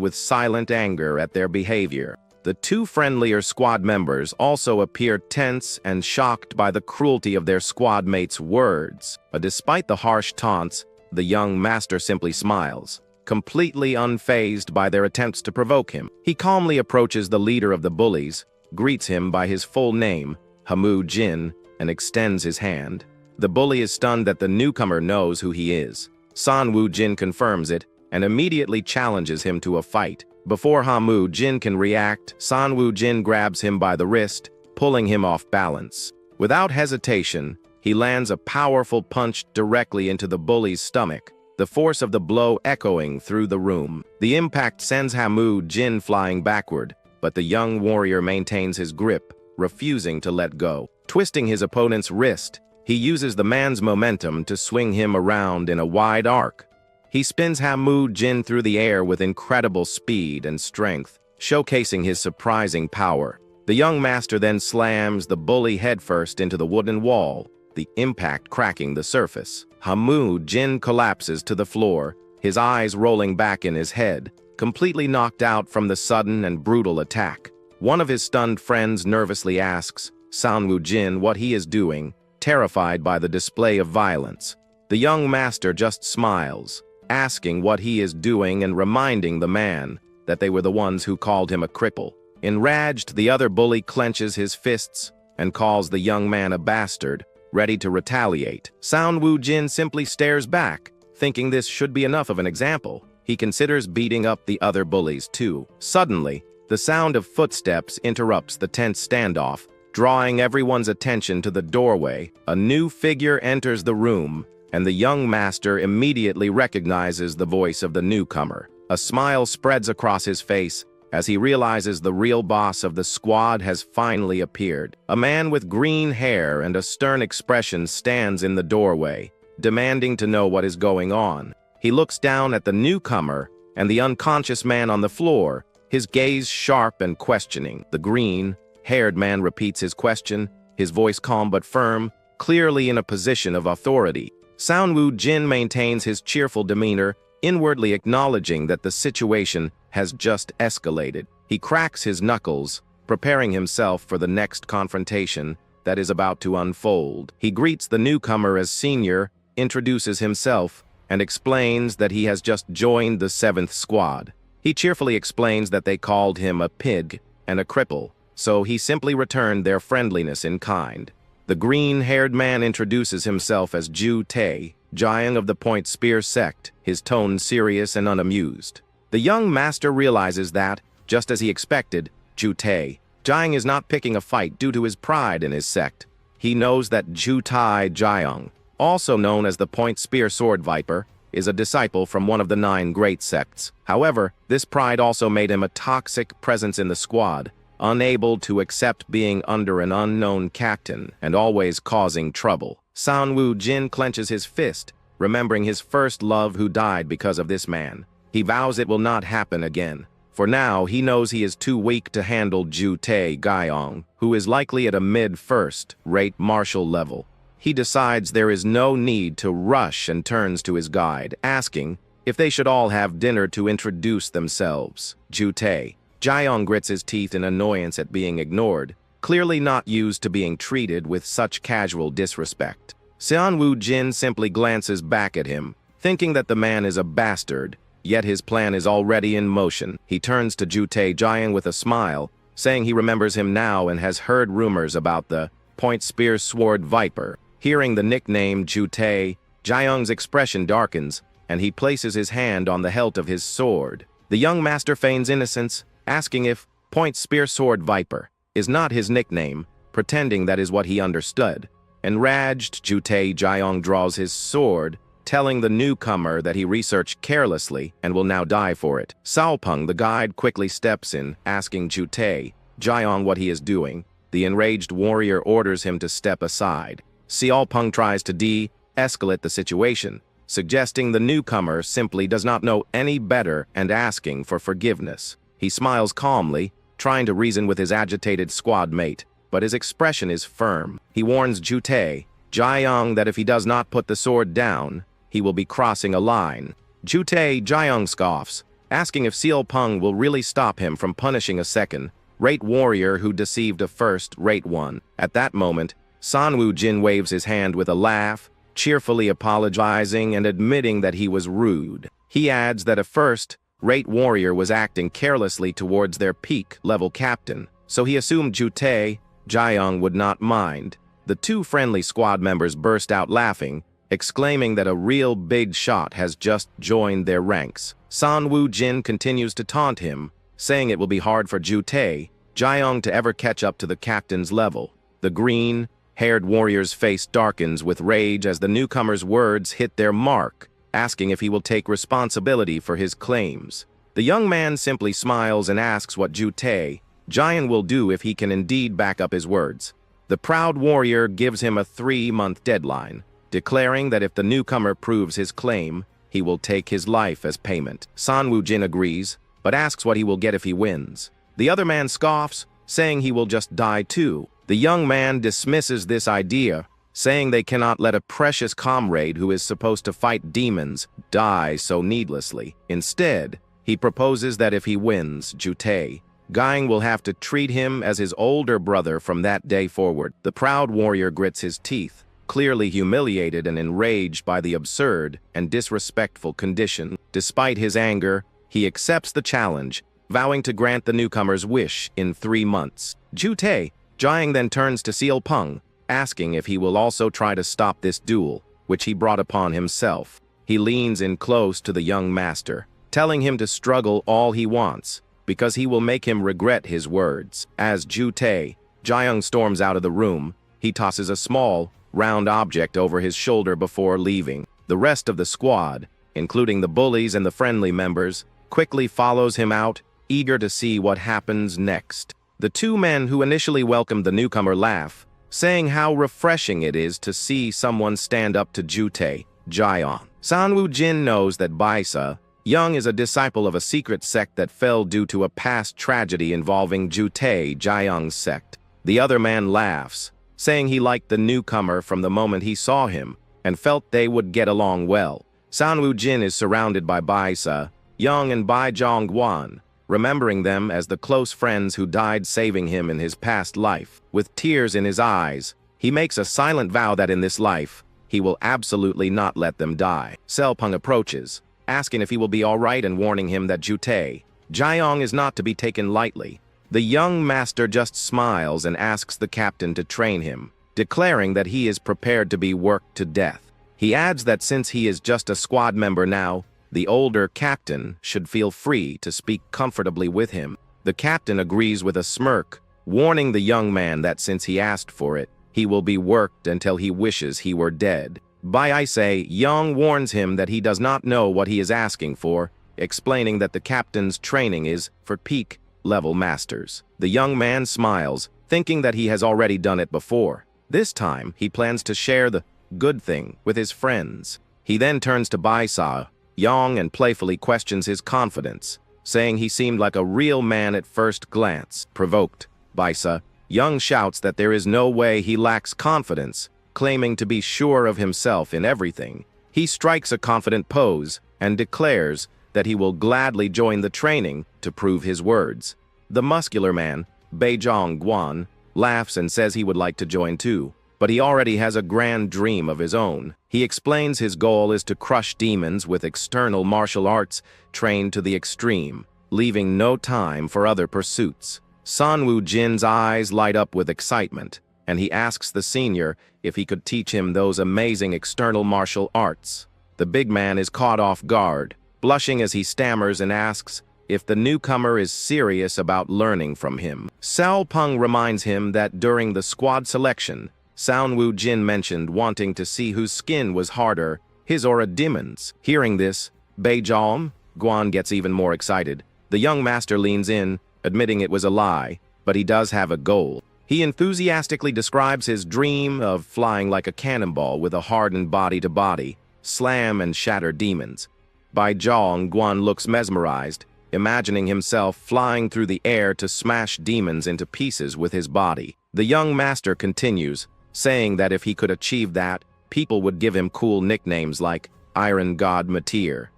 with silent anger at their behavior. The 2 friendlier squad members also appear tense and shocked by the cruelty of their squad mates' words. But despite the harsh taunts, the young master simply smiles, completely unfazed by their attempts to provoke him. He calmly approaches the leader of the bullies, greets him by his full name, Hamu Jin, and extends his hand. The bully is stunned that the newcomer knows who he is. San Wu Jin confirms it and immediately challenges him to a fight. Before Hamu Jin can react, San Wu Jin grabs him by the wrist, pulling him off balance. Without hesitation, he lands a powerful punch directly into the bully's stomach, the force of the blow echoing through the room. The impact sends Hamu Jin flying backward, but the young warrior maintains his grip, refusing to let go. Twisting his opponent's wrist, He uses the man's momentum to swing him around in a wide arc. He spins Hamu Jin through the air with incredible speed and strength, showcasing his surprising power. The young master then slams the bully headfirst into the wooden wall, the impact cracking the surface. Hamu Jin collapses to the floor, his eyes rolling back in his head, completely knocked out from the sudden and brutal attack. One of his stunned friends nervously asks Sanwoo Jin what he is doing, terrified by the display of violence. The young master just smiles, asking what he is doing and reminding the man that they were the ones who called him a cripple. Enraged, the other bully clenches his fists and calls the young man a bastard, ready to retaliate. Sanwoo Jin simply stares back, thinking this should be enough of an example. He considers beating up the other bullies too. Suddenly, the sound of footsteps interrupts the tense standoff, drawing everyone's attention to the doorway. A new figure enters the room, and the young master immediately recognizes the voice of the newcomer. A smile spreads across his face as he realizes the real boss of the squad has finally appeared. A man with green hair and a stern expression stands in the doorway, demanding to know what is going on. He looks down at the newcomer and the unconscious man on the floor, his gaze sharp and questioning. The green-haired man repeats his question, his voice calm but firm, clearly in a position of authority. Sanwoo Jin maintains his cheerful demeanor, inwardly acknowledging that the situation has just escalated. He cracks his knuckles, preparing himself for the next confrontation that is about to unfold. He greets the newcomer as senior, introduces himself, and explains that he has just joined the 7th squad. He cheerfully explains that they called him a pig and a cripple, so he simply returned their friendliness in kind. The green-haired man introduces himself as Ju Tae, Jiang of the Point Spear Sect, his tone serious and unamused. The young master realizes that, just as he expected, Ju Tae, Jiang is not picking a fight due to his pride in his sect. He knows that Ju Tae Jiang, also known as the Point Spear Sword Viper, is a disciple from one of the 9 great sects. However, this pride also made him a toxic presence in the squad, unable to accept being under an unknown captain and always causing trouble. Sanwoo Jin clenches his fist, remembering his first love who died because of this man. He vows it will not happen again. For now, he knows he is too weak to handle Ju Tae Gyeong, who is likely at a mid-first-rate martial level. He decides there is no need to rush and turns to his guide, asking if they should all have dinner to introduce themselves. Ju Tae Jiang grits his teeth in annoyance at being ignored, clearly not used to being treated with such casual disrespect. Sanwoo Jin simply glances back at him, thinking that the man is a bastard, yet his plan is already in motion. He turns to Ju Tae Jiang with a smile, saying he remembers him now and has heard rumors about the Point Spear Sword Viper. Hearing the nickname Ju Tae, Jiang's expression darkens, and he places his hand on the hilt of his sword. The young master feigns innocence, asking if Point Spear Sword Viper is not his nickname, pretending that is what he understood. Enraged, Ju Tae Jiang draws his sword, telling the newcomer that he researched carelessly and will now die for it. Saopeng, the guide, quickly steps in, asking Ju Tae Jiang what he is doing. The enraged warrior orders him to step aside. Saopeng tries to de-escalate the situation, suggesting the newcomer simply does not know any better and asking for forgiveness. He smiles calmly, trying to reason with his agitated squad mate, but his expression is firm. He warns Ju Tae Jiang that if he does not put the sword down, he will be crossing a line. Ju Tae Jiang scoffs, asking if Saopeng will really stop him from punishing a second-rate warrior who deceived a first-rate one. At that moment, Sanwoo Jin waves his hand with a laugh, cheerfully apologizing and admitting that he was rude. He adds that a first-rate warrior was acting carelessly towards their peak-level captain, so he assumed Ju Tae Jiang would not mind. The 2 friendly squad members burst out laughing, exclaiming that a real big shot has just joined their ranks. Sanwoo Jin continues to taunt him, saying it will be hard for Ju Tae Jiang to ever catch up to the captain's level. The green-haired warrior's face darkens with rage as the newcomer's words hit their mark, asking if he will take responsibility for his claims. The young man simply smiles and asks what Ju Tae Jiang will do if he can indeed back up his words. The proud warrior gives him a 3-month deadline, declaring that if the newcomer proves his claim, he will take his life as payment. San Woo-jin agrees, but asks what he will get if he wins. The other man scoffs, saying he will just die too. The young man dismisses this idea, saying they cannot let a precious comrade who is supposed to fight demons die so needlessly. Instead, he proposes that if he wins, Jute, Gang will have to treat him as his older brother from that day forward. The proud warrior grits his teeth, clearly humiliated and enraged by the absurd and disrespectful condition. Despite his anger, he accepts the challenge, vowing to grant the newcomer's wish in 3 months. Jute, Jiang then turns to Seal Peng, asking if he will also try to stop this duel, which he brought upon himself. He leans in close to the young master, telling him to struggle all he wants, because he will make him regret his words. As Jute, Jiang storms out of the room, he tosses a small, round object over his shoulder before leaving. The rest of the squad, including the bullies and the friendly members, quickly follows him out, eager to see what happens next. The 2 men who initially welcomed the newcomer laugh, saying how refreshing it is to see someone stand up to Jute, Jiang. San Woo-jin knows that Baisa, Young is a disciple of a secret sect that fell due to a past tragedy involving Jute, Jiang's sect. The other man laughs, saying he liked the newcomer from the moment he saw him, and felt they would get along well. San Woo-jin is surrounded by Baisa, Young and Bai Zhongguan, remembering them as the close friends who died saving him in his past life. With tears in his eyes, he makes a silent vow that in this life, he will absolutely not let them die. Selpeng approaches, asking if he will be all right and warning him that Jute, Jiang is not to be taken lightly. The young master just smiles and asks the captain to train him, declaring that he is prepared to be worked to death. He adds that since he is just a squad member now, the older captain should feel free to speak comfortably with him. The captain agrees with a smirk, warning the young man that since he asked for it, he will be worked until he wishes he were dead. Bai say, Young warns him that he does not know what he is asking for, explaining that the captain's training is for peak-level masters. The young man smiles, thinking that he has already done it before. This time, he plans to share the good thing with his friends. He then turns to Baisa, Yang, and playfully questions his confidence, saying he seemed like a real man at first glance. Provoked, Baisa, Young shouts that there is no way he lacks confidence, claiming to be sure of himself in everything. He strikes a confident pose and declares that he will gladly join the training to prove his words. The muscular man, Bai Zhongguan, laughs and says he would like to join too, but he already has a grand dream of his own. He explains his goal is to crush demons with external martial arts trained to the extreme, leaving no time for other pursuits. San Woo-jin's eyes light up with excitement, and he asks the senior if he could teach him those amazing external martial arts. The big man is caught off guard, blushing as he stammers and asks if the newcomer is serious about learning from him. Sao Peng reminds him that during the squad selection, San Woo-jin mentioned wanting to see whose skin was harder, his or a demon's. Hearing this, Bai Zhongguan gets even more excited. The young master leans in, admitting it was a lie, but he does have a goal. He enthusiastically describes his dream of flying like a cannonball with a hardened body-to-body, slam and shatter demons. Bai Zhongguan looks mesmerized, imagining himself flying through the air to smash demons into pieces with his body. The young master continues, saying that if he could achieve that, people would give him cool nicknames like Iron God Matir.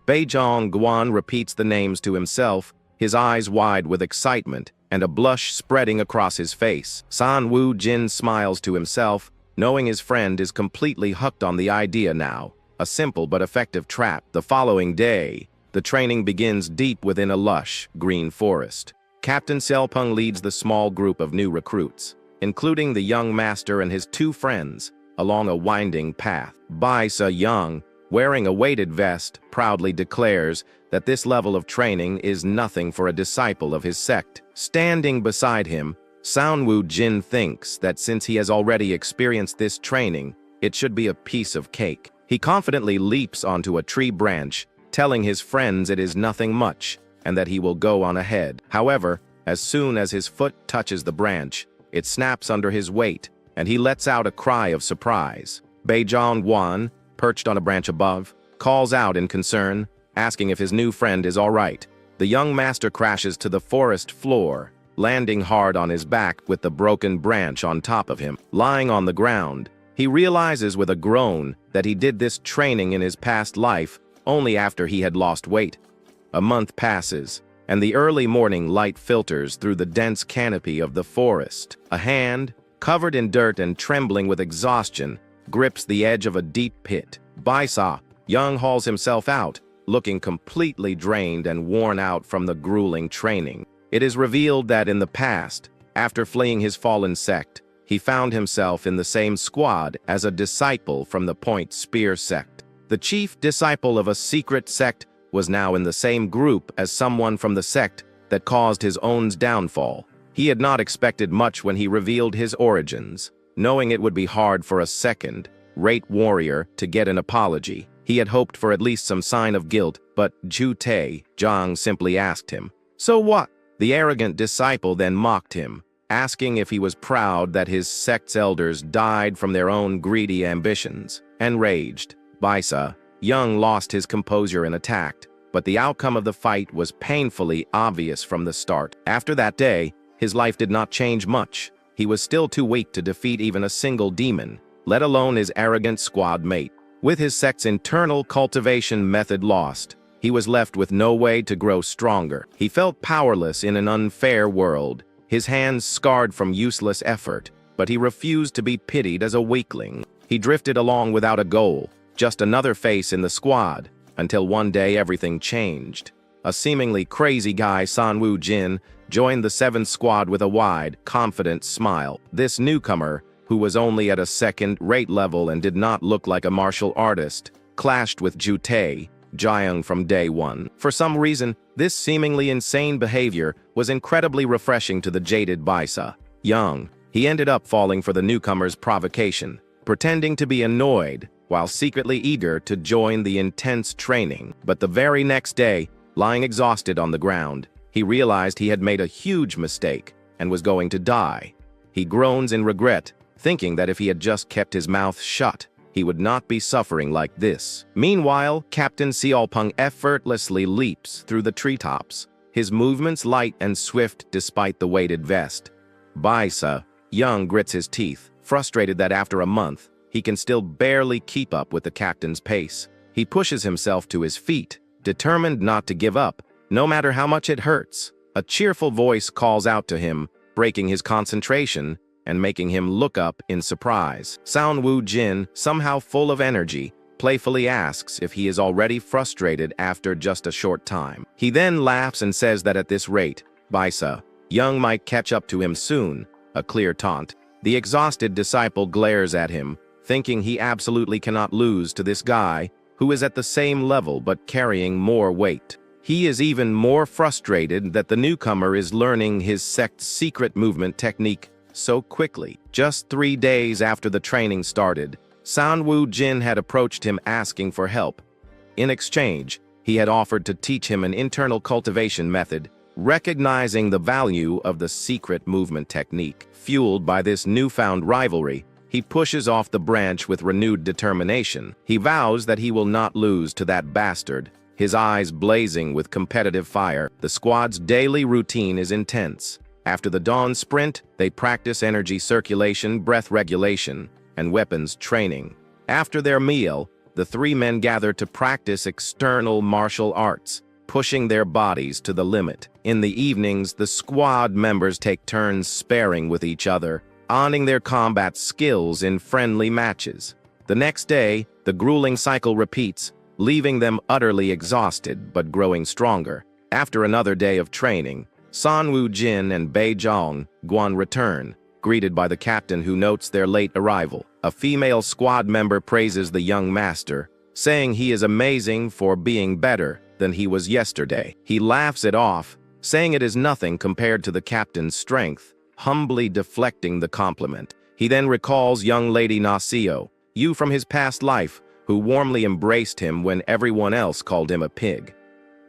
Bai Zhongguan repeats the names to himself, his eyes wide with excitement and a blush spreading across his face. San Woo-jin smiles to himself, knowing his friend is completely hooked on the idea now. A simple but effective trap. The following day, the training begins deep within a lush, green forest. Captain Selpeng leads the small group of new recruits, including the young master and his 2 friends, along a winding path. Baisa Young, wearing a weighted vest, proudly declares that this level of training is nothing for a disciple of his sect. Standing beside him, San Woo-jin thinks that since he has already experienced this training, it should be a piece of cake. He confidently leaps onto a tree branch, telling his friends it is nothing much and that he will go on ahead. However, as soon as his foot touches the branch, It snaps under his weight, and he lets out a cry of surprise. Beijong Guan, perched on a branch above, calls out in concern, asking if his new friend is all right. The young master crashes to the forest floor, landing hard on his back with the broken branch on top of him. Lying on the ground, he realizes with a groan that he did this training in his past life only after he had lost weight. A month passes, and the early morning light filters through the dense canopy of the forest. A hand, covered in dirt and trembling with exhaustion, grips the edge of a deep pit. Baisa, Young hauls himself out, looking completely drained and worn out from the grueling training. It is revealed that in the past, after fleeing his fallen sect, he found himself in the same squad as a disciple from the Point Spear sect. The chief disciple of a secret sect was now in the same group as someone from the sect that caused his own downfall. He had not expected much when he revealed his origins, knowing it would be hard for a second-rate warrior to get an apology. He had hoped for at least some sign of guilt, but Zhang simply asked him, "So what?" The arrogant disciple then mocked him, asking if he was proud that his sect's elders died from their own greedy ambitions. Enraged, Baisa, Young lost his composure and attacked, but the outcome of the fight was painfully obvious from the start. After that day, his life did not change much. He was still too weak to defeat even a single demon, let alone his arrogant squad mate. With his sect's internal cultivation method lost, he was left with no way to grow stronger. He felt powerless in an unfair world, his hands scarred from useless effort, but he refused to be pitied as a weakling. He drifted along without a goal, just another face in the squad, until one day everything changed. A seemingly crazy guy, Sanwu Jin, joined the 7th squad with a wide, confident smile. This newcomer, who was only at a second-rate level and did not look like a martial artist, clashed with Jiang from day one. For some reason, this seemingly insane behavior was incredibly refreshing to the jaded Baisa. Young, he ended up falling for the newcomer's provocation, pretending to be annoyed while secretly eager to join the intense training. But the very next day, lying exhausted on the ground, he realized he had made a huge mistake and was going to die. He groans in regret, thinking that if he had just kept his mouth shut, he would not be suffering like this. Meanwhile, Captain Xiaopeng effortlessly leaps through the treetops, his movements light and swift despite the weighted vest. Baisa, Young grits his teeth, frustrated that after a month, he can still barely keep up with the captain's pace. He pushes himself to his feet, determined not to give up, no matter how much it hurts. A cheerful voice calls out to him, breaking his concentration and making him look up in surprise. Sanwu Jin, somehow full of energy, playfully asks if he is already frustrated after just a short time. He then laughs and says that at this rate, Baisa, Young might catch up to him soon, a clear taunt. The exhausted disciple glares at him, thinking he absolutely cannot lose to this guy who is at the same level but carrying more weight. He is even more frustrated that the newcomer is learning his sect's secret movement technique so quickly. Just 3 days after the training started, Sanwu Jin had approached him asking for help. In exchange, he had offered to teach him an internal cultivation method, recognizing the value of the secret movement technique. Fueled by this newfound rivalry, he pushes off the branch with renewed determination. He vows that he will not lose to that bastard, his eyes blazing with competitive fire. The squad's daily routine is intense. After the dawn sprint, they practice energy circulation, breath regulation, and weapons training. After their meal, the 3 men gather to practice external martial arts, pushing their bodies to the limit. In the evenings, the squad members take turns sparring with each other, honing their combat skills in friendly matches. The next day, the grueling cycle repeats, leaving them utterly exhausted but growing stronger. After another day of training, Sanwu Jin and Beijong Guan return, greeted by the captain who notes their late arrival. A female squad member praises the young master, saying he is amazing for being better than he was yesterday. He laughs it off, saying it is nothing compared to the captain's strength, humbly deflecting the compliment. He then recalls young lady Nasio, Yu from his past life, who warmly embraced him when everyone else called him a pig.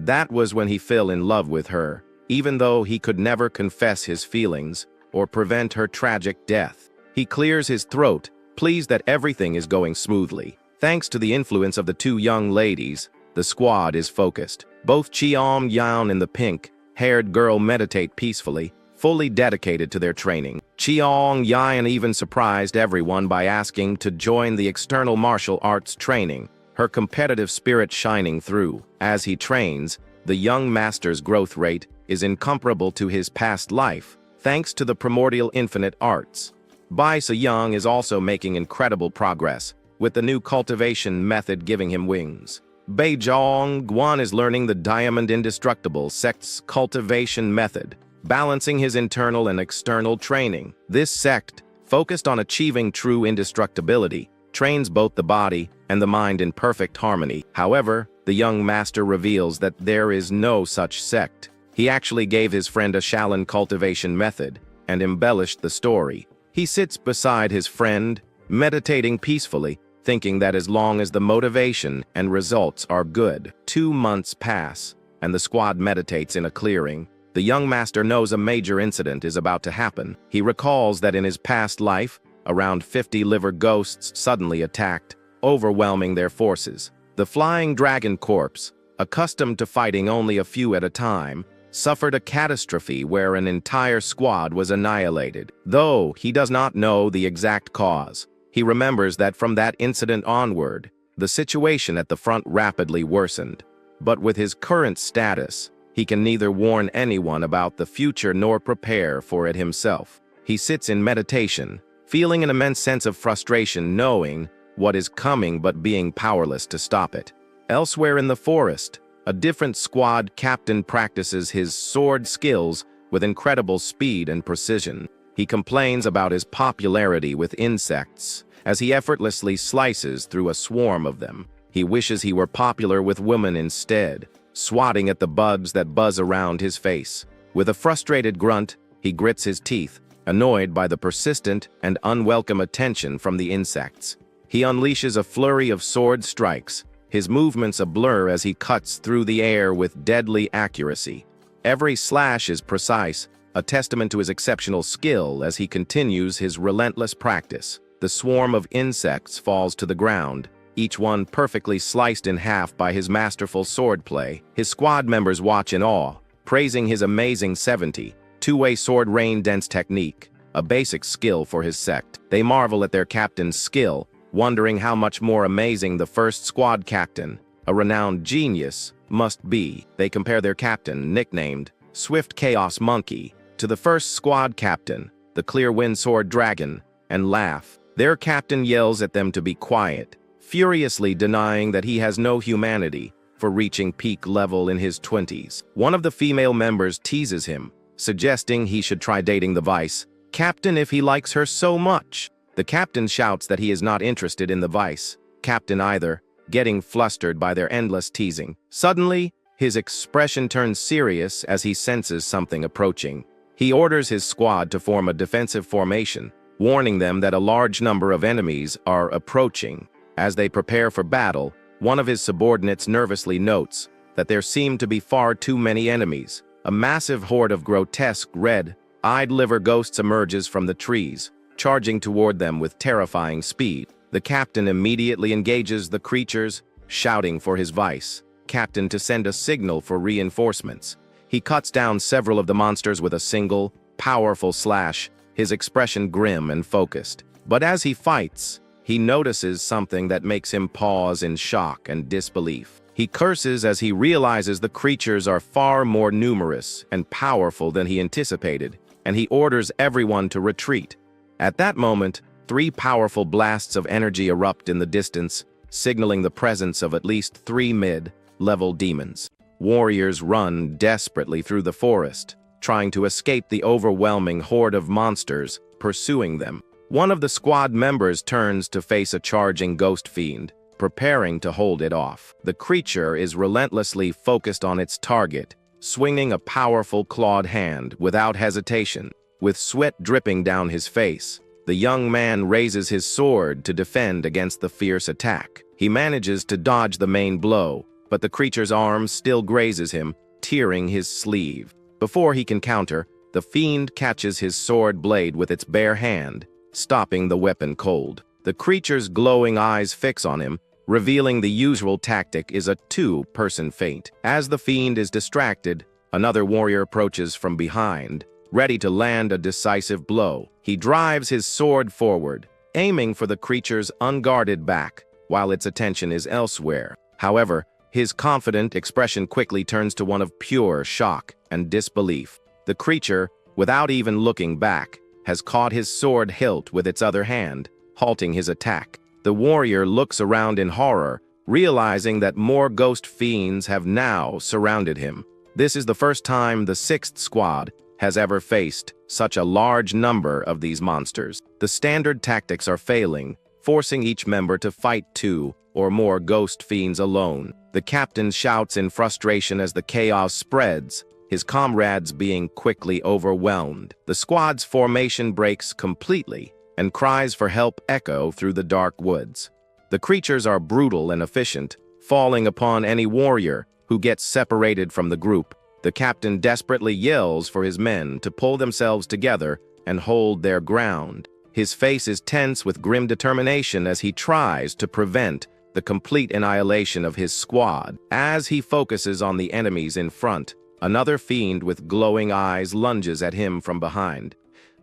That was when he fell in love with her. Even though he could never confess his feelings, or prevent her tragic death. He clears his throat, pleased that everything is going smoothly. Thanks to the influence of the two young ladies, the squad is focused. Both Cheong Yan and the pink-haired girl meditate peacefully, fully dedicated to their training. Cheong Yan even surprised everyone by asking to join the external martial arts training, her competitive spirit shining through. As he trains, the young master's growth rate is incomparable to his past life, thanks to the primordial infinite arts. Bai Se-young is also making incredible progress, with the new cultivation method giving him wings. Bai Zhong-guan is learning the Diamond Indestructible Sect's cultivation method, balancing his internal and external training. This sect, focused on achieving true indestructibility, trains both the body and the mind in perfect harmony. However, the young master reveals that there is no such sect. He actually gave his friend a Shaolin cultivation method and embellished the story. He sits beside his friend, meditating peacefully, thinking that as long as the motivation and results are good. 2 months pass, and the squad meditates in a clearing. The young master knows a major incident is about to happen. He recalls that in his past life, around 50 liver ghosts suddenly attacked, overwhelming their forces. The flying dragon corpse, accustomed to fighting only a few at a time, suffered a catastrophe where an entire squad was annihilated. Though he does not know the exact cause, he remembers that from that incident onward, the situation at the front rapidly worsened. But with his current status, he can neither warn anyone about the future nor prepare for it himself. He sits in meditation, feeling an immense sense of frustration knowing what is coming but being powerless to stop it. Elsewhere in the forest, a different squad captain practices his sword skills with incredible speed and precision. He complains about his popularity with insects, as he effortlessly slices through a swarm of them. He wishes he were popular with women instead, swatting at the bugs that buzz around his face. With a frustrated grunt, he grits his teeth, annoyed by the persistent and unwelcome attention from the insects. He unleashes a flurry of sword strikes, his movements a blur as he cuts through the air with deadly accuracy. Every slash is precise, a testament to his exceptional skill as he continues his relentless practice. The swarm of insects falls to the ground, each one perfectly sliced in half by his masterful swordplay. His squad members watch in awe, praising his amazing 72-way sword rain dance technique, a basic skill for his sect. They marvel at their captain's skill, wondering how much more amazing the first squad captain, a renowned genius, must be. They compare their captain, nicknamed Swift Chaos Monkey, to the first squad captain, the Clear Wind Sword Dragon, and laugh. Their captain yells at them to be quiet, furiously denying that he has no humanity for reaching peak level in his 20s. One of the female members teases him, suggesting he should try dating the vice captain if he likes her so much. The captain shouts that he is not interested in the vice captain either, getting flustered by their endless teasing. Suddenly, his expression turns serious as he senses something approaching. He orders his squad to form a defensive formation, warning them that a large number of enemies are approaching. As they prepare for battle, one of his subordinates nervously notes that there seem to be far too many enemies. A massive horde of grotesque red-eyed liver ghosts emerges from the trees, charging toward them with terrifying speed. The captain immediately engages the creatures, shouting for his vice captain to send a signal for reinforcements. He cuts down several of the monsters with a single, powerful slash, his expression grim and focused. But as he fights, he notices something that makes him pause in shock and disbelief. He curses as he realizes the creatures are far more numerous and powerful than he anticipated, and he orders everyone to retreat. At that moment, 3 powerful blasts of energy erupt in the distance, signaling the presence of at least 3 mid-level demons. Warriors run desperately through the forest, trying to escape the overwhelming horde of monsters pursuing them. One of the squad members turns to face a charging ghost fiend, preparing to hold it off. The creature is relentlessly focused on its target, swinging a powerful clawed hand without hesitation. With sweat dripping down his face, the young man raises his sword to defend against the fierce attack. He manages to dodge the main blow, but the creature's arm still grazes him, tearing his sleeve. Before he can counter, the fiend catches his sword blade with its bare hand, stopping the weapon cold. The creature's glowing eyes fix on him, revealing the usual tactic is a two-person feint. As the fiend is distracted, another warrior approaches from behind, ready to land a decisive blow. He drives his sword forward, aiming for the creature's unguarded back, while its attention is elsewhere. However, his confident expression quickly turns to one of pure shock and disbelief. The creature, without even looking back, has caught his sword hilt with its other hand, halting his attack. The warrior looks around in horror, realizing that more ghost fiends have now surrounded him. This is the first time the 6th squad has ever faced such a large number of these monsters. The standard tactics are failing, forcing each member to fight 2 or more ghost fiends alone. The captain shouts in frustration as the chaos spreads, his comrades being quickly overwhelmed. The squad's formation breaks completely, and cries for help echo through the dark woods. The creatures are brutal and efficient, falling upon any warrior who gets separated from the group. The captain desperately yells for his men to pull themselves together and hold their ground. His face is tense with grim determination as he tries to prevent the complete annihilation of his squad. As he focuses on the enemies in front, another fiend with glowing eyes lunges at him from behind.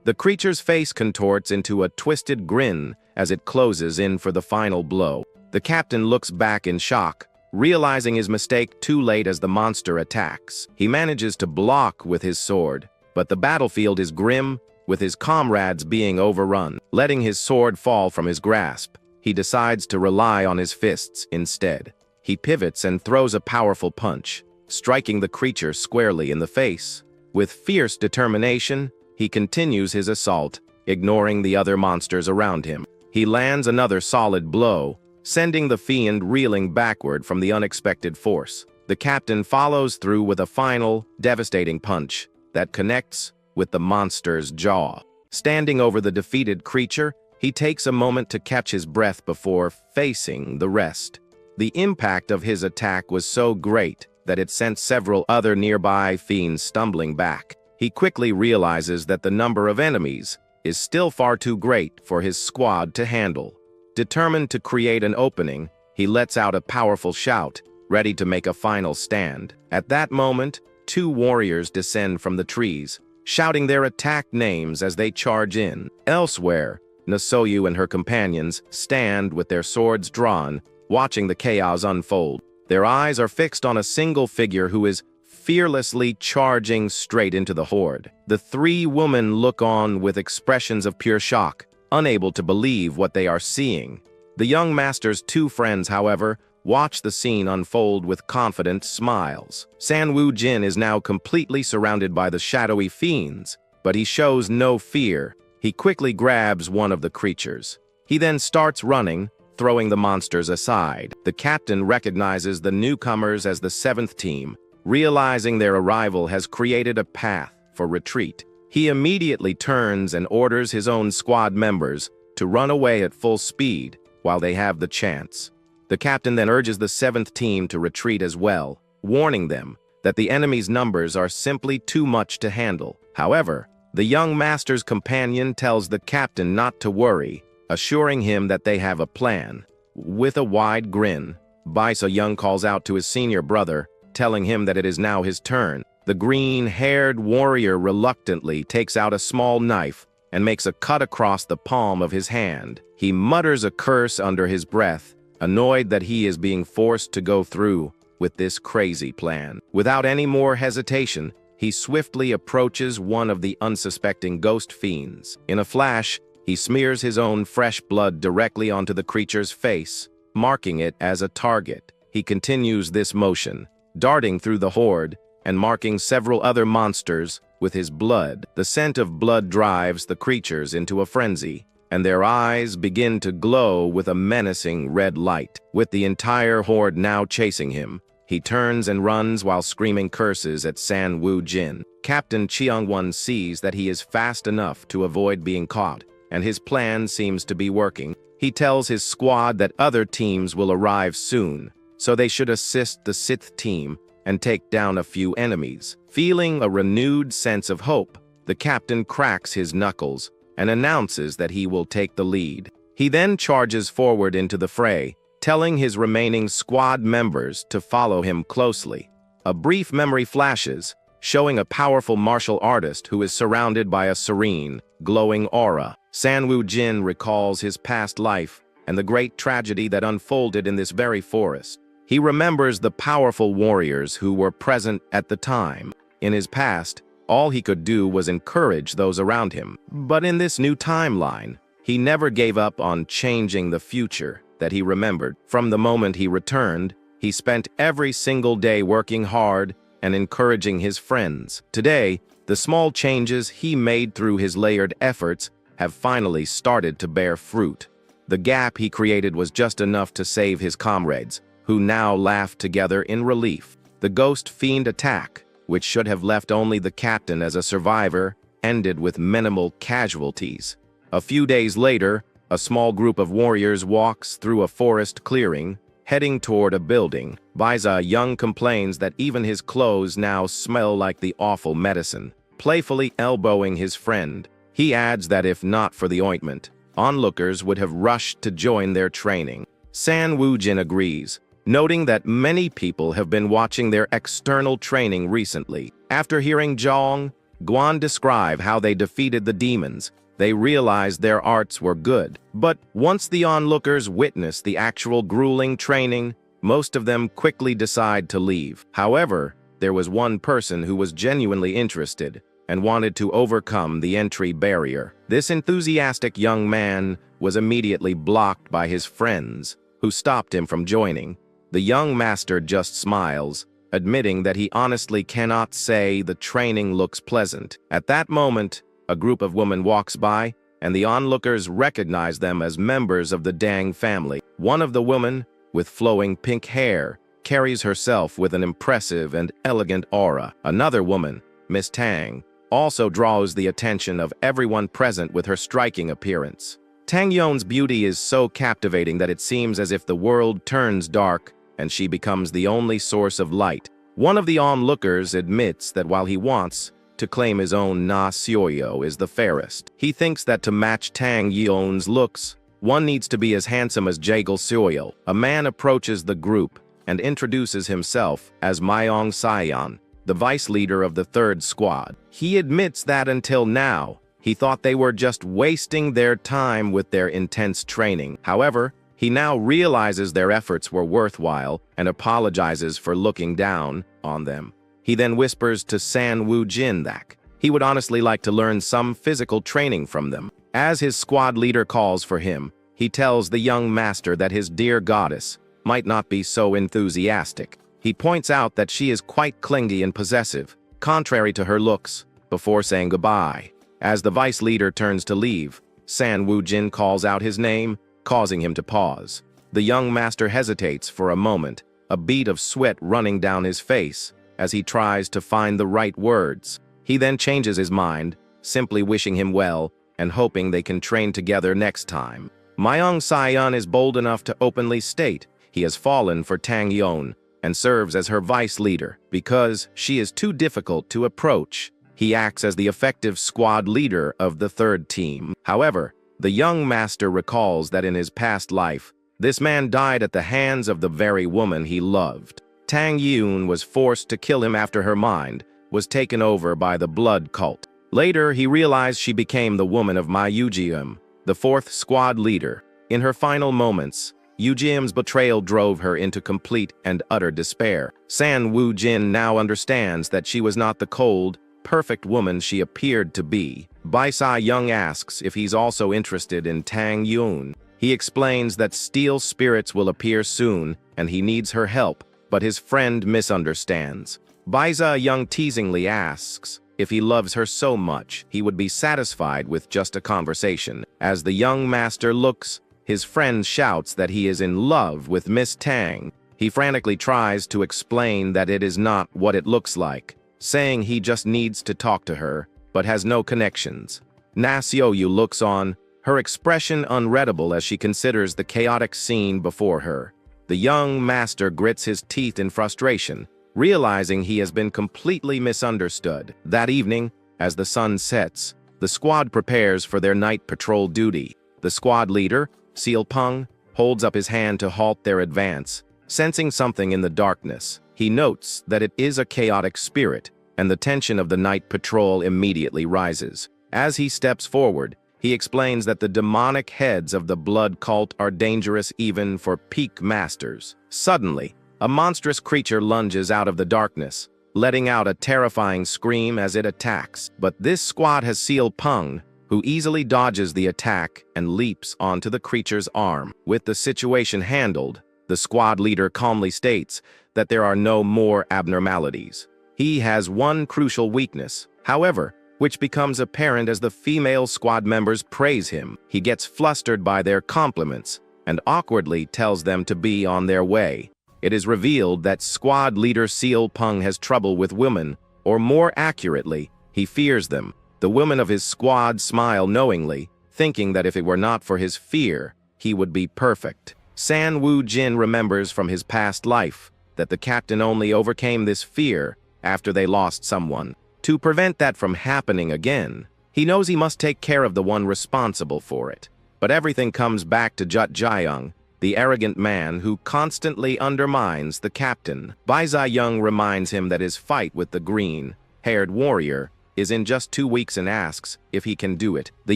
The creature's face contorts into a twisted grin as it closes in for the final blow. The captain looks back in shock, realizing his mistake too late as the monster attacks. He manages to block with his sword, but the battlefield is grim, with his comrades being overrun. Letting his sword fall from his grasp, he decides to rely on his fists instead. He pivots and throws a powerful punch, striking the creature squarely in the face. With fierce determination, he continues his assault, ignoring the other monsters around him. He lands another solid blow, sending the fiend reeling backward from the unexpected force. The captain follows through with a final, devastating punch that connects with the monster's jaw. Standing over the defeated creature, he takes a moment to catch his breath before facing the rest. The impact of his attack was so great that it sent several other nearby fiends stumbling back. He quickly realizes that the number of enemies is still far too great for his squad to handle. Determined to create an opening, he lets out a powerful shout, ready to make a final stand. At that moment, 2 warriors descend from the trees, shouting their attack names as they charge in. Elsewhere, Nasoyu and her companions stand with their swords drawn, watching the chaos unfold. Their eyes are fixed on a single figure who is fearlessly charging straight into the horde. The 3 women look on with expressions of pure shock, unable to believe what they are seeing. The young master's 2 friends, however, watch the scene unfold with confident smiles. Sanwoo Jin is now completely surrounded by the shadowy fiends, but he shows no fear. He quickly grabs one of the creatures. He then starts running, throwing the monsters aside. The captain recognizes the newcomers as the 7th team, realizing their arrival has created a path for retreat. He immediately turns and orders his own squad members to run away at full speed while they have the chance. The captain then urges the 7th team to retreat as well, warning them that the enemy's numbers are simply too much to handle. However, the young master's companion tells the captain not to worry, assuring him that they have a plan. With a wide grin, Bai So-young calls out to his senior brother, telling him that it is now his turn. The green-haired warrior reluctantly takes out a small knife and makes a cut across the palm of his hand. He mutters a curse under his breath, annoyed that he is being forced to go through with this crazy plan. Without any more hesitation, he swiftly approaches one of the unsuspecting ghost fiends. In a flash, he smears his own fresh blood directly onto the creature's face, marking it as a target. He continues this motion, darting through the horde and marking several other monsters with his blood. The scent of blood drives the creatures into a frenzy, and their eyes begin to glow with a menacing red light. With the entire horde now chasing him, he turns and runs while screaming curses at Sanwoo Jin. Captain Cheong-won sees that he is fast enough to avoid being caught, and his plan seems to be working. He tells his squad that other teams will arrive soon, so they should assist the 6th team and take down a few enemies. Feeling a renewed sense of hope, the captain cracks his knuckles and announces that he will take the lead. He then charges forward into the fray, telling his remaining squad members to follow him closely. A brief memory flashes, showing a powerful martial artist who is surrounded by a serene, glowing aura. San Wu Jin recalls his past life and the great tragedy that unfolded in this very forest. He remembers the powerful warriors who were present at the time. In his past, all he could do was encourage those around him. But in this new timeline, he never gave up on changing the future that he remembered. From the moment he returned, he spent every single day working hard and encouraging his friends. Today, the small changes he made through his layered efforts have finally started to bear fruit. The gap he created was just enough to save his comrades, who now laughed together in relief. The ghost fiend attack, which should have left only the captain as a survivor, ended with minimal casualties. A few days later, a small group of warriors walks through a forest clearing, heading toward a building. Baiza Young complains that even his clothes now smell like the awful medicine. Playfully elbowing his friend, he adds that if not for the ointment, onlookers would have rushed to join their training. San Wu Jin agrees, noting that many people have been watching their external training recently. After hearing Zhang Guan describe how they defeated the demons, they realized their arts were good. But once the onlookers witness the actual grueling training, most of them quickly decide to leave. However, there was one person who was genuinely interested and wanted to overcome the entry barrier. This enthusiastic young man was immediately blocked by his friends, who stopped him from joining. The young master just smiles, admitting that he honestly cannot say the training looks pleasant. At that moment, a group of women walks by, and the onlookers recognize them as members of the Dang family. One of the women, with flowing pink hair, carries herself with an impressive and elegant aura. Another woman, Miss Tang, also draws the attention of everyone present with her striking appearance. Tang Yon's beauty is so captivating that it seems as if the world turns dark and she becomes the only source of light. One of the onlookers admits that while he wants to claim his own Na Sioyo is the fairest, he thinks that to match Tang Yon's looks, one needs to be as handsome as Jagal Sioyo. A man approaches the group and introduces himself as Myong Sayan, the vice leader of the third squad. He admits that until now, he thought they were just wasting their time with their intense training. However, he now realizes their efforts were worthwhile and apologizes for looking down on them. He then whispers to San Wu Jin that he would honestly like to learn some physical training from them. As his squad leader calls for him, he tells the young master that his dear goddess might not be so enthusiastic. He points out that she is quite clingy and possessive, contrary to her looks, before saying goodbye. As the vice leader turns to leave, San Wu Jin calls out his name, causing him to pause. The young master hesitates for a moment, a bead of sweat running down his face as he tries to find the right words. He then changes his mind, simply wishing him well and hoping they can train together next time. Myong Sayan is bold enough to openly state he has fallen for Tang Yon and serves as her vice leader. Because she is too difficult to approach, he acts as the effective squad leader of the third team. However, the young master recalls that in his past life, this man died at the hands of the very woman he loved. Tang Yun was forced to kill him after her mind was taken over by the blood cult. Later, he realized she became the woman of Ma Yujium, the fourth squad leader. In her final moments, Yujium's betrayal drove her into complete and utter despair. San Wu Jin now understands that she was not the cold, perfect woman she appeared to be. Baisa Young asks if he's also interested in Tang Yun. He explains that steel spirits will appear soon and he needs her help, but his friend misunderstands. Baisa Young teasingly asks if he loves her so much, he would be satisfied with just a conversation. As the young master looks, his friend shouts that he is in love with Miss Tang. He frantically tries to explain that it is not what it looks like, saying he just needs to talk to her, but has no connections. Na Sioyu looks on, her expression unreadable as she considers the chaotic scene before her. The young master grits his teeth in frustration, realizing he has been completely misunderstood. That evening, As the sun sets, the squad prepares for their night patrol duty. The squad leader, Seal Pung, holds up his hand to halt their advance. Sensing something in the darkness, he notes that it is a chaotic spirit, and the tension of the night patrol immediately rises. As he steps forward, he explains that the demonic heads of the blood cult are dangerous even for peak masters. Suddenly, a monstrous creature lunges out of the darkness, letting out a terrifying scream as it attacks. But this squad has Seal Pung, who easily dodges the attack and leaps onto the creature's arm. With the situation handled, the squad leader calmly states that there are no more abnormalities. He has one crucial weakness, however, which becomes apparent as the female squad members praise him. He gets flustered by their compliments and awkwardly tells them to be on their way. It is revealed that squad leader Seal Pung has trouble with women, or more accurately, he fears them. The women of his squad smile knowingly, thinking that if it were not for his fear, he would be perfect. San Wu Jin remembers from his past life that the captain only overcame this fear after they lost someone. To prevent that from happening again, he knows he must take care of the one responsible for it. But everything comes back to Jut Jiang, the arrogant man who constantly undermines the captain. Bai Ziyang reminds him that his fight with the green-haired warrior is in just 2 weeks and asks if he can do it. The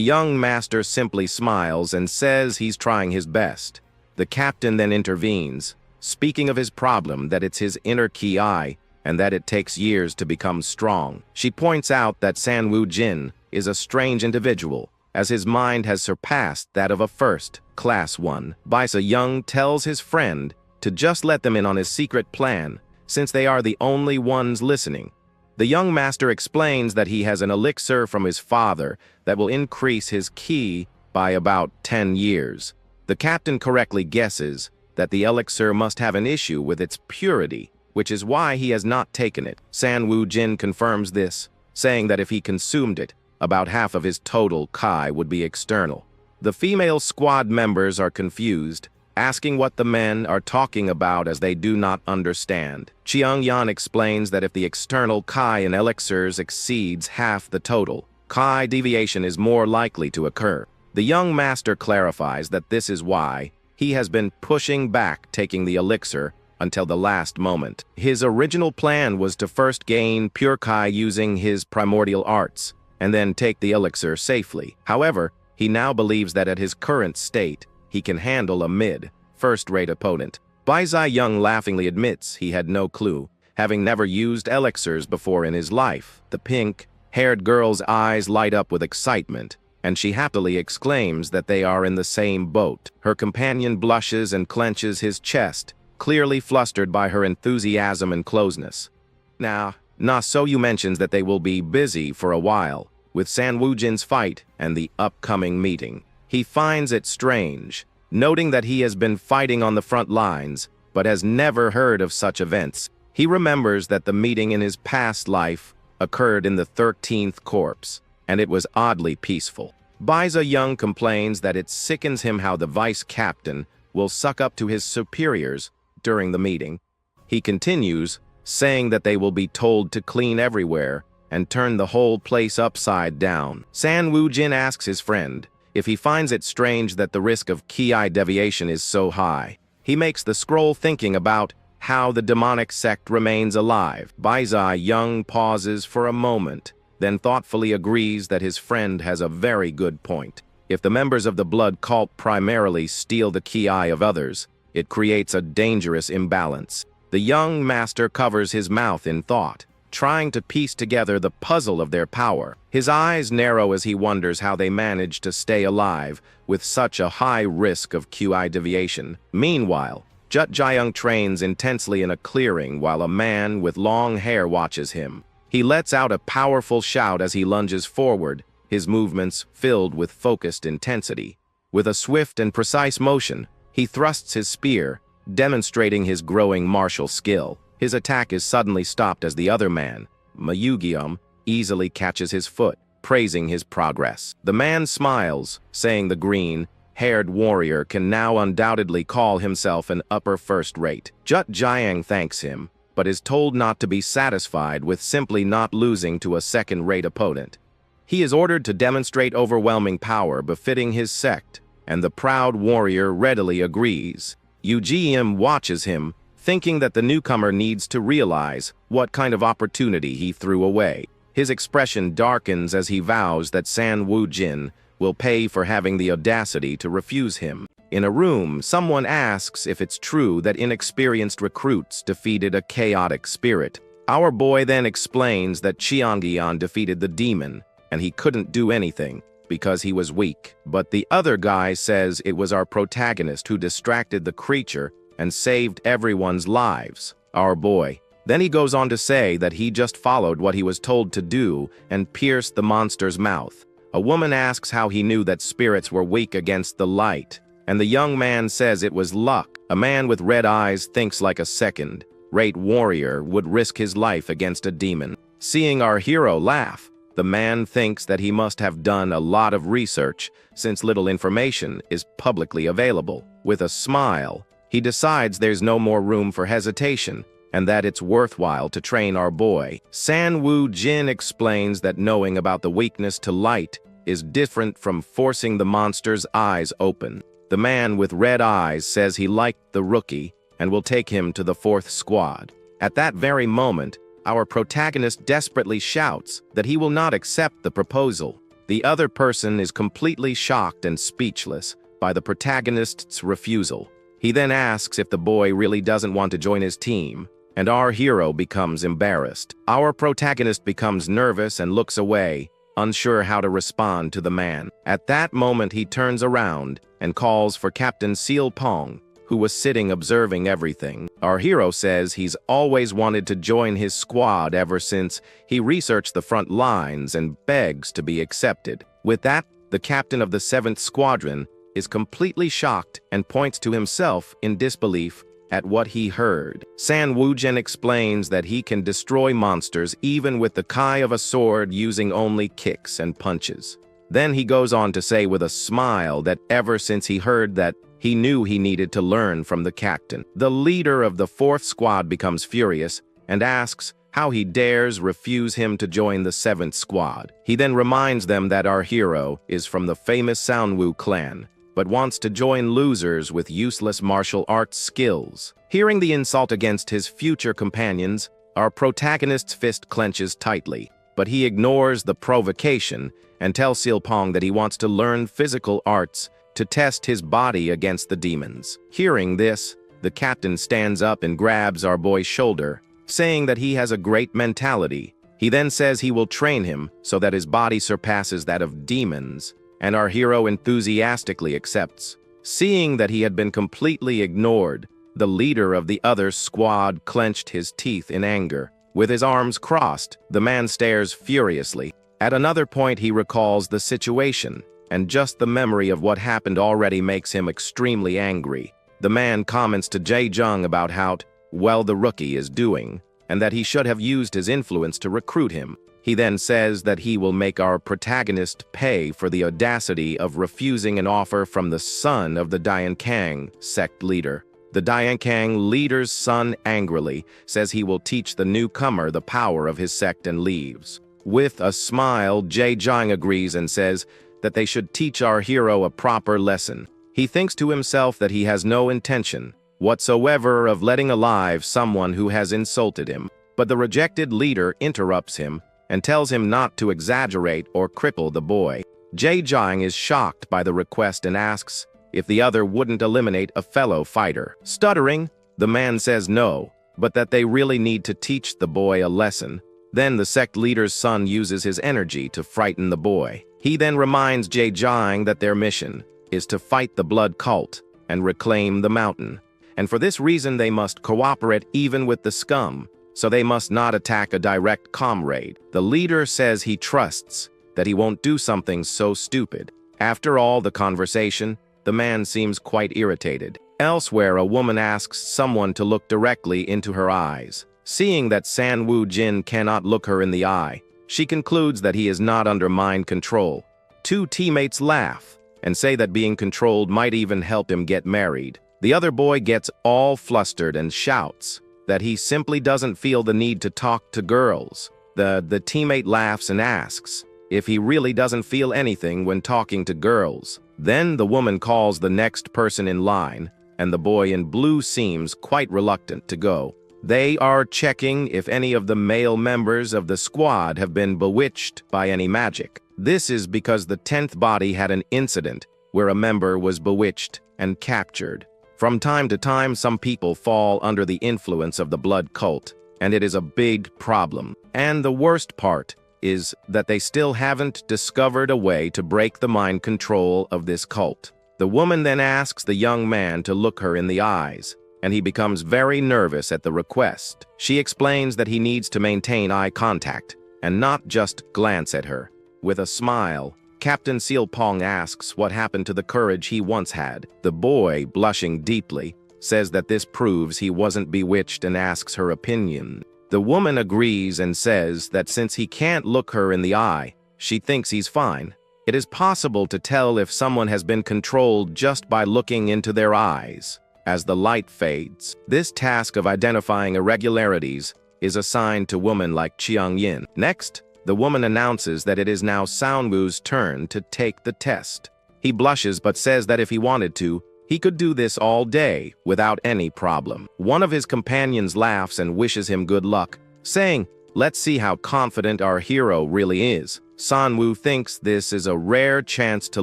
young master simply smiles and says he's trying his best. The captain then intervenes, speaking of his problem that it's his inner ki and that it takes years to become strong. She points out that San Wu Jin is a strange individual, as his mind has surpassed that of a first-class one. Bai Ziyang tells his friend to just let them in on his secret plan, since they are the only ones listening. The young master explains that he has an elixir from his father that will increase his ki by about 10 years. The captain correctly guesses that the elixir must have an issue with its purity, which is why he has not taken it. San Wu Jin confirms this, saying that if he consumed it, about half of his total Kai would be external. The female squad members are confused, asking what the men are talking about as they do not understand. Chiang Yan explains that if the external Kai in elixirs exceeds half the total, Kai deviation is more likely to occur. The young master clarifies that this is why he has been pushing back taking the elixir until the last moment. His original plan was to first gain pure Kai using his primordial arts, and then take the elixir safely. However, he now believes that at his current state, he can handle a mid-first-rate opponent. Bai Ziyang laughingly admits he had no clue, having never used elixirs before in his life. The pink-haired girl's eyes light up with excitement, and she happily exclaims that they are in the same boat. Her companion blushes and clenches his chest, clearly flustered by her enthusiasm and closeness. Now, Na Soyu mentions that they will be busy for a while with San Wu Jin's fight and the upcoming meeting. He finds it strange, noting that he has been fighting on the front lines, but has never heard of such events. He remembers that the meeting in his past life occurred in the 13th Corps, and it was oddly peaceful. Bai Ziyang complains that it sickens him how the vice captain will suck up to his superiors during the meeting. He continues, saying that they will be told to clean everywhere and turn the whole place upside down. San Wu Jin asks his friend if he finds it strange that the risk of ki deviation is so high. He makes the scroll thinking about how the demonic sect remains alive. Bai Ziyang pauses for a moment, then thoughtfully agrees that his friend has a very good point. If the members of the blood cult primarily steal the ki of others, it creates a dangerous imbalance. The young master covers his mouth in thought, trying to piece together the puzzle of their power. His eyes narrow as he wonders how they manage to stay alive with such a high risk of QI deviation. Meanwhile, Jut Jiang trains intensely in a clearing while a man with long hair watches him. He lets out a powerful shout as he lunges forward, his movements filled with focused intensity. With a swift and precise motion, he thrusts his spear, demonstrating his growing martial skill. His attack is suddenly stopped as the other man, Mayugium, easily catches his foot, praising his progress. The man smiles, saying the green-haired warrior can now undoubtedly call himself an upper first rate. Jut Jiang thanks him, but is told not to be satisfied with simply not losing to a second-rate opponent. He is ordered to demonstrate overwhelming power befitting his sect, and the proud warrior readily agrees. UGM watches him, thinking that the newcomer needs to realize what kind of opportunity he threw away. His expression darkens as he vows that San Wu Jin will pay for having the audacity to refuse him. In a room, someone asks if it's true that inexperienced recruits defeated a chaotic spirit. Our boy then explains that Qiangyan defeated the demon, and he couldn't do anything because he was weak. But the other guy says it was our protagonist who distracted the creature and saved everyone's lives. Our boy. Then he goes on to say that he just followed what he was told to do and pierced the monster's mouth. A woman asks how he knew that spirits were weak against the light, and the young man says it was luck. A man with red eyes thinks like a second-rate warrior would risk his life against a demon. Seeing our hero laugh, the man thinks that he must have done a lot of research since little information is publicly available. With a smile, he decides there's no more room for hesitation and that it's worthwhile to train our boy. San Wu Jin explains that knowing about the weakness to light is different from forcing the monster's eyes open. The man with red eyes says he liked the rookie and will take him to the 4th squad. At that very moment, our protagonist desperately shouts that he will not accept the proposal. The other person is completely shocked and speechless by the protagonist's refusal. He then asks if the boy really doesn't want to join his team, and our hero becomes embarrassed. Our protagonist becomes nervous and looks away, unsure how to respond to the man. At that moment, he turns around and calls for Captain Seal Pong, who was sitting observing everything. Our hero says he's always wanted to join his squad ever since he researched the front lines and begs to be accepted. With that, the captain of the 7th Squadron is completely shocked and points to himself in disbelief at what he heard. San Wujin explains that he can destroy monsters even with the kai of a sword using only kicks and punches. Then he goes on to say with a smile that ever since he heard that, he knew he needed to learn from the captain. The leader of the 4th squad becomes furious and asks how he dares refuse him to join the 7th squad. He then reminds them that our hero is from the famous Sanwu clan, but wants to join losers with useless martial arts skills. Hearing the insult against his future companions, our protagonist's fist clenches tightly, but he ignores the provocation and tells Silpong that he wants to learn physical arts to test his body against the demons. Hearing this, the captain stands up and grabs our boy's shoulder, saying that he has a great mentality. He then says he will train him so that his body surpasses that of demons, and our hero enthusiastically accepts. Seeing that he had been completely ignored, the leader of the other squad clenched his teeth in anger. With his arms crossed, the man stares furiously. At another point, he recalls the situation, and just the memory of what happened already makes him extremely angry. The man comments to Jae Jung about how well the rookie is doing, and that he should have used his influence to recruit him. He then says that he will make our protagonist pay for the audacity of refusing an offer from the son of the Dian Kang sect leader. The Dian Kang leader's son angrily says he will teach the newcomer the power of his sect and leaves. With a smile, Jae Jung agrees and says that they should teach our hero a proper lesson. He thinks to himself that he has no intention whatsoever of letting alive someone who has insulted him, but the rejected leader interrupts him and tells him not to exaggerate or cripple the boy. Jae Jung is shocked by the request and asks if the other wouldn't eliminate a fellow fighter. Stuttering, the man says no, but that they really need to teach the boy a lesson. Then the sect leader's son uses his energy to frighten the boy. He then reminds Jae Jung that their mission is to fight the blood cult and reclaim the mountain. And for this reason they must cooperate even with the scum, so they must not attack a direct comrade. The leader says he trusts that he won't do something so stupid. After all the conversation, the man seems quite irritated. Elsewhere, a woman asks someone to look directly into her eyes. Seeing that San Wu Jin cannot look her in the eye, she concludes that he is not under mind control. Two teammates laugh and say that being controlled might even help him get married. The other boy gets all flustered and shouts that he simply doesn't feel the need to talk to girls. The teammate laughs and asks if he really doesn't feel anything when talking to girls. Then the woman calls the next person in line, and the boy in blue seems quite reluctant to go. They are checking if any of the male members of the squad have been bewitched by any magic. This is because the 10th body had an incident where a member was bewitched and captured. From time to time, some people fall under the influence of the blood cult, and it is a big problem. And the worst part is that they still haven't discovered a way to break the mind control of this cult. The woman then asks the young man to look her in the eyes, and he becomes very nervous at the request. She explains that he needs to maintain eye contact and not just glance at her. With a smile, Captain Seal Pong asks what happened to the courage he once had. The boy, blushing deeply, says that this proves he wasn't bewitched and asks her opinion. The woman agrees and says that since he can't look her in the eye, she thinks he's fine. It is possible to tell if someone has been controlled just by looking into their eyes. As the light fades, this task of identifying irregularities is assigned to women like Chiang Yin. Next, the woman announces that it is now Sanwoo's turn to take the test. He blushes but says that if he wanted to, he could do this all day without any problem. One of his companions laughs and wishes him good luck, saying, "Let's see how confident our hero really is." Sanwoo thinks this is a rare chance to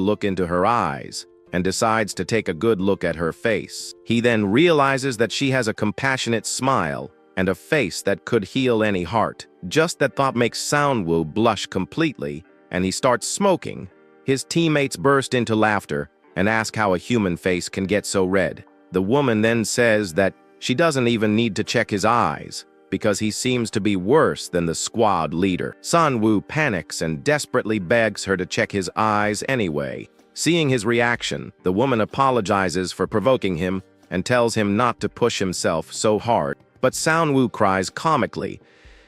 look into her eyes and decides to take a good look at her face. He then realizes that she has a compassionate smile and a face that could heal any heart. Just that thought makes Sanwoo blush completely, and he starts smoking. His teammates burst into laughter and ask how a human face can get so red. The woman then says that she doesn't even need to check his eyes, because he seems to be worse than the squad leader. Sanwoo panics and desperately begs her to check his eyes anyway. Seeing his reaction, the woman apologizes for provoking him and tells him not to push himself so hard. But Sanwoo cries comically,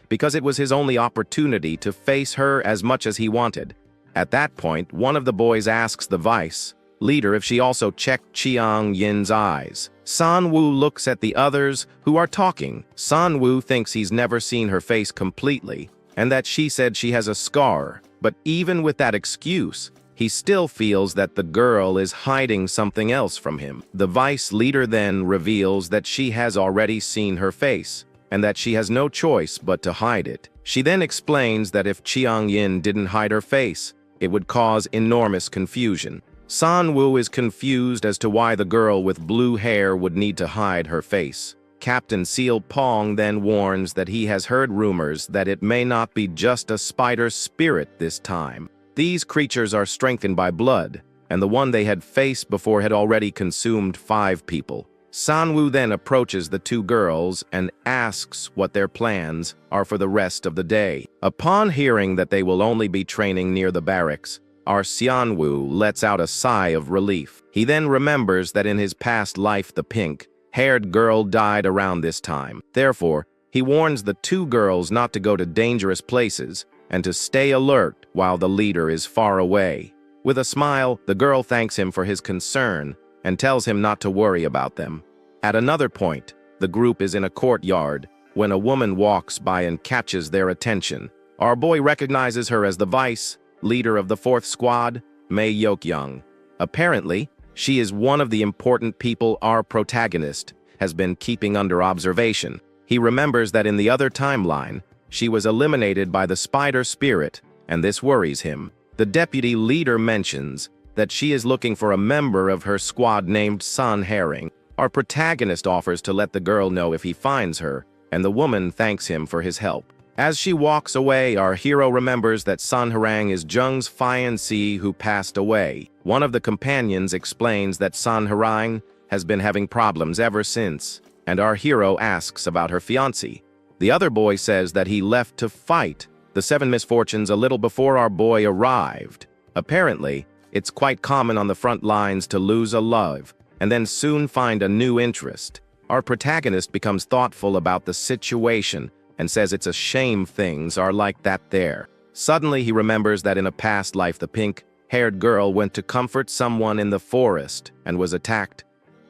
because it was his only opportunity to face her as much as he wanted. At that point, one of the boys asks the vice leader if she also checked Chiang Yin's eyes. Sanwoo looks at the others who are talking. Sanwoo thinks he's never seen her face completely, and that she said she has a scar. But even with that excuse, he still feels that the girl is hiding something else from him. The vice leader then reveals that she has already seen her face, and that she has no choice but to hide it. She then explains that if Chiang Yin didn't hide her face, it would cause enormous confusion. Sanwoo is confused as to why the girl with blue hair would need to hide her face. Captain Seal Pong then warns that he has heard rumors that it may not be just a spider spirit this time. These creatures are strengthened by blood, and the one they had faced before had already consumed 5 people. Sanwoo then approaches the 2 girls and asks what their plans are for the rest of the day. Upon hearing that they will only be training near the barracks, our Sanwoo lets out a sigh of relief. He then remembers that in his past life the pink-haired girl died around this time. Therefore, he warns the 2 girls not to go to dangerous places and to stay alert while the leader is far away. With a smile, the girl thanks him for his concern and tells him not to worry about them. At another point, the group is in a courtyard when a woman walks by and catches their attention. Our boy recognizes her as the vice leader of the 4th squad, Mei Yokyung. Apparently, she is one of the important people our protagonist has been keeping under observation. He remembers that in the other timeline, she was eliminated by the spider spirit, and this worries him. The deputy leader mentions that she is looking for a member of her squad named Sun Herring. Our protagonist offers to let the girl know if he finds her, and the woman thanks him for his help. As she walks away, our hero remembers that Sun Herang is Jung's fiancée who passed away. One of the companions explains that Sun Herang has been having problems ever since, and our hero asks about her fiancé. The other boy says that he left to fight the 7 misfortunes a little before our boy arrived. Apparently, it's quite common on the front lines to lose a love and then soon find a new interest. Our protagonist becomes thoughtful about the situation and says it's a shame things are like that there. Suddenly, he remembers that in a past life the pink-haired girl went to comfort someone in the forest and was attacked.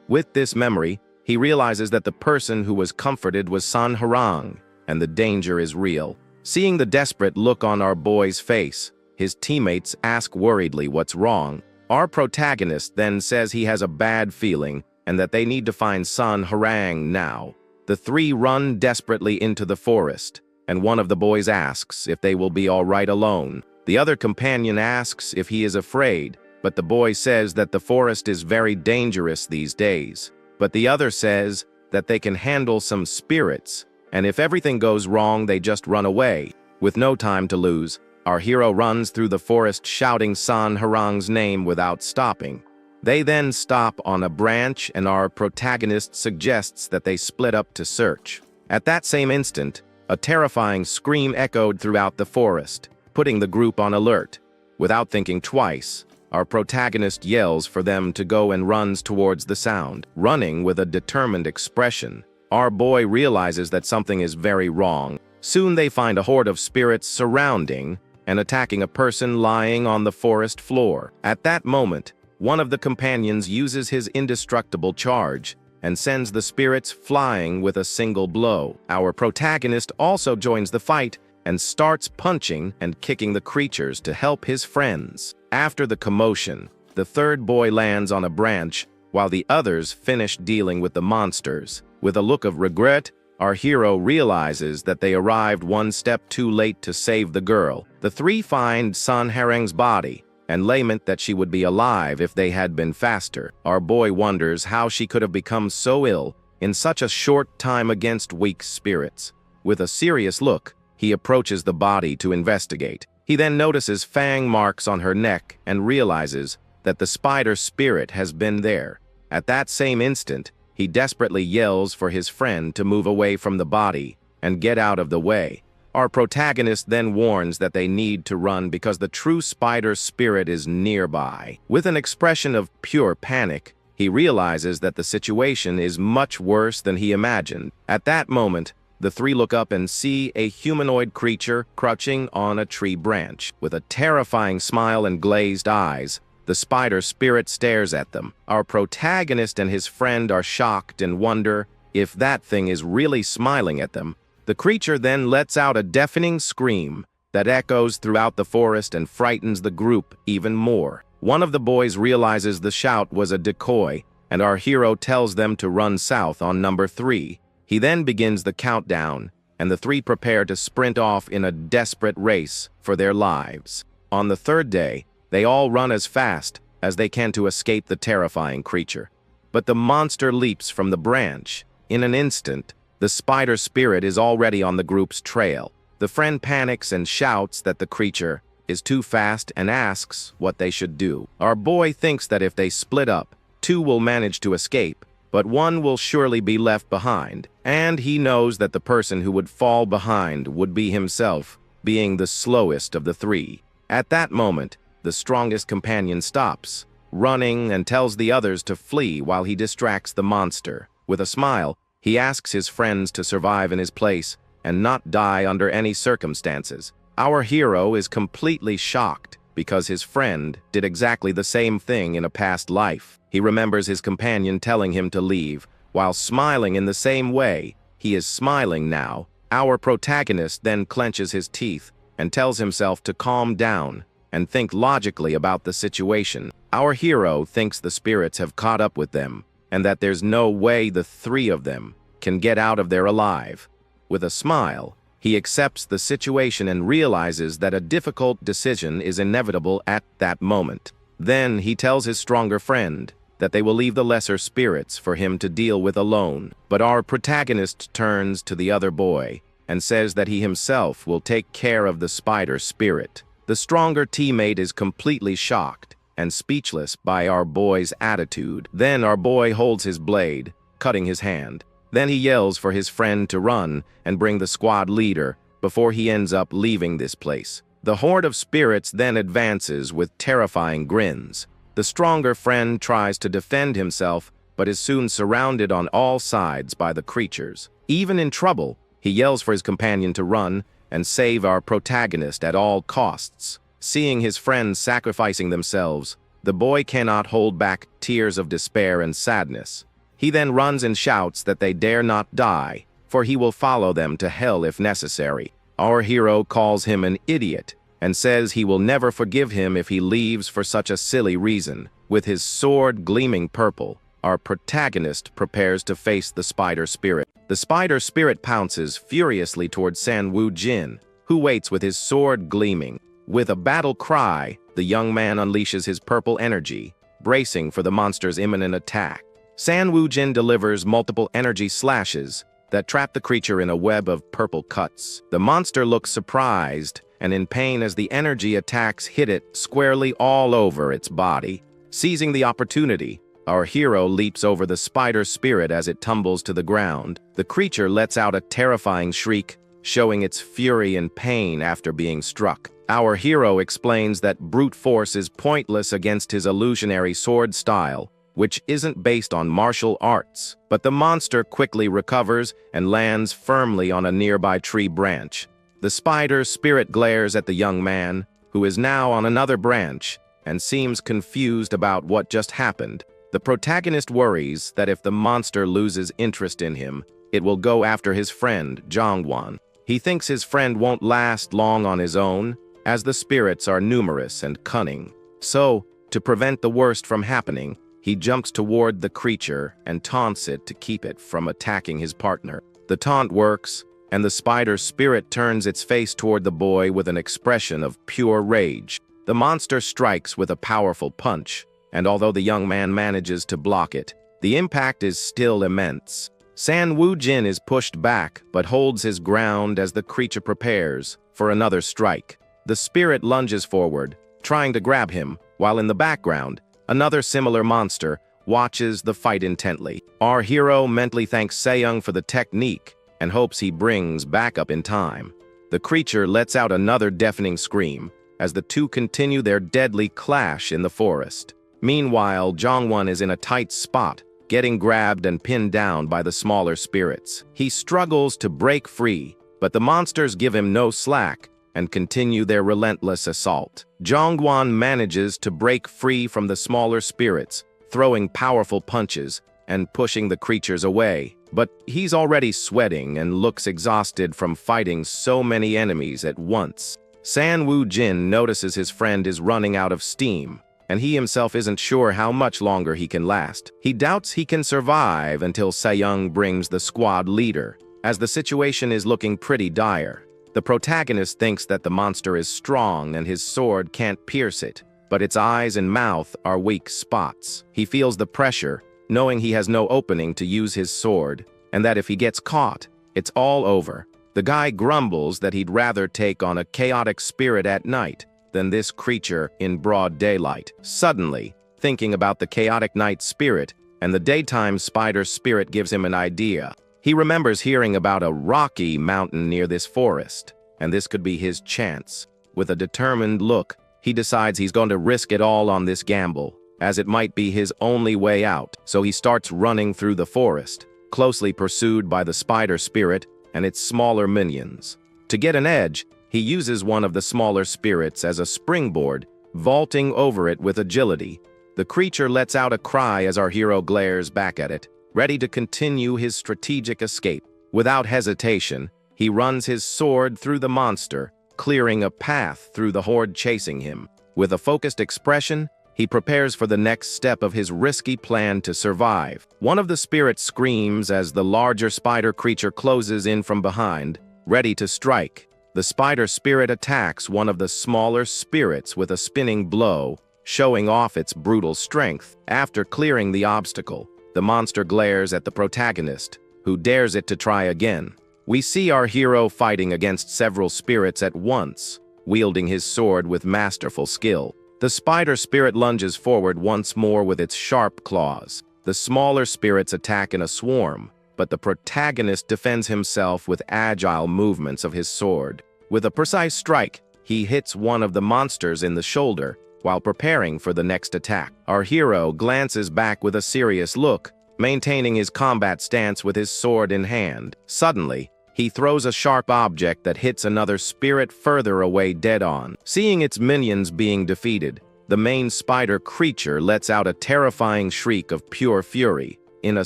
With this memory, he he realizes that the person who was comforted was San Harang, and the danger is real. Seeing the desperate look on our boy's face, his teammates ask worriedly what's wrong. Our protagonist then says he has a bad feeling and that they need to find San Harang now. The three run desperately into the forest, and one of the boys asks if they will be all right alone. The other companion asks if he is afraid, but the boy says that the forest is very dangerous these days. But the other says that they can handle some spirits, and if everything goes wrong, they just run away. With no time to lose, our hero runs through the forest shouting San Harang's name without stopping. They then stop on a branch, and our protagonist suggests that they split up to search. At that same instant, a terrifying scream echoed throughout the forest, putting the group on alert. Without thinking twice, our protagonist yells for them to go and runs towards the sound. Running with a determined expression, our boy realizes that something is very wrong. Soon they find a horde of spirits surrounding and attacking a person lying on the forest floor. At that moment, one of the companions uses his indestructible charge and sends the spirits flying with a single blow. Our protagonist also joins the fight and starts punching and kicking the creatures to help his friends. After the commotion, the third boy lands on a branch while the others finish dealing with the monsters. With a look of regret, our hero realizes that they arrived one step too late to save the girl. The three find San Harang's body and lament that she would be alive if they had been faster. Our boy wonders how she could have become so ill in such a short time against weak spirits. With a serious look, he approaches the body to investigate. He then notices fang marks on her neck and realizes that the spider spirit has been there. At that same instant, he desperately yells for his friend to move away from the body and get out of the way. Our protagonist then warns that they need to run because the true spider spirit is nearby. With an expression of pure panic, he realizes that the situation is much worse than he imagined. At that moment, the three look up and see a humanoid creature crouching on a tree branch. With a terrifying smile and glazed eyes, the spider spirit stares at them. Our protagonist and his friend are shocked and wonder if that thing is really smiling at them. The creature then lets out a deafening scream that echoes throughout the forest and frightens the group even more. One of the boys realizes the shout was a decoy, and our hero tells them to run south on number 3. He then begins the countdown, and the three prepare to sprint off in a desperate race for their lives. On the third day, they all run as fast as they can to escape the terrifying creature. But the monster leaps from the branch. In an instant, the spider spirit is already on the group's trail. The friend panics and shouts that the creature is too fast and asks what they should do. Our boy thinks that if they split up, 2 will manage to escape, but 1 will surely be left behind, and he knows that the person who would fall behind would be himself, being the slowest of the 3. At that moment, the strongest companion stops, running, and tells the others to flee while he distracts the monster. With a smile, he asks his friends to survive in his place and not die under any circumstances. Our hero is completely shocked because his friend did exactly the same thing in a past life. He remembers his companion telling him to leave, while smiling in the same way. He is smiling now. Our protagonist then clenches his teeth and tells himself to calm down and think logically about the situation. Our hero thinks the spirits have caught up with them and that there's no way the 3 of them can get out of there alive. With a smile, he accepts the situation and realizes that a difficult decision is inevitable at that moment. Then he tells his stronger friend that they will leave the lesser spirits for him to deal with alone. But our protagonist turns to the other boy and says that he himself will take care of the spider spirit. The stronger teammate is completely shocked and speechless by our boy's attitude. Then our boy holds his blade, cutting his hand. Then he yells for his friend to run and bring the squad leader before he ends up leaving this place. The horde of spirits then advances with terrifying grins. The stronger friend tries to defend himself, but is soon surrounded on all sides by the creatures. Even in trouble, he yells for his companion to run and save our protagonist at all costs. Seeing his friends sacrificing themselves, the boy cannot hold back tears of despair and sadness. He then runs and shouts that they dare not die, for he will follow them to hell if necessary. Our hero calls him an idiot and says he will never forgive him if he leaves for such a silly reason. With his sword gleaming purple, our protagonist prepares to face the spider spirit. The spider spirit pounces furiously towards San Wu Jin, who waits with his sword gleaming. With a battle cry, the young man unleashes his purple energy, bracing for the monster's imminent attack. San Wu Jin delivers multiple energy slashes that trap the creature in a web of purple cuts. The monster looks surprised and in pain as the energy attacks hit it squarely all over its body. Seizing the opportunity, our hero leaps over the spider spirit as it tumbles to the ground. The creature lets out a terrifying shriek, showing its fury and pain after being struck. Our hero explains that brute force is pointless against his illusionary sword style, which isn't based on martial arts. But the monster quickly recovers and lands firmly on a nearby tree branch. The spider spirit glares at the young man, who is now on another branch, and seems confused about what just happened. The protagonist worries that if the monster loses interest in him, it will go after his friend, Zhongwan. He thinks his friend won't last long on his own, as the spirits are numerous and cunning. So, to prevent the worst from happening, he jumps toward the creature and taunts it to keep it from attacking his partner. The taunt works, and the spider spirit turns its face toward the boy with an expression of pure rage. The monster strikes with a powerful punch, and although the young man manages to block it, the impact is still immense. San Wu Jin is pushed back, but holds his ground as the creature prepares for another strike. The spirit lunges forward, trying to grab him, while in the background, another similar monster watches the fight intently. Our hero mentally thanks Seyoung for the technique and hopes he brings backup in time. The creature lets out another deafening scream as the two continue their deadly clash in the forest. Meanwhile, Zhongwan is in a tight spot, getting grabbed and pinned down by the smaller spirits. He struggles to break free, but the monsters give him no slack and continue their relentless assault. Zhongwan manages to break free from the smaller spirits, throwing powerful punches and pushing the creatures away. But he's already sweating and looks exhausted from fighting so many enemies at once. San Wu Jin notices his friend is running out of steam, and he himself isn't sure how much longer he can last. He doubts he can survive until Seyoung brings the squad leader, as the situation is looking pretty dire. The protagonist thinks that the monster is strong and his sword can't pierce it, but its eyes and mouth are weak spots. He feels the pressure, knowing he has no opening to use his sword, and that if he gets caught, it's all over. The guy grumbles that he'd rather take on a chaotic spirit at night than this creature in broad daylight. Suddenly, thinking about the chaotic night spirit and the daytime spider spirit gives him an idea. He remembers hearing about a rocky mountain near this forest, and this could be his chance. With a determined look, he decides he's going to risk it all on this gamble, as it might be his only way out. So he starts running through the forest, closely pursued by the spider spirit and its smaller minions. To get an edge, he uses one of the smaller spirits as a springboard, vaulting over it with agility. The creature lets out a cry as our hero glares back at it, ready to continue his strategic escape. Without hesitation, he runs his sword through the monster, clearing a path through the horde chasing him. With a focused expression, he prepares for the next step of his risky plan to survive. One of the spirits screams as the larger spider creature closes in from behind, ready to strike. The spider spirit attacks one of the smaller spirits with a spinning blow, showing off its brutal strength. After clearing the obstacle, the monster glares at the protagonist, who dares it to try again. We see our hero fighting against several spirits at once, wielding his sword with masterful skill. The spider spirit lunges forward once more with its sharp claws. The smaller spirits attack in a swarm, but the protagonist defends himself with agile movements of his sword. With a precise strike, he hits one of the monsters in the shoulder while preparing for the next attack. Our hero glances back with a serious look, maintaining his combat stance with his sword in hand. Suddenly, he throws a sharp object that hits another spirit further away dead-on. Seeing its minions being defeated, the main spider creature lets out a terrifying shriek of pure fury. In a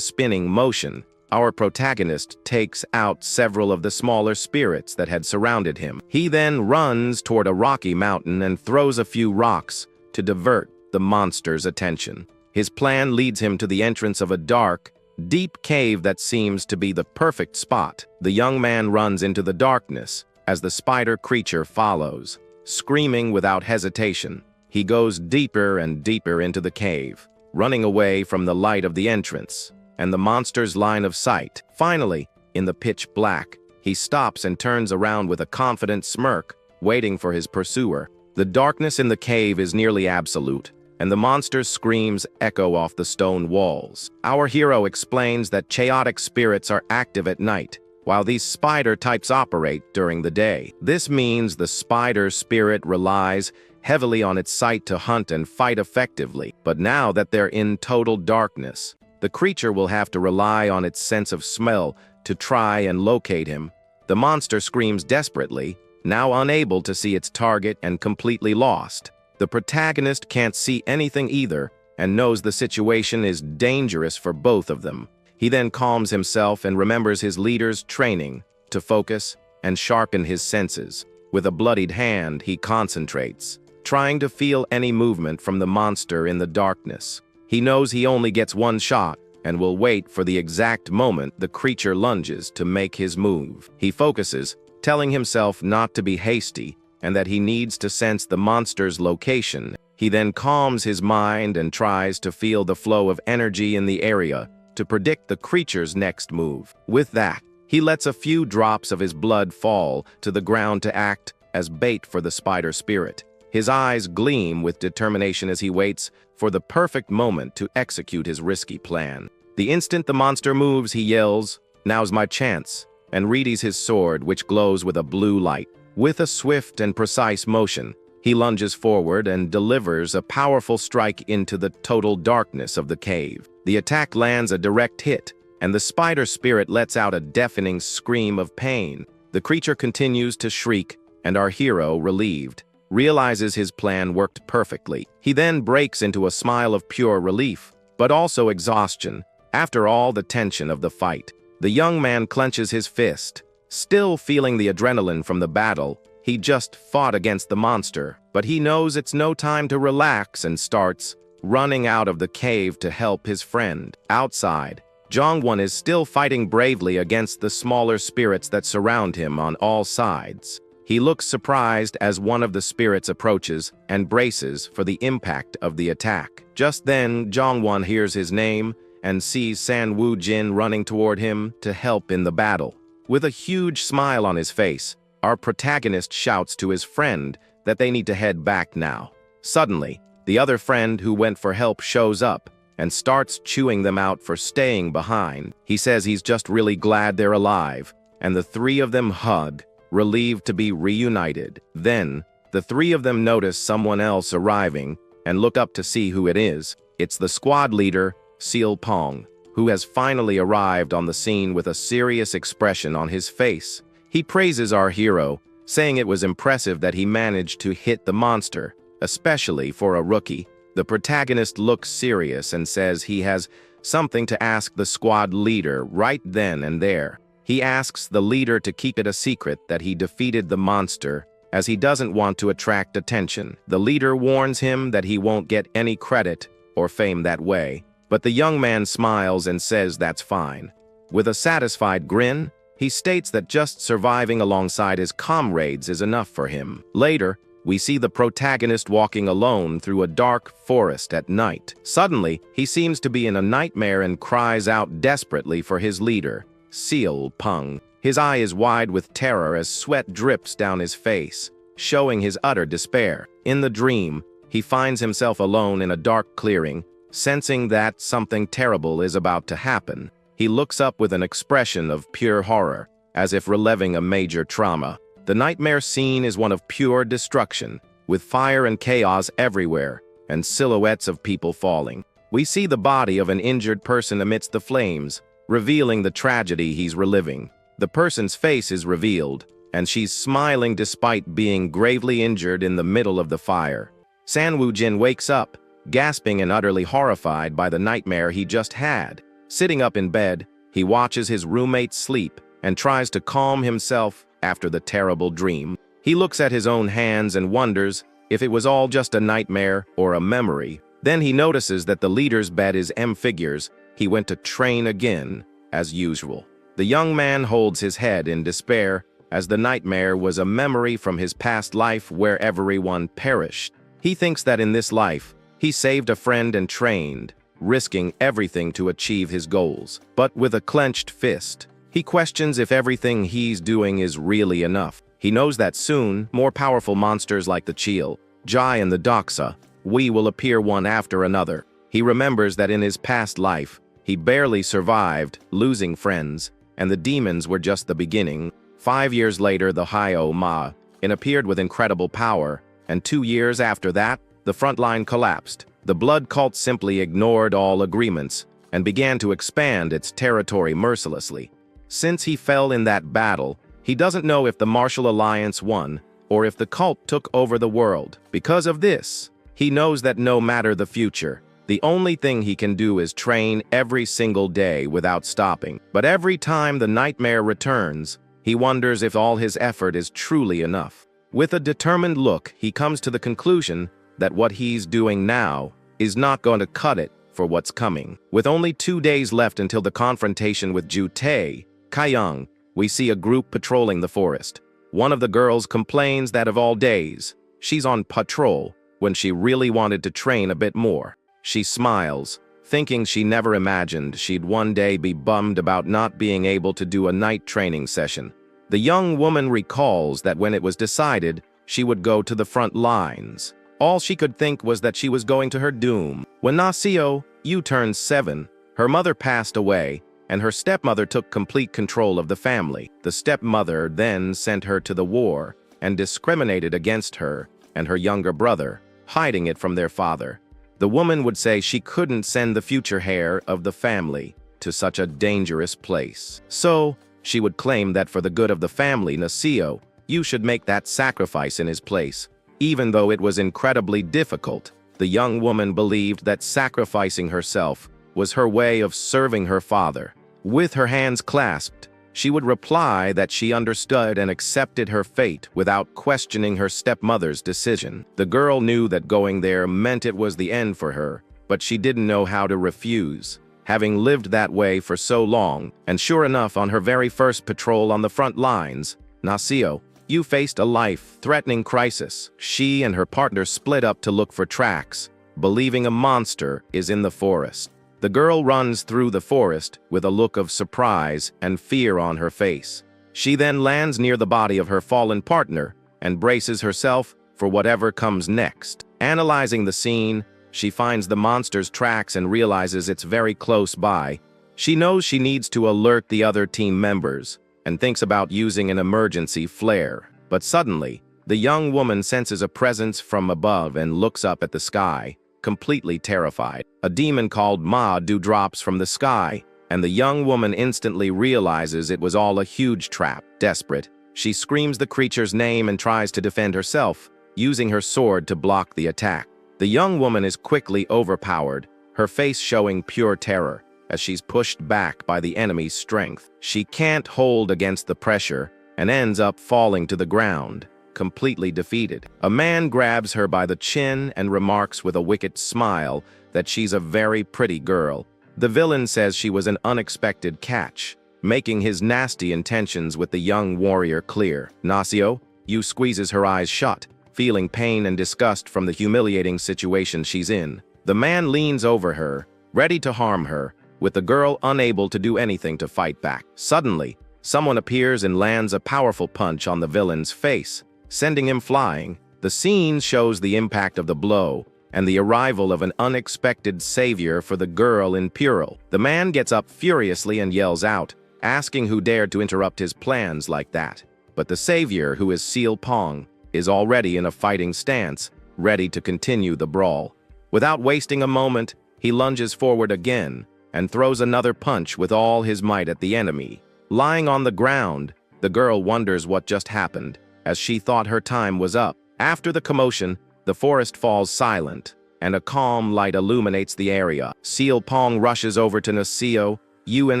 spinning motion, our protagonist takes out several of the smaller spirits that had surrounded him. He then runs toward a rocky mountain and throws a few rocks to divert the monster's attention. His plan leads him to the entrance of a dark, deep cave that seems to be the perfect spot. The young man runs into the darkness as the spider creature follows, screaming without hesitation. He goes deeper and deeper into the cave, running away from the light of the entrance and the monster's line of sight. Finally, in the pitch black, he stops and turns around with a confident smirk, waiting for his pursuer. The darkness in the cave is nearly absolute, and the monster's screams echo off the stone walls. Our hero explains that chaotic spirits are active at night, while these spider types operate during the day. This means the spider spirit relies heavily on its sight to hunt and fight effectively. But now that they're in total darkness, the creature will have to rely on its sense of smell to try and locate him. The monster screams desperately, now unable to see its target and completely lost. The protagonist can't see anything either and knows the situation is dangerous for both of them. He then calms himself and remembers his leader's training to focus and sharpen his senses. With a bloodied hand, he concentrates, trying to feel any movement from the monster in the darkness. He knows he only gets one shot and will wait for the exact moment the creature lunges to make his move. He focuses, telling himself not to be hasty and that he needs to sense the monster's location. He then calms his mind and tries to feel the flow of energy in the area to predict the creature's next move. With that, he lets a few drops of his blood fall to the ground to act as bait for the spider spirit. His eyes gleam with determination as he waits for the perfect moment to execute his risky plan. The instant the monster moves, he yells, "Now's my chance," and readies his sword, which glows with a blue light. With a swift and precise motion, he lunges forward and delivers a powerful strike into the total darkness of the cave. The attack lands a direct hit, and the spider spirit lets out a deafening scream of pain. The creature continues to shriek, and our hero, relieved, realizes his plan worked perfectly. He then breaks into a smile of pure relief, but also exhaustion. After all the tension of the fight, the young man clenches his fist, still feeling the adrenaline from the battle. He just fought against the monster, but he knows it's no time to relax and starts running out of the cave to help his friend. Outside, Jongwon is still fighting bravely against the smaller spirits that surround him on all sides. He looks surprised as one of the spirits approaches and braces for the impact of the attack. Just then, Jongwon hears his name and sees San Woo Jin running toward him to help in the battle. With a huge smile on his face, our protagonist shouts to his friend that they need to head back now. Suddenly, the other friend who went for help shows up and starts chewing them out for staying behind. He says he's just really glad they're alive, and the three of them hug, relieved to be reunited. Then, the three of them notice someone else arriving and look up to see who it is. It's the squad leader, Seal Pong, who has finally arrived on the scene with a serious expression on his face. He praises our hero, saying it was impressive that he managed to hit the monster, especially for a rookie. The protagonist looks serious and says he has something to ask the squad leader right then and there. He asks the leader to keep it a secret that he defeated the monster, as he doesn't want to attract attention. The leader warns him that he won't get any credit or fame that way, but the young man smiles and says that's fine. With a satisfied grin, he states that just surviving alongside his comrades is enough for him. Later, we see the protagonist walking alone through a dark forest at night. Suddenly, he seems to be in a nightmare and cries out desperately for his leader, Seal Pung. His eye is wide with terror as sweat drips down his face, showing his utter despair. In the dream, he finds himself alone in a dark clearing, sensing that something terrible is about to happen. He looks up with an expression of pure horror, as if reliving a major trauma. The nightmare scene is one of pure destruction, with fire and chaos everywhere, and silhouettes of people falling. We see the body of an injured person amidst the flames, revealing the tragedy he's reliving. The person's face is revealed, and she's smiling despite being gravely injured in the middle of the fire. San Woo Jin wakes up, gasping and utterly horrified by the nightmare he just had. Sitting up in bed, he watches his roommate sleep and tries to calm himself after the terrible dream. He looks at his own hands and wonders if it was all just a nightmare or a memory. Then he notices that the leader's bed is figures. He went to train again, as usual. The young man holds his head in despair, as the nightmare was a memory from his past life where everyone perished. He thinks that in this life, he saved a friend and trained, risking everything to achieve his goals. But with a clenched fist, he questions if everything he's doing is really enough. He knows that soon, more powerful monsters like the Cheel, Jai and the Doxa, will appear one after another. He remembers that in his past life, he barely survived, losing friends, and the demons were just the beginning. 5 years later, the Hyo Ma appeared with incredible power, and 2 years after that, the front line collapsed. The blood cult simply ignored all agreements and began to expand its territory mercilessly. Since he fell in that battle, he doesn't know if the Martial Alliance won or if the cult took over the world. Because of this, he knows that no matter the future, the only thing he can do is train every single day without stopping. But every time the nightmare returns, he wonders if all his effort is truly enough. With a determined look, he comes to the conclusion that what he's doing now is not going to cut it for what's coming. With only 2 days left until the confrontation with Ju Tae, Kaiyang, we see a group patrolling the forest. One of the girls complains that of all days, she's on patrol when she really wanted to train a bit more. She smiles, thinking she never imagined she'd one day be bummed about not being able to do a night training session. The young woman recalls that when it was decided she would go to the front lines, all she could think was that she was going to her doom. When Nasio turned 7, her mother passed away, and her stepmother took complete control of the family. The stepmother then sent her to the war and discriminated against her and her younger brother, hiding it from their father. The woman would say she couldn't send the future heir of the family to such a dangerous place. So, she would claim that for the good of the family, Nasio, you should make that sacrifice in his place. Even though it was incredibly difficult, the young woman believed that sacrificing herself was her way of serving her father. With her hands clasped, she would reply that she understood and accepted her fate without questioning her stepmother's decision. The girl knew that going there meant it was the end for her, but she didn't know how to refuse, having lived that way for so long. And sure enough, on her very first patrol on the front lines, Nasio, faced a life-threatening crisis. She and her partner split up to look for tracks, believing a monster is in the forest. The girl runs through the forest with a look of surprise and fear on her face. She then lands near the body of her fallen partner and braces herself for whatever comes next. Analyzing the scene, she finds the monster's tracks and realizes it's very close by. She knows she needs to alert the other team members and thinks about using an emergency flare. But suddenly, the young woman senses a presence from above and looks up at the sky, completely terrified. A demon called Ma drops from the sky, and the young woman instantly realizes it was all a huge trap. Desperate, she screams the creature's name and tries to defend herself, using her sword to block the attack. The young woman is quickly overpowered, her face showing pure terror, as she's pushed back by the enemy's strength. She can't hold against the pressure and ends up falling to the ground, completely defeated. A man grabs her by the chin and remarks with a wicked smile that she's a very pretty girl. The villain says she was an unexpected catch, making his nasty intentions with the young warrior clear. Nasio squeezes her eyes shut, feeling pain and disgust from the humiliating situation she's in. The man leans over her, ready to harm her, with the girl unable to do anything to fight back. Suddenly, someone appears and lands a powerful punch on the villain's face, sending him flying. The scene shows the impact of the blow and the arrival of an unexpected savior for the girl in peril. The man gets up furiously and yells out, asking who dared to interrupt his plans like that. But the savior, who is Seal Pong, is already in a fighting stance, ready to continue the brawl. Without wasting a moment, he lunges forward again and throws another punch with all his might at the enemy. Lying on the ground, the girl wonders what just happened, as she thought her time was up. After the commotion, the forest falls silent, and a calm light illuminates the area. Seal Pong rushes over to Nasio. Yuan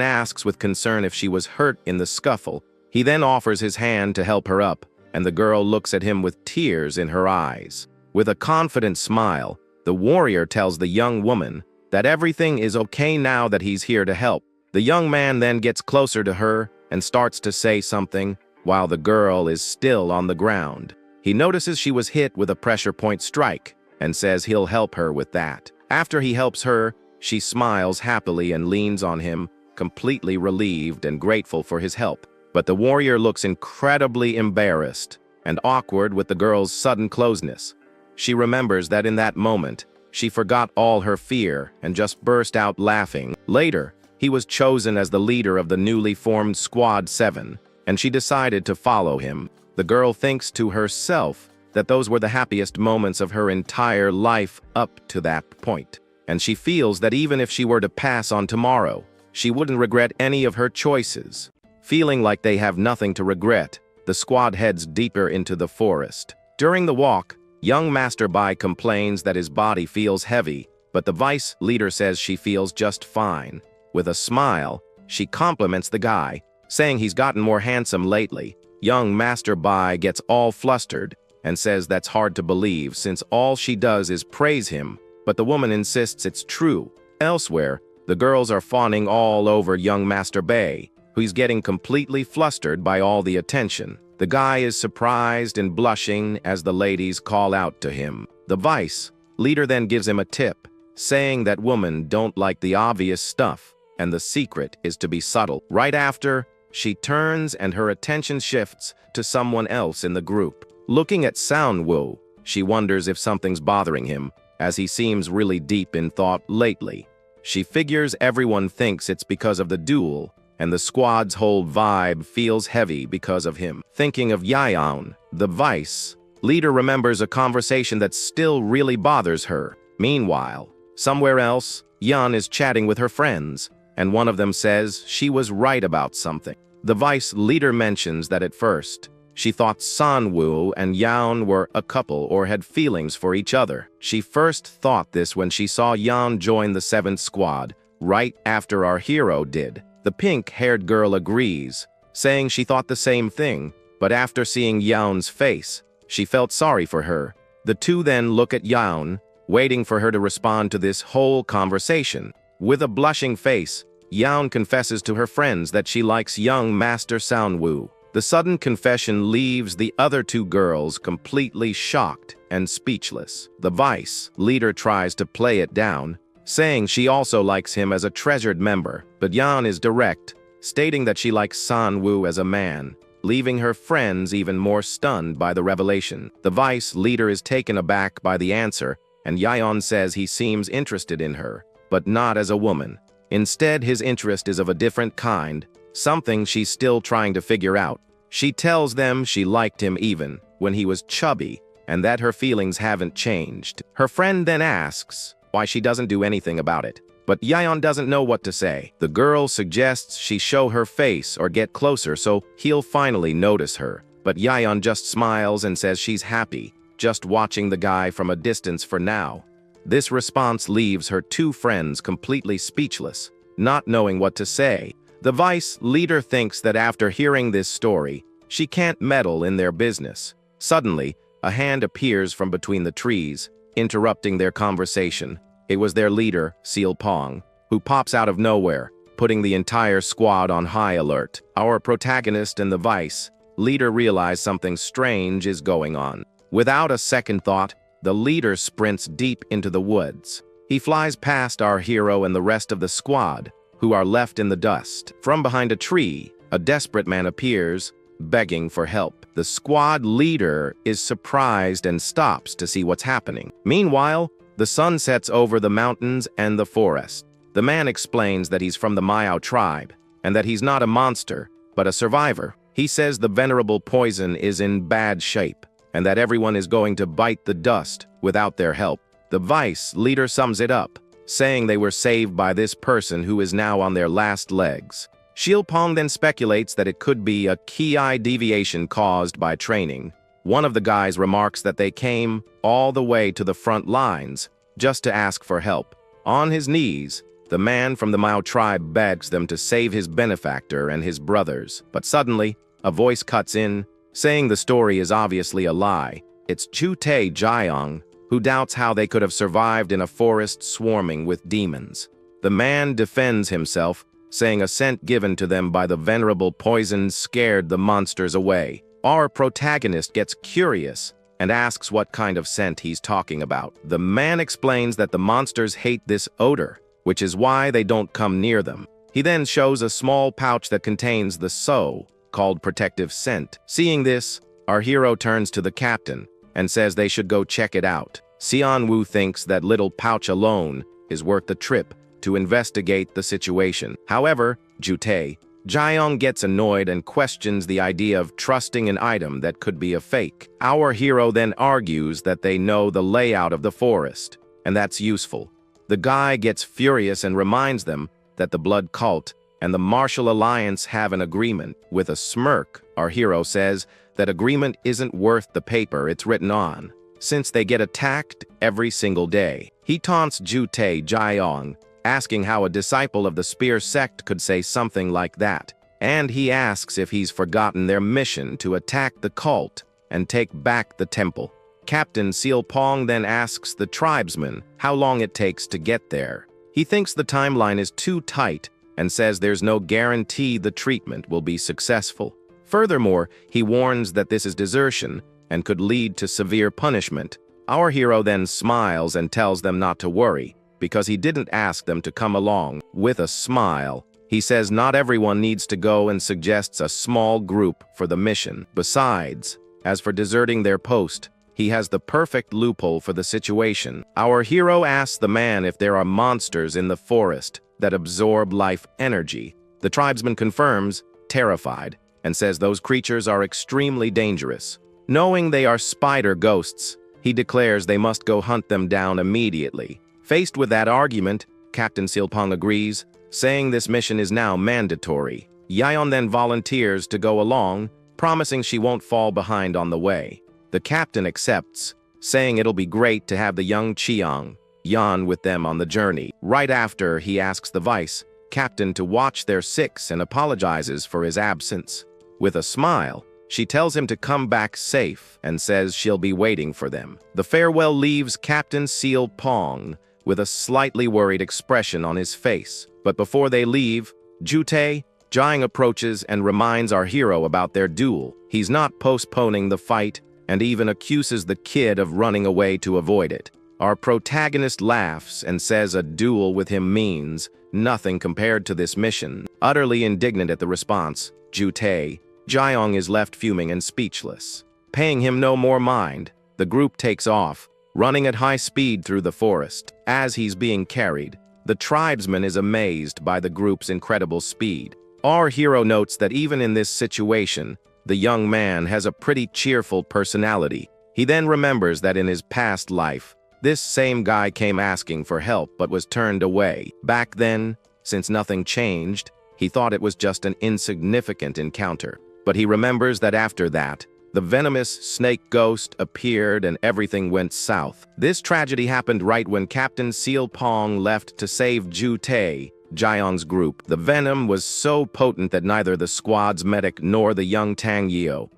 asks with concern if she was hurt in the scuffle. He then offers his hand to help her up, and the girl looks at him with tears in her eyes. With a confident smile, the warrior tells the young woman that everything is okay now that he's here to help. The young man then gets closer to her and starts to say something while the girl is still on the ground. He notices she was hit with a pressure point strike and says he'll help her with that. After he helps her, she smiles happily and leans on him, completely relieved and grateful for his help. But the warrior looks incredibly embarrassed and awkward with the girl's sudden closeness. She remembers that in that moment, she forgot all her fear and just burst out laughing. Later, he was chosen as the leader of the newly formed Squad 7, and she decided to follow him. The girl thinks to herself that those were the happiest moments of her entire life up to that point, and she feels that even if she were to pass on tomorrow, she wouldn't regret any of her choices. Feeling like they have nothing to regret, the squad heads deeper into the forest. During the walk, young Master Bai complains that his body feels heavy, but the vice leader says she feels just fine. With a smile, she compliments the guy, saying he's gotten more handsome lately. Young Master Bai gets all flustered and says that's hard to believe since all she does is praise him, but the woman insists it's true. Elsewhere, the girls are fawning all over young Master Bai, who's getting completely flustered by all the attention. The guy is surprised and blushing as the ladies call out to him. The vice leader then gives him a tip, saying that women don't like the obvious stuff, and the secret is to be subtle. Right after, she turns and her attention shifts to someone else in the group. Looking at Soundwoo, she wonders if something's bothering him, as he seems really deep in thought lately. She figures everyone thinks it's because of the duel, and the squad's whole vibe feels heavy because of him. Thinking of Yaon, the vice leader remembers a conversation that still really bothers her. Meanwhile, somewhere else, Yan is chatting with her friends, and one of them says she was right about something. The vice leader mentions that at first, she thought Sanwoo and Yaon were a couple or had feelings for each other. She first thought this when she saw Yaon join the 7th squad, right after our hero did. The pink-haired girl agrees, saying she thought the same thing, but after seeing Yaon's face, she felt sorry for her. The two then look at Yaon, waiting for her to respond to this whole conversation. With a blushing face, Yaon confesses to her friends that she likes young Master Soundwoo. The sudden confession leaves the other two girls completely shocked and speechless. The vice leader tries to play it down, saying she also likes him as a treasured member, but Yan is direct, stating that she likes Sanwoo as a man, leaving her friends even more stunned by the revelation. The vice leader is taken aback by the answer, and Yaon says he seems interested in her, but not as a woman. Instead, his interest is of a different kind, something she's still trying to figure out. She tells them she liked him even when he was chubby, and that her feelings haven't changed. Her friend then asks why she doesn't do anything about it, but Yaon doesn't know what to say. The girl suggests she show her face or get closer so he'll finally notice her, but Yaon just smiles and says she's happy, just watching the guy from a distance for now. This response leaves her two friends completely speechless, not knowing what to say. The vice leader thinks that after hearing this story, she can't meddle in their business. Suddenly, a hand appears from between the trees, interrupting their conversation. It was their leader, Seal Pong, who pops out of nowhere, putting the entire squad on high alert. Our protagonist and the vice leader realize something strange is going on. Without a second thought, the leader sprints deep into the woods. He flies past our hero and the rest of the squad, who are left in the dust. From behind a tree, a desperate man appears, begging for help. The squad leader is surprised and stops to see what's happening. Meanwhile, the sun sets over the mountains and the forest. The man explains that he's from the Miao tribe, and that he's not a monster, but a survivor. He says the venerable poison is in bad shape, and that everyone is going to bite the dust without their help. The vice leader sums it up, saying they were saved by this person who is now on their last legs. Shilpong then speculates that it could be a ki deviation caused by training. One of the guys remarks that they came all the way to the front lines, just to ask for help. On his knees, the man from the Mao tribe begs them to save his benefactor and his brothers. But suddenly, a voice cuts in, saying the story is obviously a lie. It's Chute Jiang, who doubts how they could have survived in a forest swarming with demons. The man defends himself, saying a scent given to them by the venerable poison scared the monsters away. Our protagonist gets curious and asks what kind of scent he's talking about. The man explains that the monsters hate this odor, which is why they don't come near them. He then shows a small pouch that contains the so-called protective scent. Seeing this, our hero turns to the captain and says they should go check it out. Xian-Wu thinks that little pouch alone is worth the trip to investigate the situation. However, Chute Jiang gets annoyed and questions the idea of trusting an item that could be a fake. Our hero then argues that they know the layout of the forest, and that's useful. The guy gets furious and reminds them that the Blood Cult and the Martial Alliance have an agreement. With a smirk, our hero says that agreement isn't worth the paper it's written on, since they get attacked every single day. He taunts Chute Jiang, asking how a disciple of the Spear Sect could say something like that, and he asks if he's forgotten their mission to attack the cult and take back the temple. Captain Seal Pong then asks the tribesman how long it takes to get there. He thinks the timeline is too tight and says there's no guarantee the treatment will be successful. Furthermore, he warns that this is desertion and could lead to severe punishment. Our hero then smiles and tells them not to worry, because he didn't ask them to come along. With a smile, he says not everyone needs to go and suggests a small group for the mission. Besides, as for deserting their post, he has the perfect loophole for the situation. Our hero asks the man if there are monsters in the forest that absorb life energy. The tribesman confirms, terrified, and says those creatures are extremely dangerous. Knowing they are spider ghosts, he declares they must go hunt them down immediately. Faced with that argument, Captain Silpong agrees, saying this mission is now mandatory. Yaon then volunteers to go along, promising she won't fall behind on the way. The captain accepts, saying it'll be great to have the young Chiang Yan with them on the journey. Right after, he asks the vice captain to watch their six and apologizes for his absence. With a smile, she tells him to come back safe and says she'll be waiting for them. The farewell leaves Captain Seal Pong with a slightly worried expression on his face. But before they leave, Chute Jiang approaches and reminds our hero about their duel. He's not postponing the fight and even accuses the kid of running away to avoid it. Our protagonist laughs and says a duel with him means nothing compared to this mission. Utterly indignant at the response, Chute Jiang is left fuming and speechless. Paying him no more mind, the group takes off, running at high speed through the forest. As he's being carried, the tribesman is amazed by the group's incredible speed. Our hero notes that even in this situation, the young man has a pretty cheerful personality. He then remembers that in his past life, this same guy came asking for help but was turned away. Back then, since nothing changed, he thought it was just an insignificant encounter. But he remembers that after that, the venomous snake ghost appeared and everything went south. This tragedy happened right when Captain Seal Pong left to save Chute Jiang's group. The venom was so potent that neither the squad's medic nor the young Tang Yeo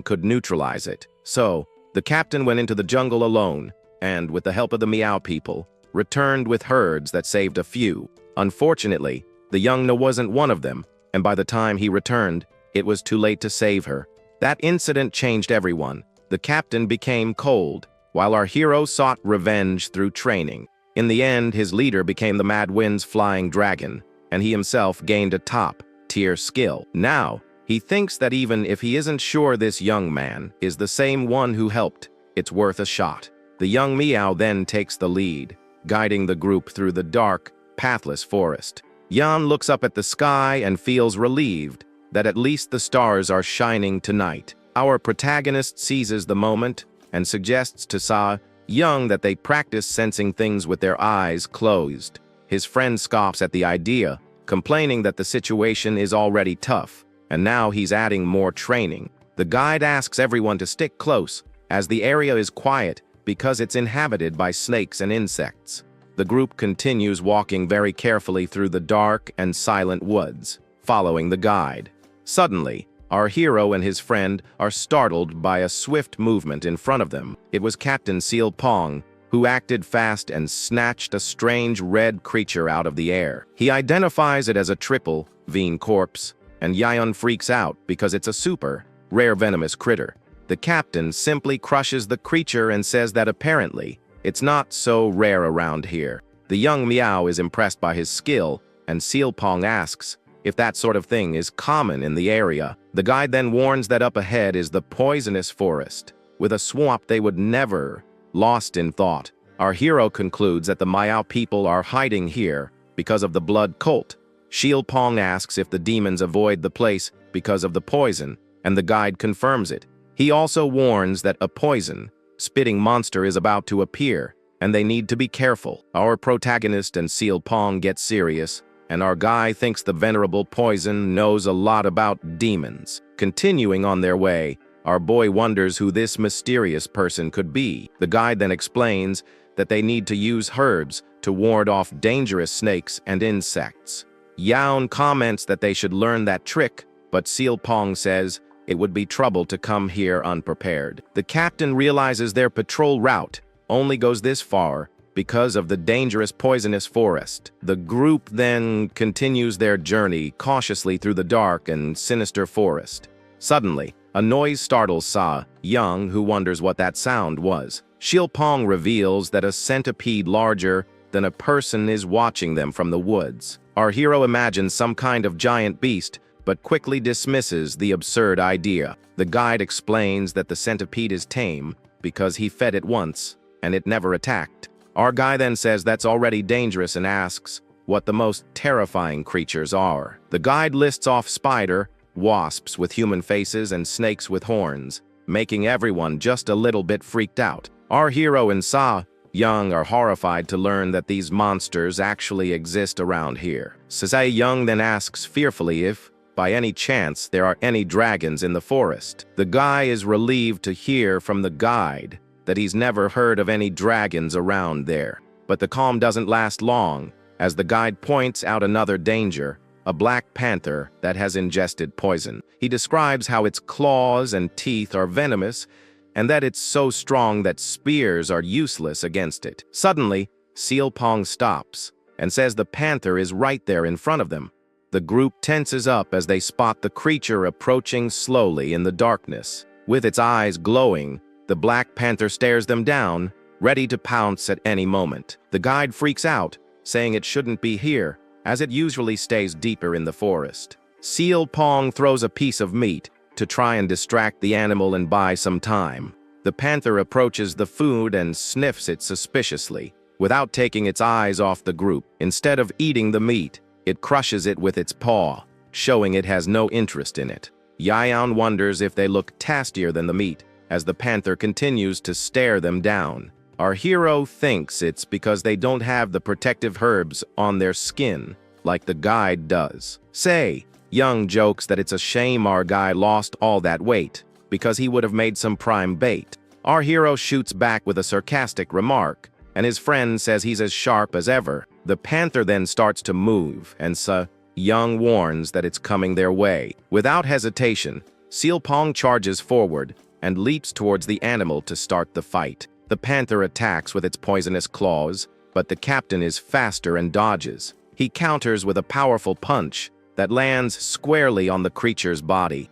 could neutralize it. So, the captain went into the jungle alone, and with the help of the Meow people, returned with herds that saved a few. Unfortunately, the young Na wasn't one of them, and by the time he returned, it was too late to save her. That incident changed everyone. The captain became cold, while our hero sought revenge through training. In the end, his leader became the Mad Wind's flying dragon, and he himself gained a top-tier skill. Now, he thinks that even if he isn't sure this young man is the same one who helped, it's worth a shot. The young Meow then takes the lead, guiding the group through the dark, pathless forest. Yan looks up at the sky and feels relieved that at least the stars are shining tonight. Our protagonist seizes the moment and suggests to Sa Young that they practice sensing things with their eyes closed. His friend scoffs at the idea, complaining that the situation is already tough, and now he's adding more training. The guide asks everyone to stick close, as the area is quiet, because it's inhabited by snakes and insects. The group continues walking very carefully through the dark and silent woods, following the guide. Suddenly, our hero and his friend are startled by a swift movement in front of them. It was Captain Seal Pong, who acted fast and snatched a strange red creature out of the air. He identifies it as a triple vein corpse, and Yaeon freaks out because it's a super rare venomous critter. The captain simply crushes the creature and says that apparently it's not so rare around here. The young Meow is impressed by his skill, and Seal Pong asks if that sort of thing is common in the area. The guide then warns that up ahead is the poisonous forest, with a swamp they would never. Lost in thought, our hero concludes that the Miao people are hiding here because of the blood cult. Seal Pong asks if the demons avoid the place because of the poison, and the guide confirms it. He also warns that a poison-spitting monster is about to appear, and they need to be careful. Our protagonist and Seal Pong get serious, and our guy thinks the venerable poison knows a lot about demons. Continuing on their way, our boy wonders who this mysterious person could be. The guide then explains that they need to use herbs to ward off dangerous snakes and insects. Yaon comments that they should learn that trick, but Seal Pong says it would be trouble to come here unprepared. The captain realizes their patrol route only goes this far because of the dangerous poisonous forest. The group then continues their journey cautiously through the dark and sinister forest. Suddenly, a noise startles Sa Young, who wonders what that sound was. Seal Pong reveals that a centipede larger than a person is watching them from the woods. Our hero imagines some kind of giant beast, but quickly dismisses the absurd idea. The guide explains that the centipede is tame because he fed it once, and it never attacked. Our guy then says that's already dangerous and asks what the most terrifying creatures are. The guide lists off spider, wasps with human faces, and snakes with horns, making everyone just a little bit freaked out. Our hero and Sa Young are horrified to learn that these monsters actually exist around here. Sa Young then asks fearfully if, by any chance, there are any dragons in the forest. The guy is relieved to hear from the guide that he's never heard of any dragons around there. But the calm doesn't last long, as the guide points out another danger, a black panther that has ingested poison. He describes how its claws and teeth are venomous, and that it's so strong that spears are useless against it. Suddenly, Seal Pong stops and says the panther is right there in front of them. The group tenses up as they spot the creature approaching slowly in the darkness. With its eyes glowing, the black panther stares them down, ready to pounce at any moment. The guide freaks out, saying it shouldn't be here, as it usually stays deeper in the forest. Seal Pong throws a piece of meat to try and distract the animal and buy some time. The panther approaches the food and sniffs it suspiciously, without taking its eyes off the group. Instead of eating the meat, it crushes it with its paw, showing it has no interest in it. Yaeon wonders if they look tastier than the meat, as the panther continues to stare them down. Our hero thinks it's because they don't have the protective herbs on their skin, like the guide does. Young jokes that it's a shame our guy lost all that weight, because he would have made some prime bait. Our hero shoots back with a sarcastic remark, and his friend says he's as sharp as ever. The panther then starts to move, and Young warns that it's coming their way. Without hesitation, Seal Pong charges forward and leaps towards the animal to start the fight. The panther attacks with its poisonous claws, but the captain is faster and dodges. He counters with a powerful punch that lands squarely on the creature's body.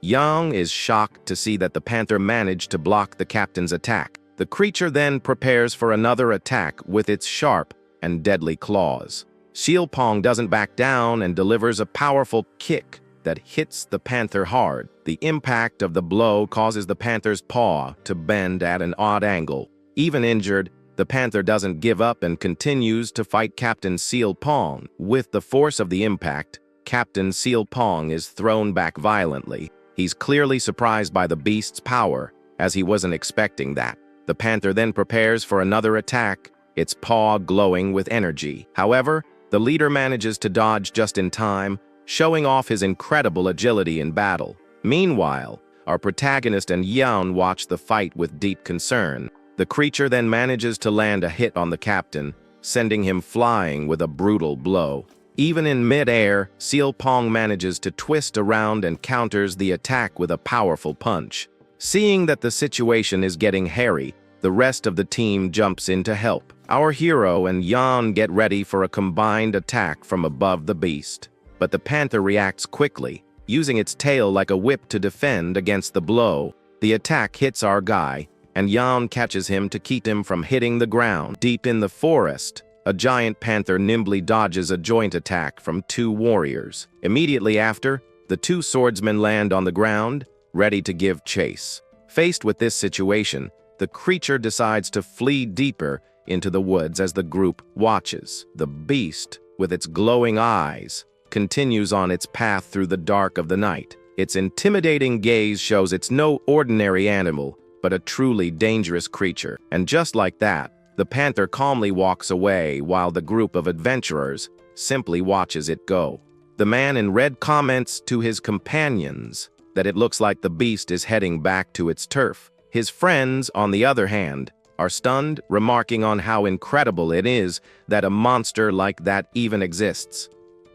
Young is shocked to see that the panther managed to block the captain's attack. The creature then prepares for another attack with its sharp and deadly claws. Seal Pong doesn't back down and delivers a powerful kick that hits the panther hard. The impact of the blow causes the panther's paw to bend at an odd angle. Even injured, the panther doesn't give up and continues to fight Captain Seal Pong. With the force of the impact, Captain Seal Pong is thrown back violently. He's clearly surprised by the beast's power, as he wasn't expecting that. The panther then prepares for another attack, its paw glowing with energy. However, the leader manages to dodge just in time, showing off his incredible agility in battle. Meanwhile, our protagonist and Yaon watch the fight with deep concern. The creature then manages to land a hit on the captain, sending him flying with a brutal blow. Even in mid-air, Seal Pong manages to twist around and counters the attack with a powerful punch. Seeing that the situation is getting hairy, the rest of the team jumps in to help. Our hero and Yan get ready for a combined attack from above the beast. But the panther reacts quickly, using its tail like a whip to defend against the blow. The attack hits our guy, and Yan catches him to keep him from hitting the ground. Deep in the forest, a giant panther nimbly dodges a joint attack from two warriors. Immediately after, the two swordsmen land on the ground, ready to give chase. Faced with this situation, the creature decides to flee deeper into the woods as the group watches. The beast, with its glowing eyes, continues on its path through the dark of the night. Its intimidating gaze shows it's no ordinary animal, but a truly dangerous creature. And just like that, the panther calmly walks away while the group of adventurers simply watches it go. The man in red comments to his companions that it looks like the beast is heading back to its turf. His friends, on the other hand, are stunned, remarking on how incredible it is that a monster like that even exists.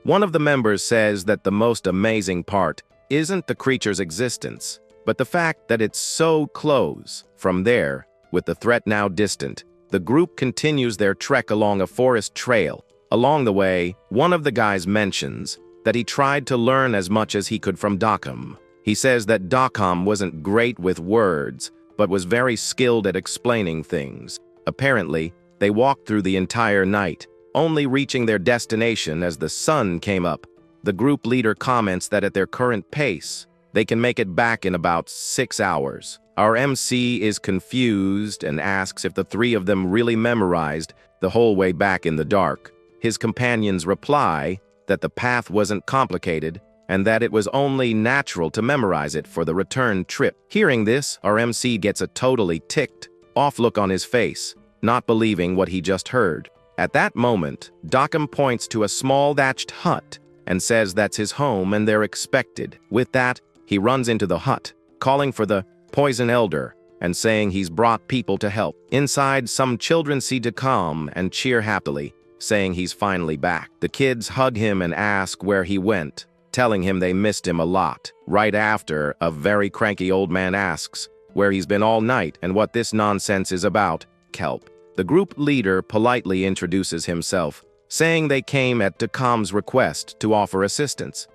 One of the members says that the most amazing part isn't the creature's existence, but the fact that it's so close. From there, with the threat now distant, the group continues their trek along a forest trail. Along the way, one of the guys mentions that he tried to learn as much as he could from Dokkum. He says that Dokkum wasn't great with words, but was very skilled at explaining things. Apparently, they walked through the entire night, only reaching their destination as the sun came up. The group leader comments that at their current pace, they can make it back in about 6 hours. Our MC is confused and asks if the three of them really memorized the whole way back in the dark. His companions reply that the path wasn't complicated and that it was only natural to memorize it for the return trip. Hearing this, our MC gets a totally ticked off look on his face, not believing what he just heard. At that moment, Dokkum points to a small thatched hut and says that's his home and they're expected. With that, he runs into the hut, calling for the Poison Elder and saying he's brought people to help. Inside, some children see Dokkum and cheer happily, saying he's finally back. The kids hug him and ask where he went, telling him they missed him a lot. Right after, a very cranky old man asks where he's been all night and what this nonsense is about. Kelp. The group leader politely introduces himself, saying they came at Dokkum's request to offer assistance.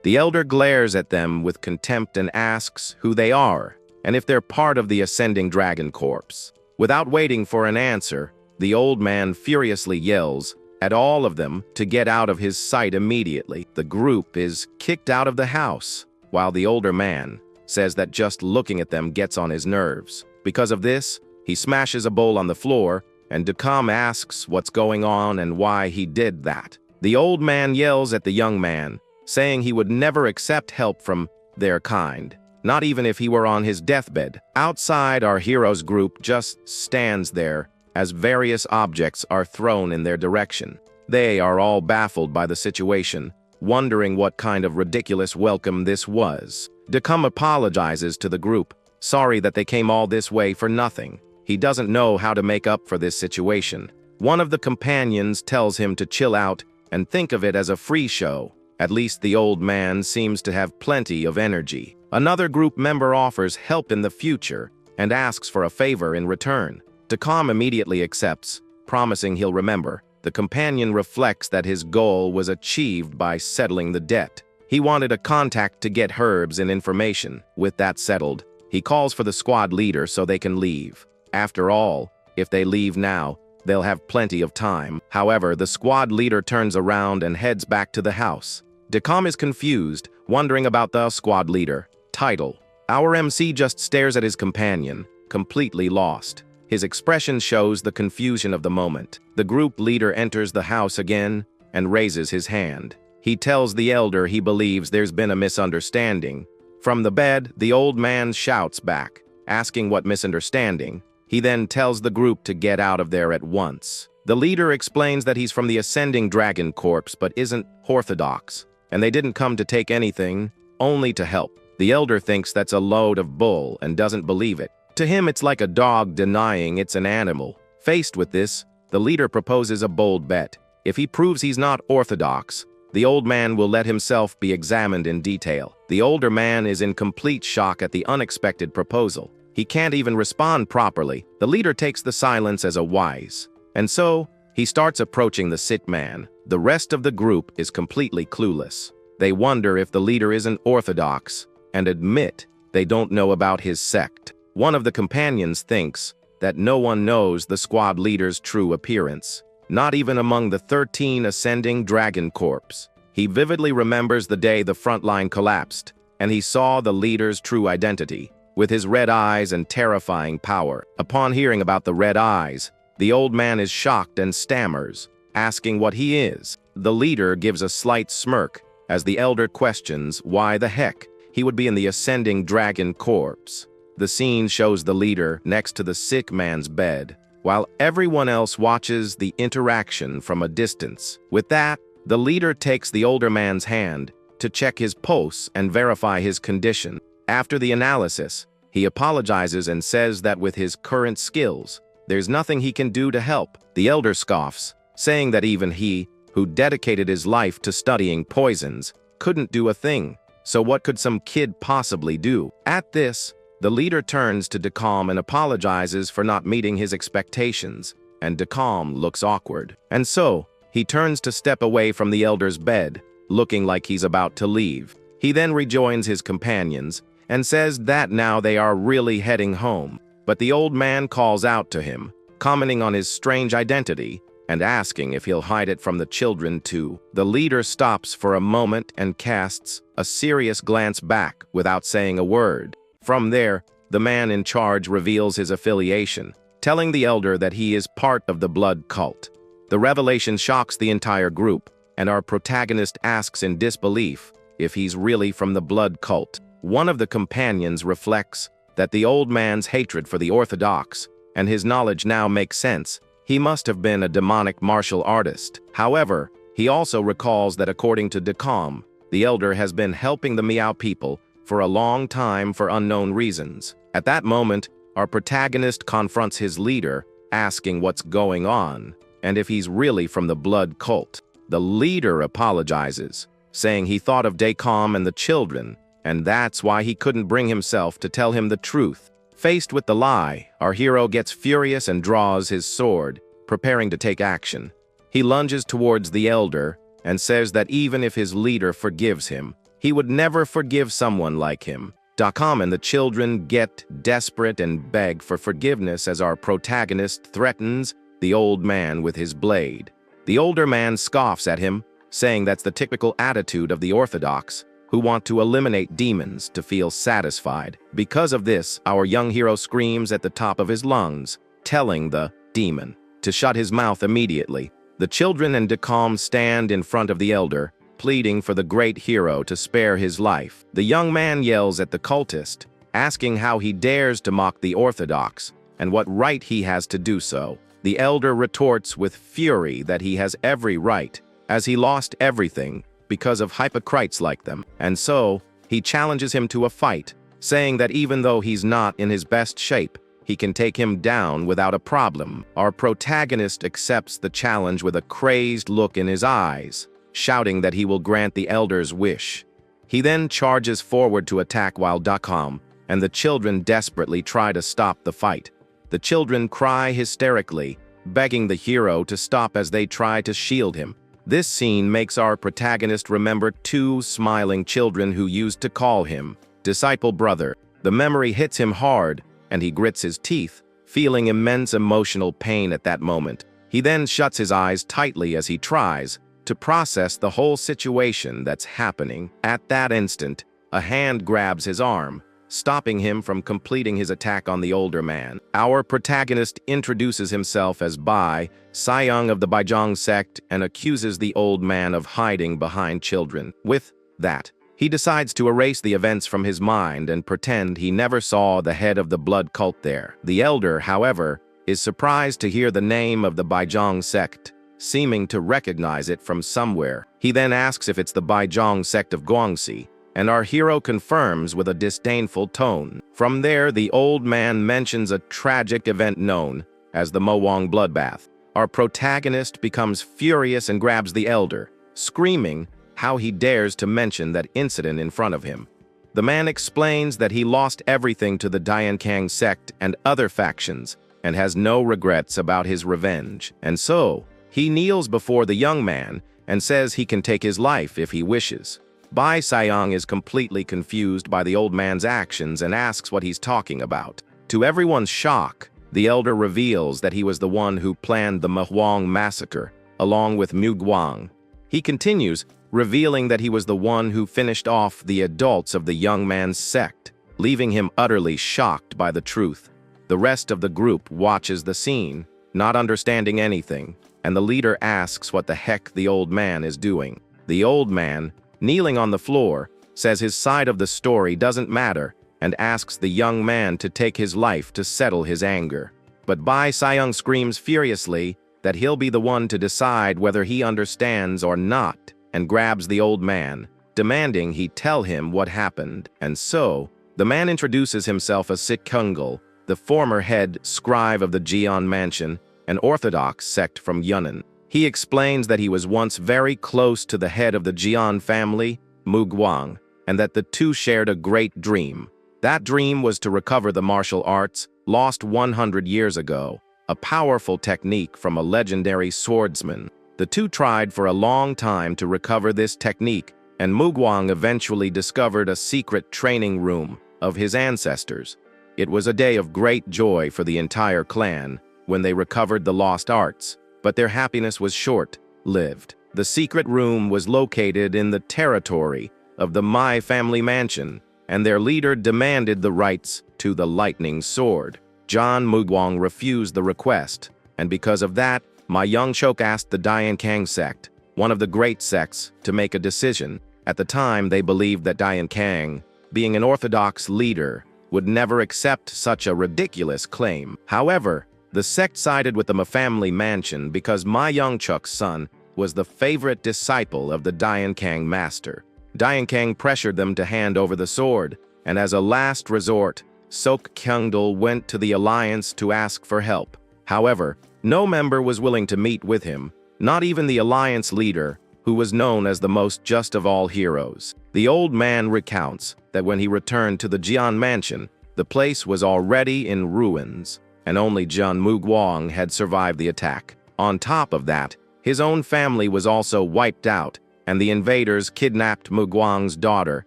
The elder glares at them with contempt and asks who they are and if they're part of the Ascending Dragon Corps. Without waiting for an answer, the old man furiously yells at all of them to get out of his sight immediately. The group is kicked out of the house, while the older man says that just looking at them gets on his nerves. Because of this, he smashes a bowl on the floor, and Dokkum asks what's going on and why he did that. The old man yells at the young man, saying he would never accept help from their kind, not even if he were on his deathbed. Outside, our hero's group just stands there as various objects are thrown in their direction. They are all baffled by the situation, wondering what kind of ridiculous welcome this was. Dokkum apologizes to the group, sorry that they came all this way for nothing. He doesn't know how to make up for this situation. One of the companions tells him to chill out and think of it as a free show. At least the old man seems to have plenty of energy. Another group member offers help in the future and asks for a favor in return. Dokkum immediately accepts, promising he'll remember. The companion reflects that his goal was achieved by settling the debt. He wanted a contact to get herbs and information. With that settled, he calls for the squad leader so they can leave. After all, if they leave now, they'll have plenty of time. However, the squad leader turns around and heads back to the house. Dokkum is confused, wondering about the squad leader. Title. Our MC just stares at his companion, completely lost. His expression shows the confusion of the moment. The group leader enters the house again and raises his hand. He tells the elder he believes there's been a misunderstanding. From the bed, the old man shouts back, asking what misunderstanding. He then tells the group to get out of there at once. The leader explains that he's from the Ascending Dragon Corps but isn't orthodox, and they didn't come to take anything, only to help. The elder thinks that's a load of bull and doesn't believe it. To him, it's like a dog denying it's an animal. Faced with this, the leader proposes a bold bet. If he proves he's not orthodox, the old man will let himself be examined in detail. The older man is in complete shock at the unexpected proposal. He can't even respond properly. The leader takes the silence as a wise. And so, he starts approaching the sick man. The rest of the group is completely clueless. They wonder if the leader isn't orthodox and admit they don't know about his sect. One of the companions thinks that no one knows the squad leader's true appearance, not even among the 13 ascending dragon corps. He vividly remembers the day the front line collapsed, and he saw the leader's true identity, with his red eyes and terrifying power. Upon hearing about the red eyes, the old man is shocked and stammers, asking what he is. The leader gives a slight smirk as the elder questions why the heck he would be in the ascending dragon corps. The scene shows the leader next to the sick man's bed, while everyone else watches the interaction from a distance. With that, the leader takes the older man's hand to check his pulse and verify his condition. After the analysis, he apologizes and says that with his current skills, there's nothing he can do to help. The elder scoffs, saying that even he, who dedicated his life to studying poisons, couldn't do a thing. So what could some kid possibly do? At this, the leader turns to Decom and apologizes for not meeting his expectations, and Decom looks awkward. And so, he turns to step away from the elder's bed, looking like he's about to leave. He then rejoins his companions and says that now they are really heading home. But the old man calls out to him, commenting on his strange identity and asking if he'll hide it from the children too. The leader stops for a moment and casts a serious glance back without saying a word. From there, the man in charge reveals his affiliation, telling the elder that he is part of the blood cult. The revelation shocks the entire group, and our protagonist asks in disbelief if he's really from the blood cult. One of the companions reflects that the old man's hatred for the orthodox and his knowledge now makes sense. He must have been a demonic martial artist. However, he also recalls that according to Decom, the elder has been helping the Meow people for a long time for unknown reasons. At that moment, our protagonist confronts his leader, asking what's going on, and if he's really from the blood cult. The leader apologizes, saying he thought of Decom and the children, and that's why he couldn't bring himself to tell him the truth. Faced with the lie, our hero gets furious and draws his sword, preparing to take action. He lunges towards the elder and says that even if his leader forgives him, he would never forgive someone like him. Decom and the children get desperate and beg for forgiveness as our protagonist threatens the old man with his blade. The older man scoffs at him, saying that's the typical attitude of the orthodox, who want to eliminate demons to feel satisfied. Because of this, our young hero screams at the top of his lungs, telling the demon to shut his mouth immediately. The children and Decom stand in front of the elder, pleading for the great hero to spare his life. The young man yells at the cultist, asking how he dares to mock the orthodox, and what right he has to do so. The elder retorts with fury that he has every right, as he lost everything because of hypocrites like them. And so, he challenges him to a fight, saying that even though he's not in his best shape, he can take him down without a problem. Our protagonist accepts the challenge with a crazed look in his eyes, shouting that he will grant the elder's wish. He then charges forward to attack while Decom and the children desperately try to stop the fight. The children cry hysterically, begging the hero to stop as they try to shield him. This scene makes our protagonist remember two smiling children who used to call him disciple brother. The memory hits him hard, and he grits his teeth, feeling immense emotional pain at that moment. He then shuts his eyes tightly as he tries to process the whole situation that's happening. At that instant, a hand grabs his arm, stopping him from completing his attack on the older man. Our protagonist introduces himself as Bai, Saiyang of the Baizhang Sect, and accuses the old man of hiding behind children. With that, he decides to erase the events from his mind and pretend he never saw the head of the blood cult there. The elder, however, is surprised to hear the name of the Baizhang Sect, seeming to recognize it from somewhere. He then asks if it's the Baizhang Sect of Guangxi, and our hero confirms with a disdainful tone. From there, the old man mentions a tragic event known as the Mowang bloodbath. Our protagonist becomes furious and grabs the elder, screaming how he dares to mention that incident in front of him. The man explains that he lost everything to the Diankang sect and other factions, and has no regrets about his revenge. And so, he kneels before the young man and says he can take his life if he wishes. Bai Sayang is completely confused by the old man's actions and asks what he's talking about. To everyone's shock, the elder reveals that he was the one who planned the Mawang massacre, along with Mu Guang. He continues, revealing that he was the one who finished off the adults of the young man's sect, leaving him utterly shocked by the truth. The rest of the group watches the scene, not understanding anything, and the leader asks what the heck the old man is doing. The old man, kneeling on the floor, says his side of the story doesn't matter and asks the young man to take his life to settle his anger. But Bai Sayang screams furiously that he'll be the one to decide whether he understands or not, and grabs the old man, demanding he tell him what happened. And so, the man introduces himself as Sik Kungal, the former head scribe of the Jian Mansion, an orthodox sect from Yunnan. He explains that he was once very close to the head of the Jian family, Mu Guang, and that the two shared a great dream. That dream was to recover the martial arts lost 100 years ago, a powerful technique from a legendary swordsman. The two tried for a long time to recover this technique, and Mu Guang eventually discovered a secret training room of his ancestors. It was a day of great joy for the entire clan when they recovered the lost arts, but their happiness was short-lived. The secret room was located in the territory of the Mai family mansion, and their leader demanded the rights to the lightning sword. John Mu Guang refused the request, and because of that, Ma Yongchok asked the Diankang sect, one of the great sects, to make a decision. At the time, they believed that Diankang, being an orthodox leader, would never accept such a ridiculous claim. However, the sect sided with the Ma family mansion because Ma Yongchok's son was the favorite disciple of the Diankang master. Diankang pressured them to hand over the sword, and as a last resort, Sok Kyungdal went to the alliance to ask for help. However, no member was willing to meet with him, not even the alliance leader, who was known as the most just of all heroes. The old man recounts that when he returned to the Jian mansion, the place was already in ruins, and only Jian Mu Guang had survived the attack. On top of that, his own family was also wiped out, and the invaders kidnapped Mu Guang's daughter,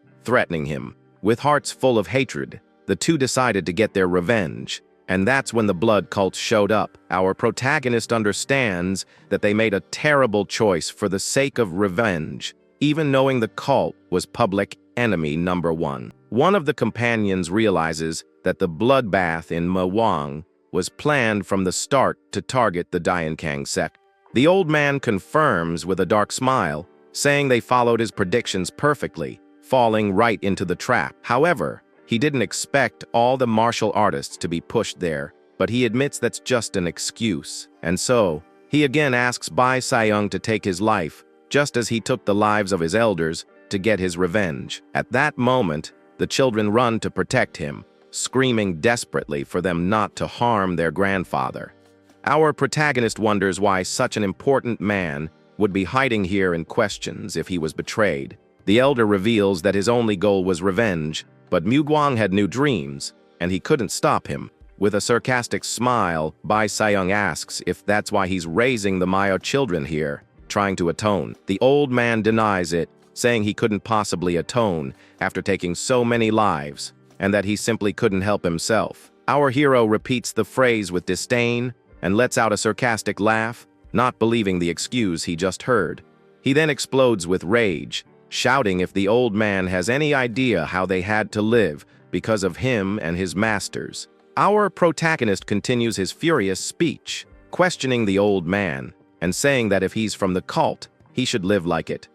threatening him. With hearts full of hatred, the two decided to get their revenge, and that's when the blood cult showed up. Our protagonist understands that they made a terrible choice for the sake of revenge, even knowing the cult was public enemy number one. One of the companions realizes that the bloodbath in Mawang was planned from the start to target the Diankang sect. The old man confirms with a dark smile, saying they followed his predictions perfectly, falling right into the trap. However, he didn't expect all the martial artists to be pushed there, but he admits that's just an excuse. And so, he again asks Bai Sayang to take his life, just as he took the lives of his elders, to get his revenge. At that moment, the children run to protect him, screaming desperately for them not to harm their grandfather. Our protagonist wonders why such an important man would be hiding here and questions if he was betrayed. The elder reveals that his only goal was revenge, but Mu Guang had new dreams, and he couldn't stop him. With a sarcastic smile, Bai Sayang asks if that's why he's raising the Maya children here, trying to atone. The old man denies it, saying he couldn't possibly atone after taking so many lives, and that he simply couldn't help himself. Our hero repeats the phrase with disdain and lets out a sarcastic laugh, not believing the excuse he just heard. He then explodes with rage, shouting if the old man has any idea how they had to live because of him and his masters. Our protagonist continues his furious speech, questioning the old man and saying that if he's from the cult, he should live like it.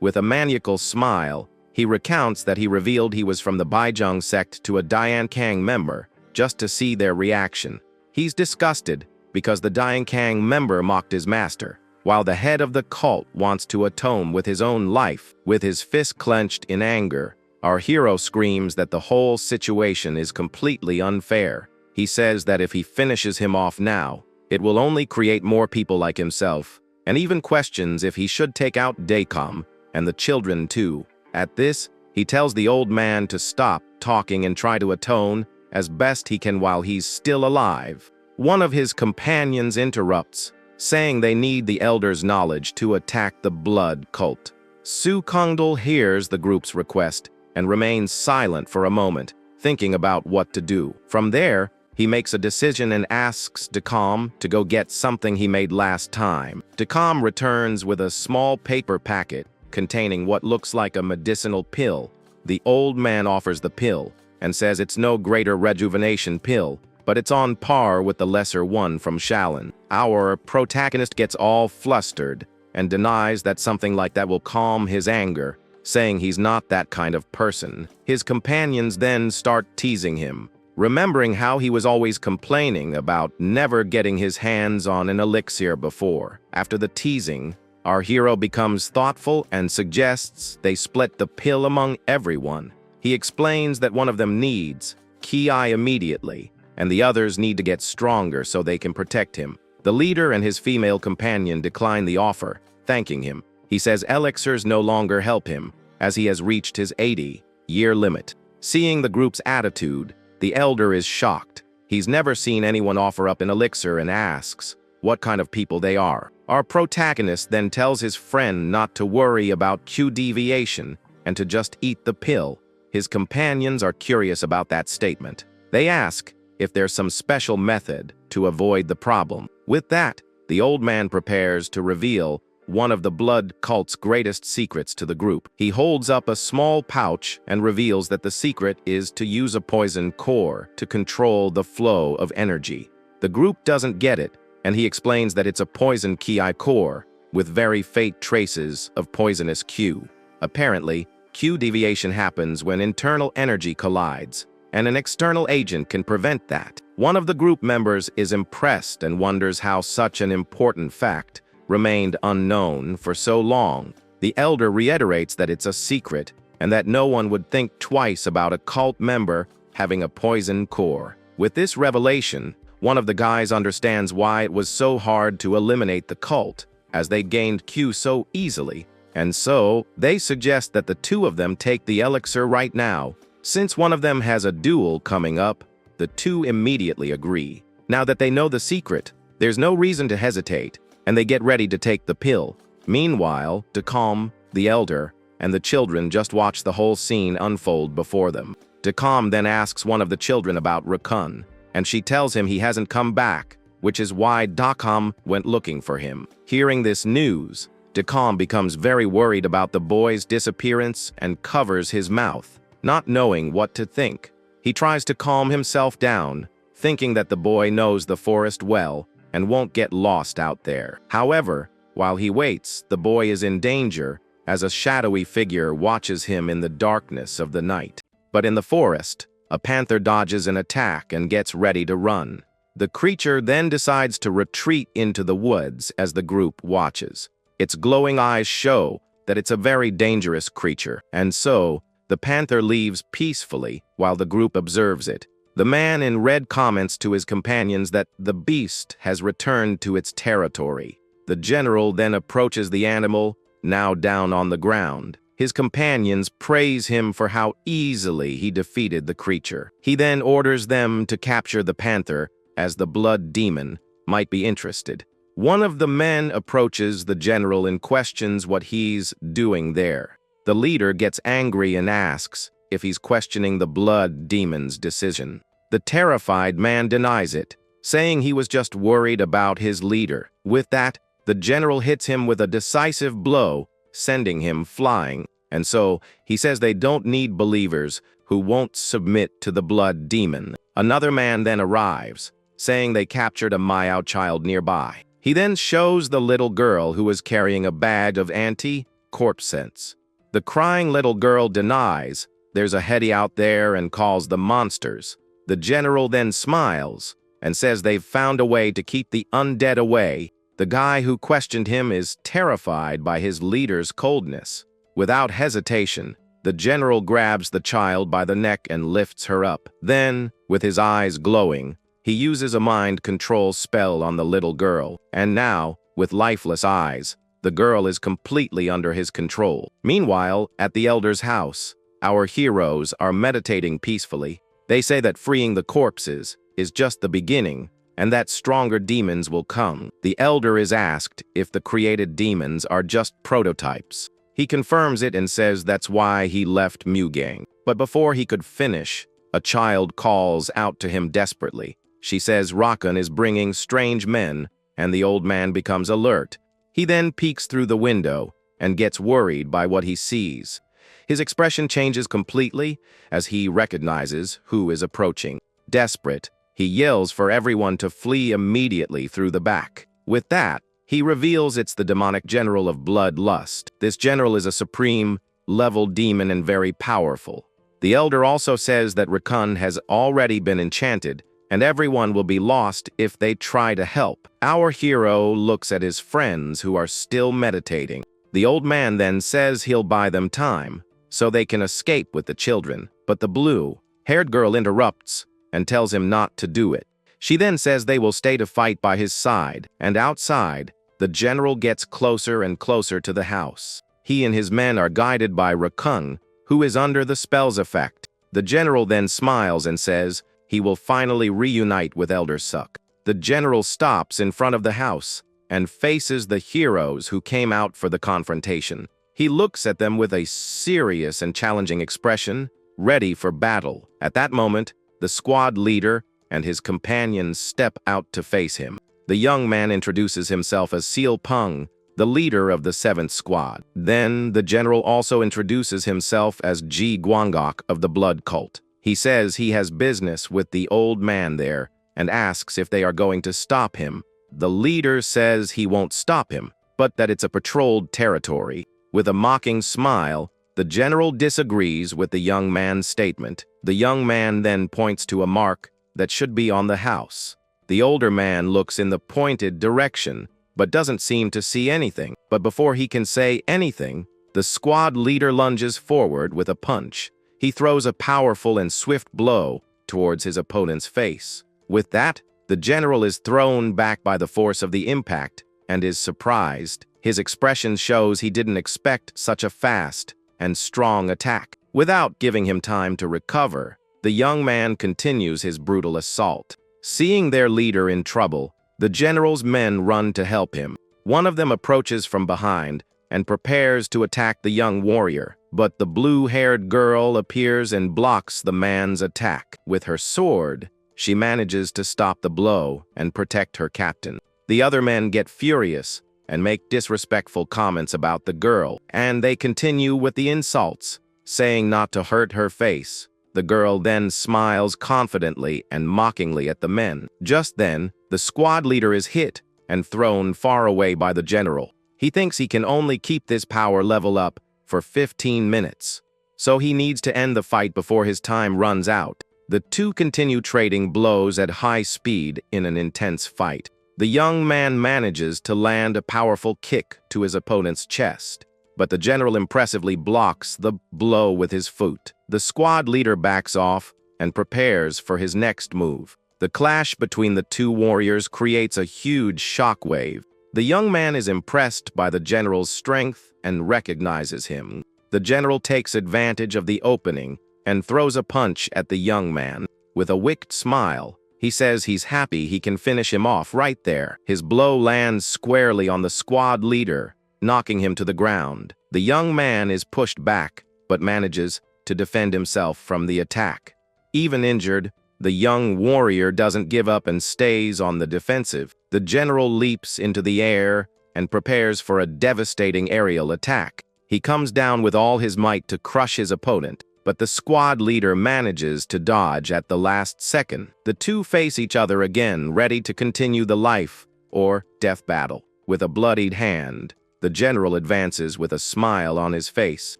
With a maniacal smile, he recounts that he revealed he was from the Baizhang sect to a Diankang member just to see their reaction. He's disgusted because the Diankang member mocked his master, while the head of the cult wants to atone with his own life. With his fist clenched in anger, Our hero screams that the whole situation is completely unfair. He says that if he finishes him off now, it will only create more people like himself, and even questions if he should take out Dacom and the children too. At this, he tells the old man to stop talking and try to atone as best he can while he's still alive. One of his companions interrupts, saying they need the elder's knowledge to attack the blood cult. Su Kongdal hears the group's request and remains silent for a moment, thinking about what to do. From there, he makes a decision and asks Dacom to go get something he made last time. Dacom returns with a small paper packet containing what looks like a medicinal pill. The old man offers the pill and says it's no greater rejuvenation pill, but it's on par with the lesser one from Shaolin. Our protagonist gets all flustered and denies that something like that will calm his anger, saying he's not that kind of person. His companions then start teasing him, remembering how he was always complaining about never getting his hands on an elixir before. After the teasing, our hero becomes thoughtful and suggests they split the pill among everyone. He explains that one of them needs Ki immediately, and the others need to get stronger so they can protect him. The leader and his female companion decline the offer, thanking him. He says elixirs no longer help him, as he has reached his 80-year limit. Seeing the group's attitude, the elder is shocked. He's never seen anyone offer up an elixir and asks what kind of people they are. Our protagonist then tells his friend not to worry about Q deviation and to just eat the pill. His companions are curious about that statement. They ask if there's some special method to avoid the problem. With that, the old man prepares to reveal one of the blood cult's greatest secrets to the group. He holds up a small pouch and reveals that the secret is to use a poison core to control the flow of energy. The group doesn't get it, and he explains that it's a poison Ki core with very faint traces of poisonous Q. Apparently, Q deviation happens when internal energy collides, and an external agent can prevent that. One of the group members is impressed and wonders how such an important fact remained unknown for so long. The elder reiterates that it's a secret and that no one would think twice about a cult member having a poison core. With this revelation, one of the guys understands why it was so hard to eliminate the cult, as they gained Q so easily, and so they suggest that the two of them take the elixir right now. Since one of them has a duel coming up, the two immediately agree. Now that they know the secret, there's no reason to hesitate, and they get ready to take the pill. Meanwhile, Dacom, the elder, and the children just watch the whole scene unfold before them. Dacom then asks one of the children about Rakun, and she tells him he hasn't come back, which is why Dacom went looking for him. Hearing this news, Dacom becomes very worried about the boy's disappearance and covers his mouth, not knowing what to think. He tries to calm himself down, thinking that the boy knows the forest well and won't get lost out there. However, while he waits, the boy is in danger as a shadowy figure watches him in the darkness of the night. But in the forest, a panther dodges an attack and gets ready to run. The creature then decides to retreat into the woods as the group watches. Its glowing eyes show that it's a very dangerous creature, and so the panther leaves peacefully while the group observes it. The man in red comments to his companions that the beast has returned to its territory. The general then approaches the animal, now down on the ground. His companions praise him for how easily he defeated the creature. He then orders them to capture the panther, as the blood demon might be interested. One of the men approaches the general and questions what he's doing there. The leader gets angry and asks if he's questioning the blood demon's decision. The terrified man denies it, saying he was just worried about his leader. With that, the general hits him with a decisive blow, sending him flying, and so he says they don't need believers who won't submit to the blood demon. Another man then arrives, saying they captured a Miao child nearby. He then shows the little girl who is carrying a bag of anti-corpsents. The crying little girl denies there's a heady out there and calls the monsters. The general then smiles and says they've found a way to keep the undead away. The guy who questioned him is terrified by his leader's coldness. Without hesitation, The general grabs the child by the neck and lifts her up. Then, with his eyes glowing, he uses a mind control spell on the little girl. And now, with lifeless eyes, the girl is completely under his control. Meanwhile, at the elder's house, our heroes are meditating peacefully. They say that freeing the corpses is just the beginning, and that stronger demons will come. The elder is asked if the created demons are just prototypes. He confirms it and says that's why he left Mugang. But before he could finish, a child calls out to him desperately. She says Rakan is bringing strange men, and the old man becomes alert. He then peeks through the window and gets worried by what he sees. His expression changes completely as he recognizes who is approaching. Desperate, he yells for everyone to flee immediately through the back. With that, he reveals it's the demonic general of bloodlust. This general is a supreme level demon and very powerful. The elder also says that Rakan has already been enchanted, and everyone will be lost if they try to help. Our hero looks at his friends who are still meditating. The old man then says he'll buy them time, so they can escape with the children. But the blue-haired girl interrupts and tells him not to do it. She then says they will stay to fight by his side, and outside, the general gets closer and closer to the house. He and his men are guided by Rakan, who is under the spell's effect. The general then smiles and says he will finally reunite with Elder Suk. The general stops in front of the house and faces the heroes who came out for the confrontation. He looks at them with a serious and challenging expression, ready for battle. At that moment, the squad leader and his companions step out to face him. The young man introduces himself as Seal Peng, the leader of the 7th Squad. Then, the general also introduces himself as Ji Guangok of the Blood Cult. He says he has business with the old man there and asks if they are going to stop him. The leader says he won't stop him, but that it's a patrolled territory. With a mocking smile, the general disagrees with the young man's statement. The young man then points to a mark that should be on the house. The older man looks in the pointed direction, but doesn't seem to see anything. But before he can say anything, the squad leader lunges forward with a punch. He throws a powerful and swift blow towards his opponent's face. With that, the general is thrown back by the force of the impact and is surprised. His expression shows he didn't expect such a fast and strong attack. Without giving him time to recover, the young man continues his brutal assault. Seeing their leader in trouble, the general's men run to help him. One of them approaches from behind and prepares to attack the young warrior, but the blue-haired girl appears and blocks the man's attack. With her sword, she manages to stop the blow and protect her captain. The other men get furious and make disrespectful comments about the girl, and they continue with the insults, saying not to hurt her face. The girl then smiles confidently and mockingly at the men. Just then, the squad leader is hit and thrown far away by the general. He thinks he can only keep this power level up for 15 minutes, so he needs to end the fight before his time runs out. The two continue trading blows at high speed in an intense fight. The young man manages to land a powerful kick to his opponent's chest, but the general impressively blocks the blow with his foot. The squad leader backs off and prepares for his next move. The clash between the two warriors creates a huge shockwave. The young man is impressed by the general's strength and recognizes him. The general takes advantage of the opening and throws a punch at the young man. With a wicked smile, he says he's happy he can finish him off right there. His blow lands squarely on the squad leader, knocking him to the ground. The young man is pushed back, but manages to defend himself from the attack. Even injured, the young warrior doesn't give up and stays on the defensive. The general leaps into the air and prepares for a devastating aerial attack. He comes down with all his might to crush his opponent, but the squad leader manages to dodge at the last second. The two face each other again, ready to continue the life or death battle. With a bloodied hand, the general advances with a smile on his face.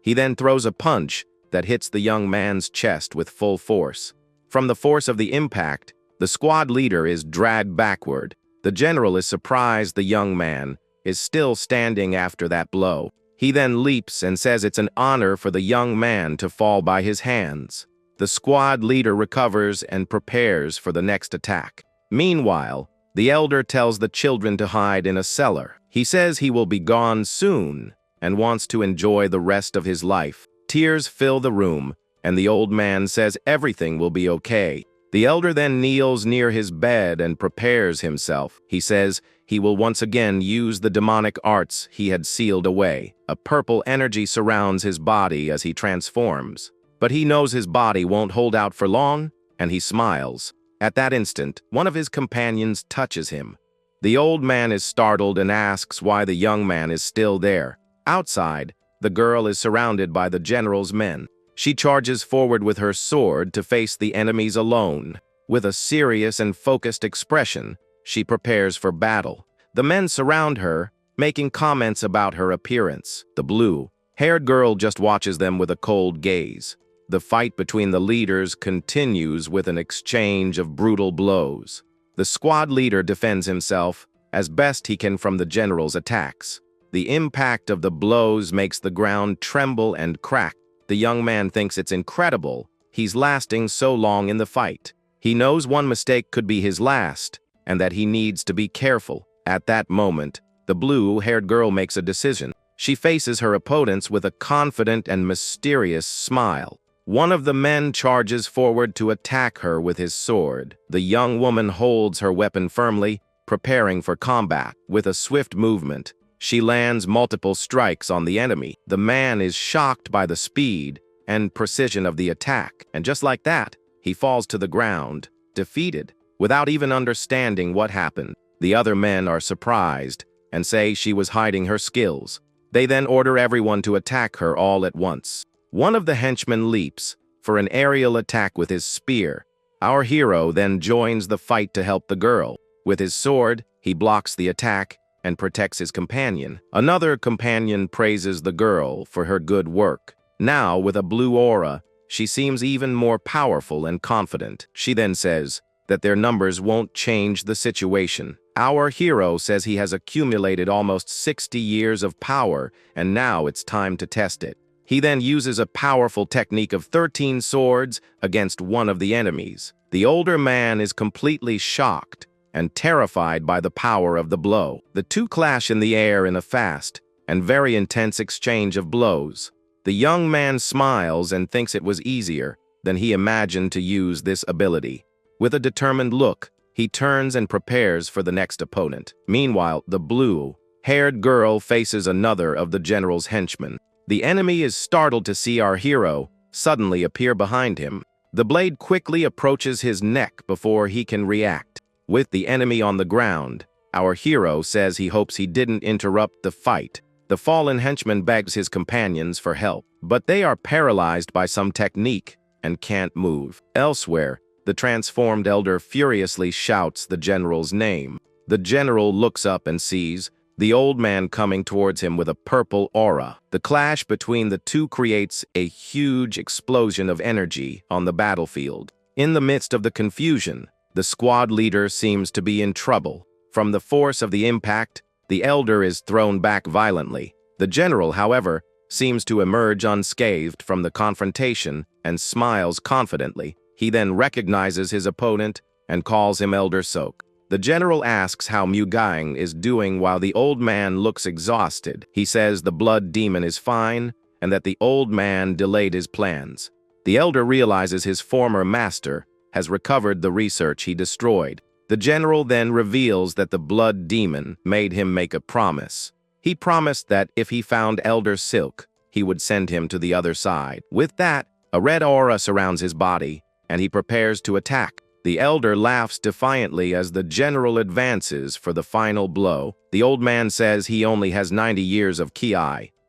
He then throws a punch that hits the young man's chest with full force. From the force of the impact, the squad leader is dragged backward. The general is surprised the young man is still standing after that blow. He then leaps and says it's an honor for the young man to fall by his hands. The squad leader recovers and prepares for the next attack. Meanwhile, the elder tells the children to hide in a cellar. He says he will be gone soon and wants to enjoy the rest of his life. Tears fill the room, and the old man says everything will be okay. The elder then kneels near his bed and prepares himself. He says he will once again use the demonic arts he had sealed away. A purple energy surrounds his body as he transforms. But he knows his body won't hold out for long, and he smiles. At that instant, one of his companions touches him. The old man is startled and asks why the young man is still there. Outside, the girl is surrounded by the general's men. She charges forward with her sword to face the enemies alone. With a serious and focused expression, she prepares for battle. The men surround her, making comments about her appearance. The blue-haired girl just watches them with a cold gaze. The fight between the leaders continues with an exchange of brutal blows. The squad leader defends himself as best he can from the general's attacks. The impact of the blows makes the ground tremble and crack. The young man thinks it's incredible he's lasting so long in the fight. He knows one mistake could be his last, and that he needs to be careful. At that moment, the blue-haired girl makes a decision. She faces her opponents with a confident and mysterious smile. One of the men charges forward to attack her with his sword. The young woman holds her weapon firmly, preparing for combat. With a swift movement, she lands multiple strikes on the enemy. The man is shocked by the speed and precision of the attack, and just like that, he falls to the ground, defeated, without even understanding what happened. The other men are surprised and say she was hiding her skills. They then order everyone to attack her all at once. One of the henchmen leaps for an aerial attack with his spear. Our hero then joins the fight to help the girl. With his sword, he blocks the attack and protects his companion. Another companion praises the girl for her good work. Now, with a blue aura, she seems even more powerful and confident. She then says that their numbers won't change the situation. Our hero says he has accumulated almost 60 years of power, and now it's time to test it. He then uses a powerful technique of 13 swords against one of the enemies. The older man is completely shocked and terrified by the power of the blow. The two clash in the air in a fast and very intense exchange of blows. The young man smiles and thinks it was easier than he imagined to use this ability. With a determined look, he turns and prepares for the next opponent. Meanwhile, the blue-haired girl faces another of the general's henchmen. The enemy is startled to see our hero suddenly appear behind him. The blade quickly approaches his neck before he can react. With the enemy on the ground, our hero says he hopes he didn't interrupt the fight. The fallen henchman begs his companions for help, but they are paralyzed by some technique and can't move. Elsewhere, the transformed elder furiously shouts the general's name. The general looks up and sees the old man coming towards him with a purple aura. The clash between the two creates a huge explosion of energy on the battlefield. In the midst of the confusion, the squad leader seems to be in trouble. From the force of the impact, the elder is thrown back violently. The general, however, seems to emerge unscathed from the confrontation and smiles confidently. He then recognizes his opponent and calls him Elder Sok. The general asks how Mugang is doing while the old man looks exhausted. He says the blood demon is fine and that the old man delayed his plans. The elder realizes his former master has recovered the research he destroyed. The general then reveals that the blood demon made him make a promise. He promised that if he found Elder Silk, he would send him to the other side. With that, a red aura surrounds his body, and he prepares to attack. The elder laughs defiantly as the general advances for the final blow. The old man says he only has 90 years of ki,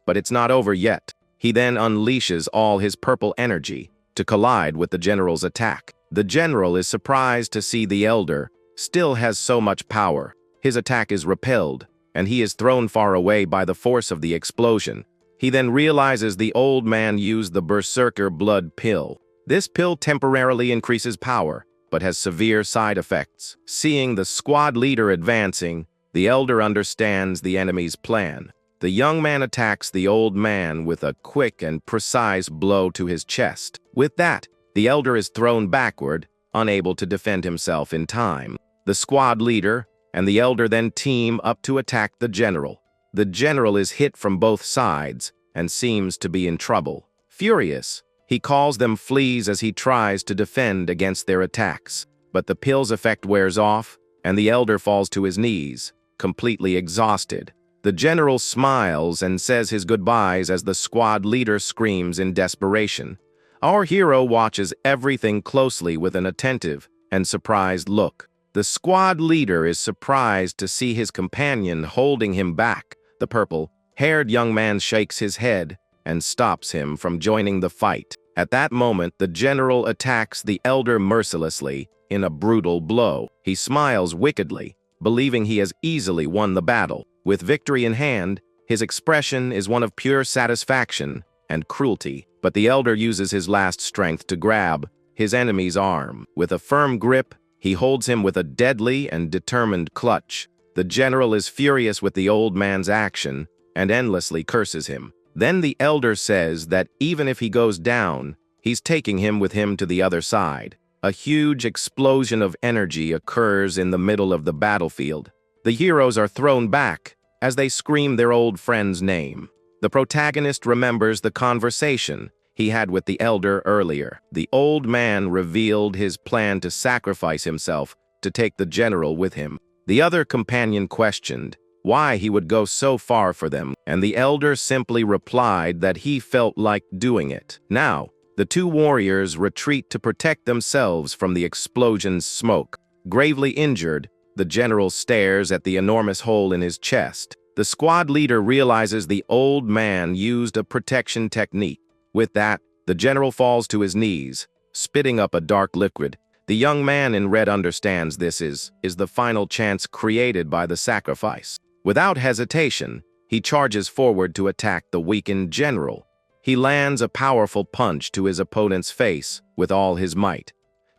but it's not over yet. He then unleashes all his purple energy to collide with the general's attack. The general is surprised to see the elder still has so much power. His attack is repelled, and he is thrown far away by the force of the explosion. He then realizes the old man used the Berserker blood pill. This pill temporarily increases power, but has severe side effects. Seeing the squad leader advancing, the elder understands the enemy's plan. The young man attacks the old man with a quick and precise blow to his chest. With that, the elder is thrown backward, unable to defend himself in time. The squad leader and the elder then team up to attack the general. The general is hit from both sides and seems to be in trouble. Furious, he calls them fleas as he tries to defend against their attacks. But the pill's effect wears off, and the elder falls to his knees, completely exhausted. The general smiles and says his goodbyes as the squad leader screams in desperation. Our hero watches everything closely with an attentive and surprised look. The squad leader is surprised to see his companion holding him back. The purple-haired young man shakes his head and stops him from joining the fight. At that moment, the general attacks the elder mercilessly in a brutal blow. He smiles wickedly, believing he has easily won the battle. With victory in hand, his expression is one of pure satisfaction and cruelty. But the elder uses his last strength to grab his enemy's arm. With a firm grip, he holds him with a deadly and determined clutch. The general is furious with the old man's action and endlessly curses him. Then the elder says that even if he goes down, he's taking him with him to the other side. A huge explosion of energy occurs in the middle of the battlefield. The heroes are thrown back as they scream their old friend's name. The protagonist remembers the conversation he had with the elder earlier. The old man revealed his plan to sacrifice himself to take the general with him. The other companion questioned why he would go so far for them, and the elder simply replied that he felt like doing it. Now, the two warriors retreat to protect themselves from the explosion's smoke. Gravely injured, the general stares at the enormous hole in his chest. The squad leader realizes the old man used a protection technique. With that, the general falls to his knees, spitting up a dark liquid. The young man in red understands this is the final chance created by the sacrifice. Without hesitation, he charges forward to attack the weakened general. He lands a powerful punch to his opponent's face with all his might.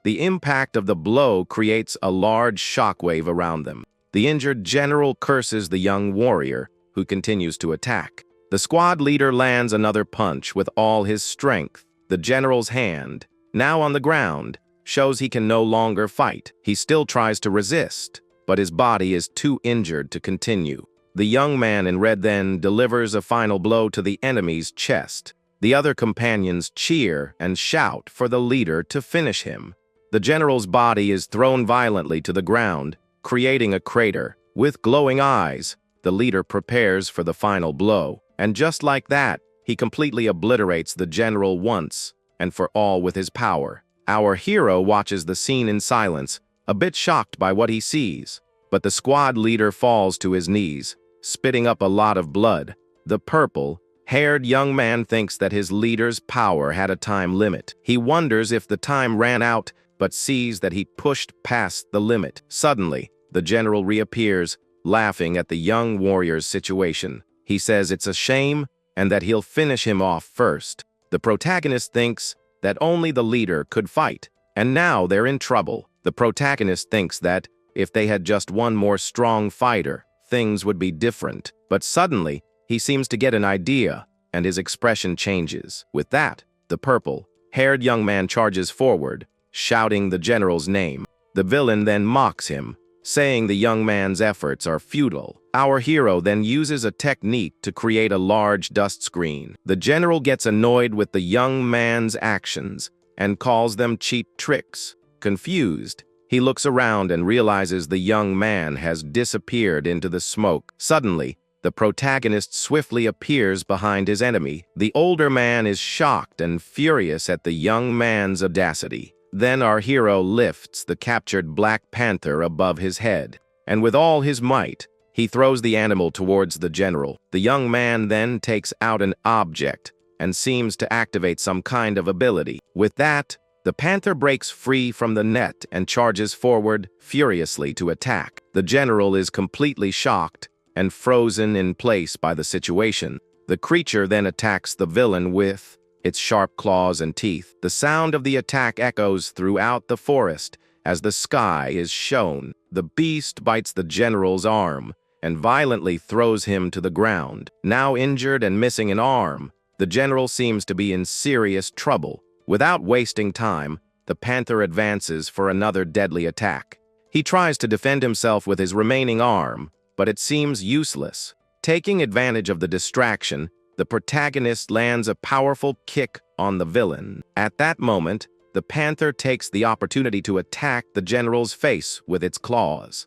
The impact of the blow creates a large shockwave around them. The injured general curses the young warrior, who continues to attack. The squad leader lands another punch with all his strength. The general's hand, now on the ground, shows he can no longer fight. He still tries to resist, but his body is too injured to continue. The young man in red then delivers a final blow to the enemy's chest. The other companions cheer and shout for the leader to finish him. The general's body is thrown violently to the ground, creating a crater. With glowing eyes, the leader prepares for the final blow. And just like that, he completely obliterates the general once and for all with his power. Our hero watches the scene in silence, a bit shocked by what he sees. But the squad leader falls to his knees, spitting up a lot of blood. The purple-haired young man thinks that his leader's power had a time limit. He wonders if the time ran out, but sees that he pushed past the limit. Suddenly, the general reappears, laughing at the young warrior's situation. He says it's a shame and that he'll finish him off first. The protagonist thinks that only the leader could fight, and now they're in trouble. The protagonist thinks that if they had just one more strong fighter, things would be different. But suddenly, he seems to get an idea, and his expression changes. With that, the purple-haired young man charges forward, shouting the general's name. The villain then mocks him, saying the young man's efforts are futile. Our hero then uses a technique to create a large dust screen. The general gets annoyed with the young man's actions and calls them cheap tricks. Confused, he looks around and realizes the young man has disappeared into the smoke. Suddenly, the protagonist swiftly appears behind his enemy. The older man is shocked and furious at the young man's audacity. Then our hero lifts the captured Black Panther above his head, and with all his might, he throws the animal towards the general. The young man then takes out an object and seems to activate some kind of ability. With that, the panther breaks free from the net and charges forward furiously to attack. The general is completely shocked and frozen in place by the situation. The creature then attacks the villain with its sharp claws and teeth. The sound of the attack echoes throughout the forest as the sky is shown. The beast bites the general's arm and violently throws him to the ground. Now injured and missing an arm, the general seems to be in serious trouble. Without wasting time, the panther advances for another deadly attack. He tries to defend himself with his remaining arm, but it seems useless. Taking advantage of the distraction, the protagonist lands a powerful kick on the villain. At that moment, the panther takes the opportunity to attack the general's face with its claws.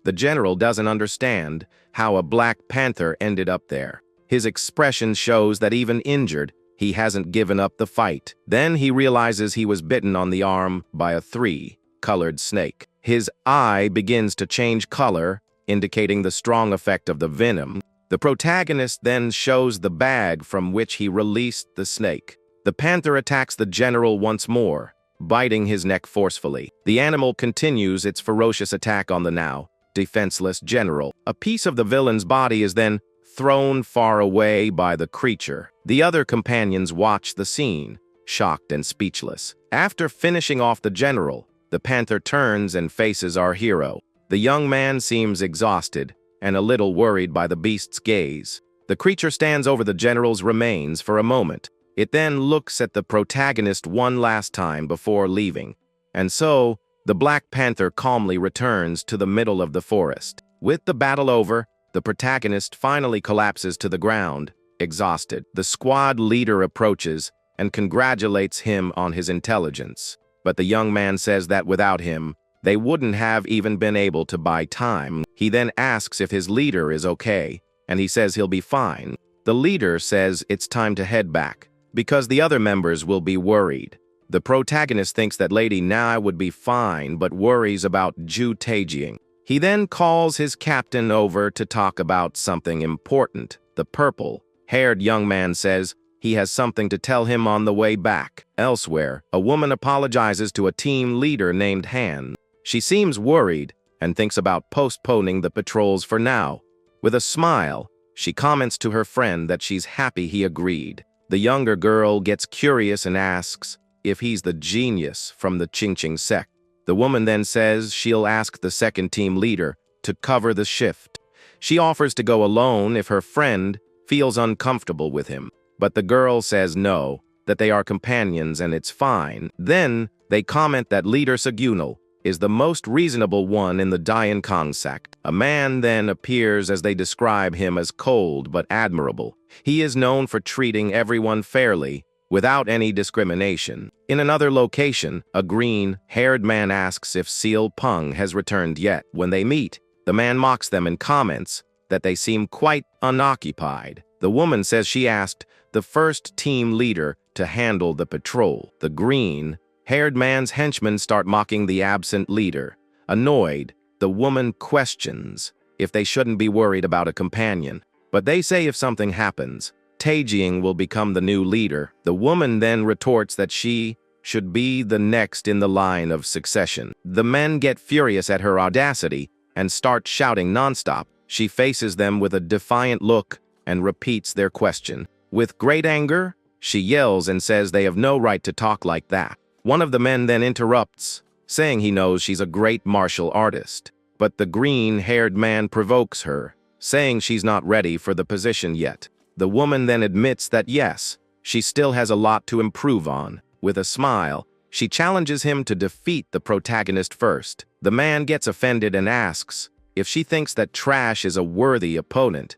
The general doesn't understand how a black panther ended up there. His expression shows that even injured, he hasn't given up the fight. Then he realizes he was bitten on the arm by a 3-colored snake. His eye begins to change color, indicating the strong effect of the venom. The protagonist then shows the bag from which he released the snake. The panther attacks the general once more, biting his neck forcefully. The animal continues its ferocious attack on the now defenseless general. A piece of the villain's body is then thrown far away by the creature. The other companions watch the scene, shocked and speechless. After finishing off the general, the panther turns and faces our hero. The young man seems exhausted and a little worried by the beast's gaze. The creature stands over the general's remains for a moment. It then looks at the protagonist one last time before leaving. And so, the Black Panther calmly returns to the middle of the forest. With the battle over, the protagonist finally collapses to the ground, exhausted. The squad leader approaches and congratulates him on his intelligence. But the young man says that without him, they wouldn't have even been able to buy time. He then asks if his leader is okay, and he says he'll be fine. The leader says it's time to head back, because the other members will be worried. The protagonist thinks that Lady Na would be fine, but worries about Ju Taejiang. He then calls his captain over to talk about something important. The purple-haired young man says he has something to tell him on the way back. Elsewhere, a woman apologizes to a team leader named Han. She seems worried and thinks about postponing the patrols for now. With a smile, she comments to her friend that she's happy he agreed. The younger girl gets curious and asks if he's the genius from the Qingqing Sect. The woman then says she'll ask the second team leader to cover the shift. She offers to go alone if her friend feels uncomfortable with him. But the girl says no, that they are companions and it's fine. Then they comment that leader Sagunal is the most reasonable one in the Dian Kong sect. A man then appears as they describe him as cold but admirable. He is known for treating everyone fairly, without any discrimination. In another location, a green-haired man asks if Seal Peng has returned yet. When they meet, the man mocks them and comments that they seem quite unoccupied. The woman says she asked the first team leader to handle the patrol. The green-haired man's henchmen start mocking the absent leader. Annoyed, the woman questions if they shouldn't be worried about a companion. But they say if something happens, Taejiang will become the new leader. The woman then retorts that she should be the next in the line of succession. The men get furious at her audacity and start shouting nonstop. She faces them with a defiant look and repeats their question. With great anger, she yells and says they have no right to talk like that. One of the men then interrupts, saying he knows she's a great martial artist. But the green-haired man provokes her, saying she's not ready for the position yet. The woman then admits that yes, she still has a lot to improve on. With a smile, she challenges him to defeat the protagonist first. The man gets offended and asks if she thinks that Trash is a worthy opponent.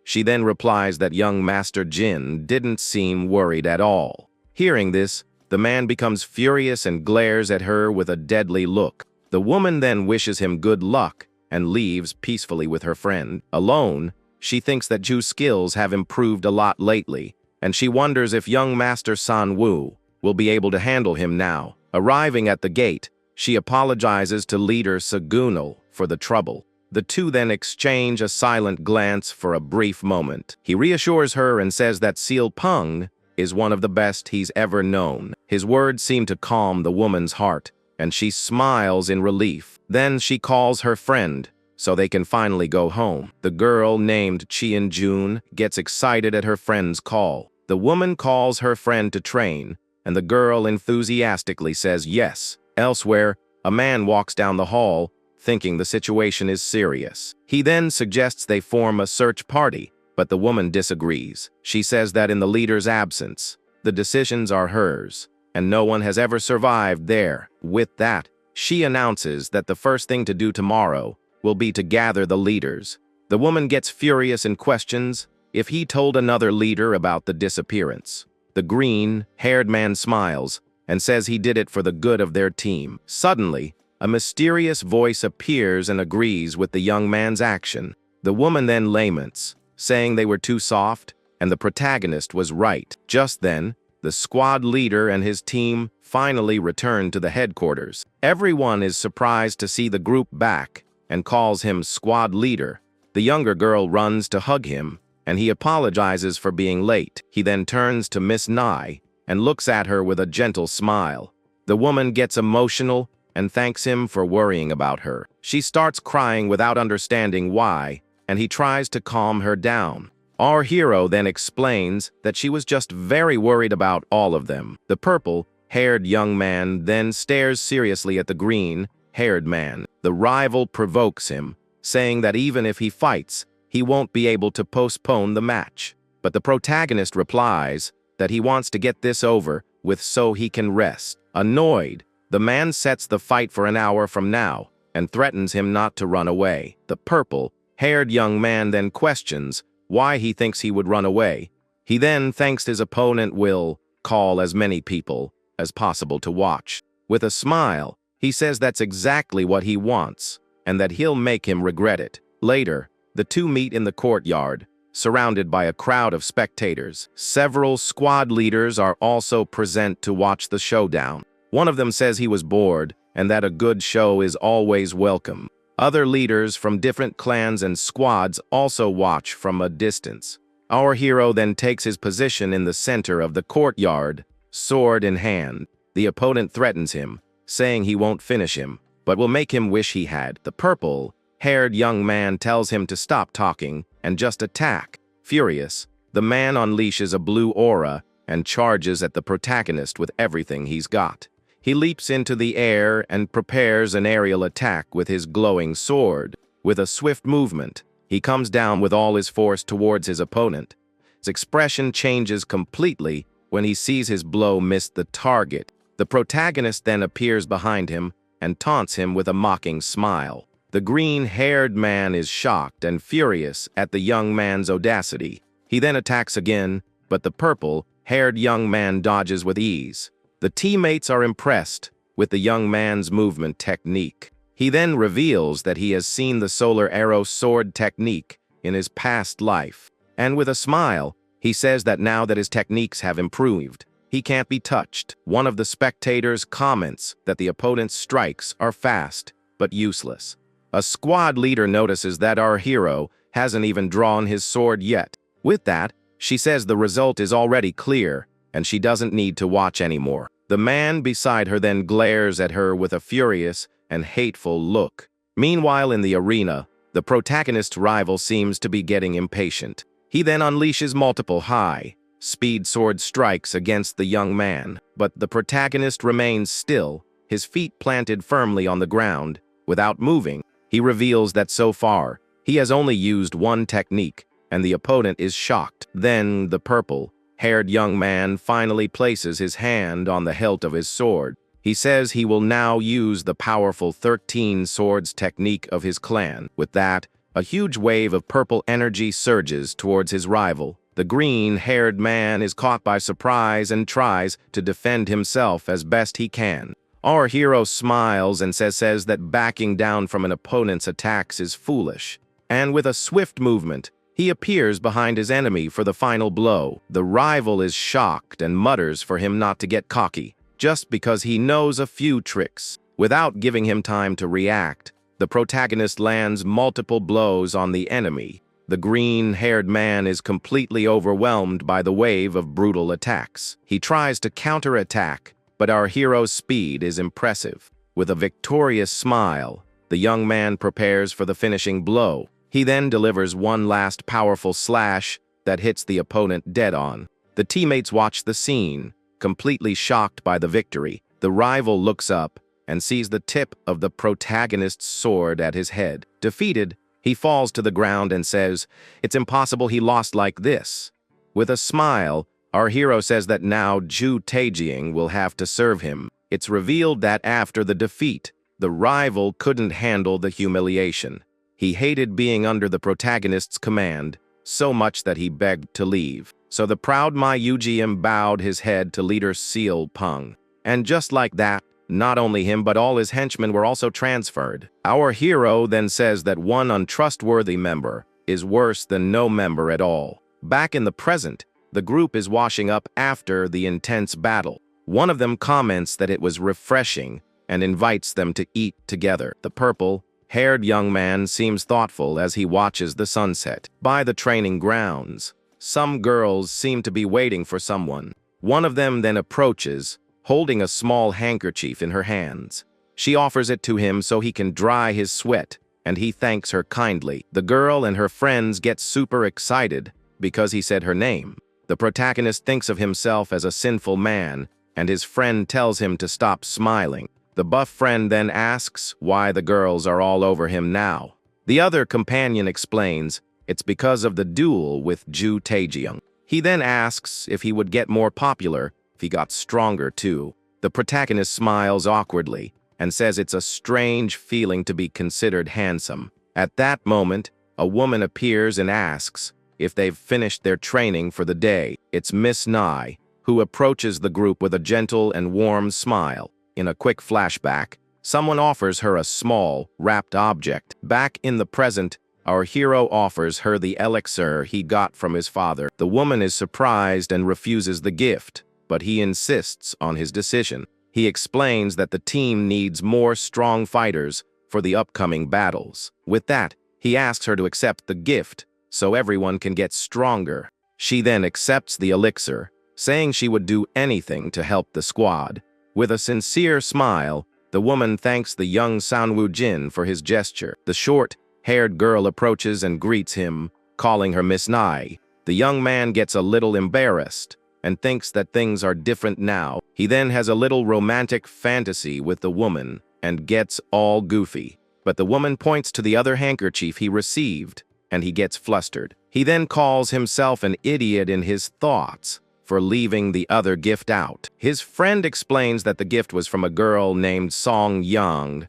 She then replies that young Master Jin didn't seem worried at all. Hearing this, the man becomes furious and glares at her with a deadly look. The woman then wishes him good luck and leaves peacefully with her friend. Alone, she thinks that Ju's skills have improved a lot lately, and she wonders if young Master San Wu will be able to handle him now. Arriving at the gate, she apologizes to leader Sagunal for the trouble. The two then exchange a silent glance for a brief moment. He reassures her and says that Seal Peng is one of the best he's ever known. His words seem to calm the woman's heart, and she smiles in relief. Then she calls her friend, so they can finally go home. The girl named Qian Jun gets excited at her friend's call. The woman calls her friend to train, and the girl enthusiastically says yes. Elsewhere, a man walks down the hall, thinking the situation is serious. He then suggests they form a search party, but the woman disagrees. She says that in the leader's absence, the decisions are hers, and no one has ever survived there. With that, she announces that the first thing to do tomorrow will be to gather the leaders. The woman gets furious and questions if he told another leader about the disappearance. The green-haired man smiles and says he did it for the good of their team. Suddenly, a mysterious voice appears and agrees with the young man's action. The woman then laments, saying they were too soft, and the protagonist was right. Just then, the squad leader and his team finally return to the headquarters. Everyone is surprised to see the group back and calls him squad leader. The younger girl runs to hug him, and he apologizes for being late. He then turns to Miss Nye and looks at her with a gentle smile. The woman gets emotional and thanks him for worrying about her. She starts crying without understanding why, and he tries to calm her down. Our hero then explains that she was just very worried about all of them. The purple-haired young man then stares seriously at the green-haired man. The rival provokes him, saying that even if he fights, he won't be able to postpone the match. But the protagonist replies that he wants to get this over with so he can rest. Annoyed, the man sets the fight for an hour from now and threatens him not to run away. The purple-haired young man then questions why he thinks he would run away. He then thinks his opponent will call as many people as possible to watch. With a smile, he says that's exactly what he wants and that he'll make him regret it. Later, the two meet in the courtyard, surrounded by a crowd of spectators. Several squad leaders are also present to watch the showdown. One of them says he was bored and that a good show is always welcome. Other leaders from different clans and squads also watch from a distance. Our hero then takes his position in the center of the courtyard, sword in hand. The opponent threatens him, saying he won't finish him, but will make him wish he had. The purple-haired young man tells him to stop talking and just attack. Furious, the man unleashes a blue aura and charges at the protagonist with everything he's got. He leaps into the air and prepares an aerial attack with his glowing sword. With a swift movement, he comes down with all his force towards his opponent. His expression changes completely when he sees his blow miss the target. The protagonist then appears behind him and taunts him with a mocking smile. The green-haired man is shocked and furious at the young man's audacity. He then attacks again, but the purple-haired young man dodges with ease. The teammates are impressed with the young man's movement technique. He then reveals that he has seen the solar arrow sword technique in his past life. And with a smile, he says that now that his techniques have improved, he can't be touched. One of the spectators comments that the opponent's strikes are fast, but useless. A squad leader notices that our hero hasn't even drawn his sword yet. With that, she says the result is already clear, and she doesn't need to watch anymore. The man beside her then glares at her with a furious and hateful look. Meanwhile, in the arena, the protagonist's rival seems to be getting impatient. He then unleashes multiple high-speed sword strikes against the young man, but the protagonist remains still, his feet planted firmly on the ground, without moving. He reveals that so far, he has only used one technique, and the opponent is shocked. Then the purple-haired young man finally places his hand on the hilt of his sword. He says he will now use the powerful 13 swords technique of his clan. With that, a huge wave of purple energy surges towards his rival. The green-haired man is caught by surprise and tries to defend himself as best he can. Our hero smiles and says that backing down from an opponent's attacks is foolish. And with a swift movement, he appears behind his enemy for the final blow. The rival is shocked and mutters for him not to get cocky, just because he knows a few tricks. Without giving him time to react, the protagonist lands multiple blows on the enemy. The green-haired man is completely overwhelmed by the wave of brutal attacks. He tries to counterattack, but our hero's speed is impressive. With a victorious smile, the young man prepares for the finishing blow. He then delivers one last powerful slash that hits the opponent dead on. The teammates watch the scene, completely shocked by the victory. The rival looks up and sees the tip of the protagonist's sword at his head. Defeated, he falls to the ground and says, "It's impossible he lost like this." With a smile, our hero says that now Ju Taejing will have to serve him. It's revealed that after the defeat, the rival couldn't handle the humiliation. He hated being under the protagonist's command, so much that he begged to leave. So the proud My Yujiem bowed his head to leader Seal Peng. And just like that, not only him but all his henchmen were also transferred. Our hero then says that one untrustworthy member is worse than no member at all. Back in the present, the group is washing up after the intense battle. One of them comments that it was refreshing and invites them to eat together. The purple-haired young man seems thoughtful as he watches the sunset. By the training grounds, some girls seem to be waiting for someone. One of them then approaches, holding a small handkerchief in her hands. She offers it to him so he can dry his sweat, and he thanks her kindly. The girl and her friends get super excited because he said her name. The protagonist thinks of himself as a sinful man, and his friend tells him to stop smiling. The buff friend then asks why the girls are all over him now. The other companion explains it's because of the duel with Ju Taejing. He then asks if he would get more popular if he got stronger too. The protagonist smiles awkwardly and says it's a strange feeling to be considered handsome. At that moment, a woman appears and asks if they've finished their training for the day. It's Miss Nai, who approaches the group with a gentle and warm smile. In a quick flashback, someone offers her a small, wrapped object. Back in the present, our hero offers her the elixir he got from his father. The woman is surprised and refuses the gift, but he insists on his decision. He explains that the team needs more strong fighters for the upcoming battles. With that, he asks her to accept the gift so everyone can get stronger. She then accepts the elixir, saying she would do anything to help the squad. With a sincere smile, the woman thanks the young Sanwoo Jin for his gesture. The short-haired girl approaches and greets him, calling her Miss Nai. The young man gets a little embarrassed and thinks that things are different now. He then has a little romantic fantasy with the woman and gets all goofy. But the woman points to the other handkerchief he received, and he gets flustered. He then calls himself an idiot in his thoughts for leaving the other gift out. His friend explains that the gift was from a girl named Song Young.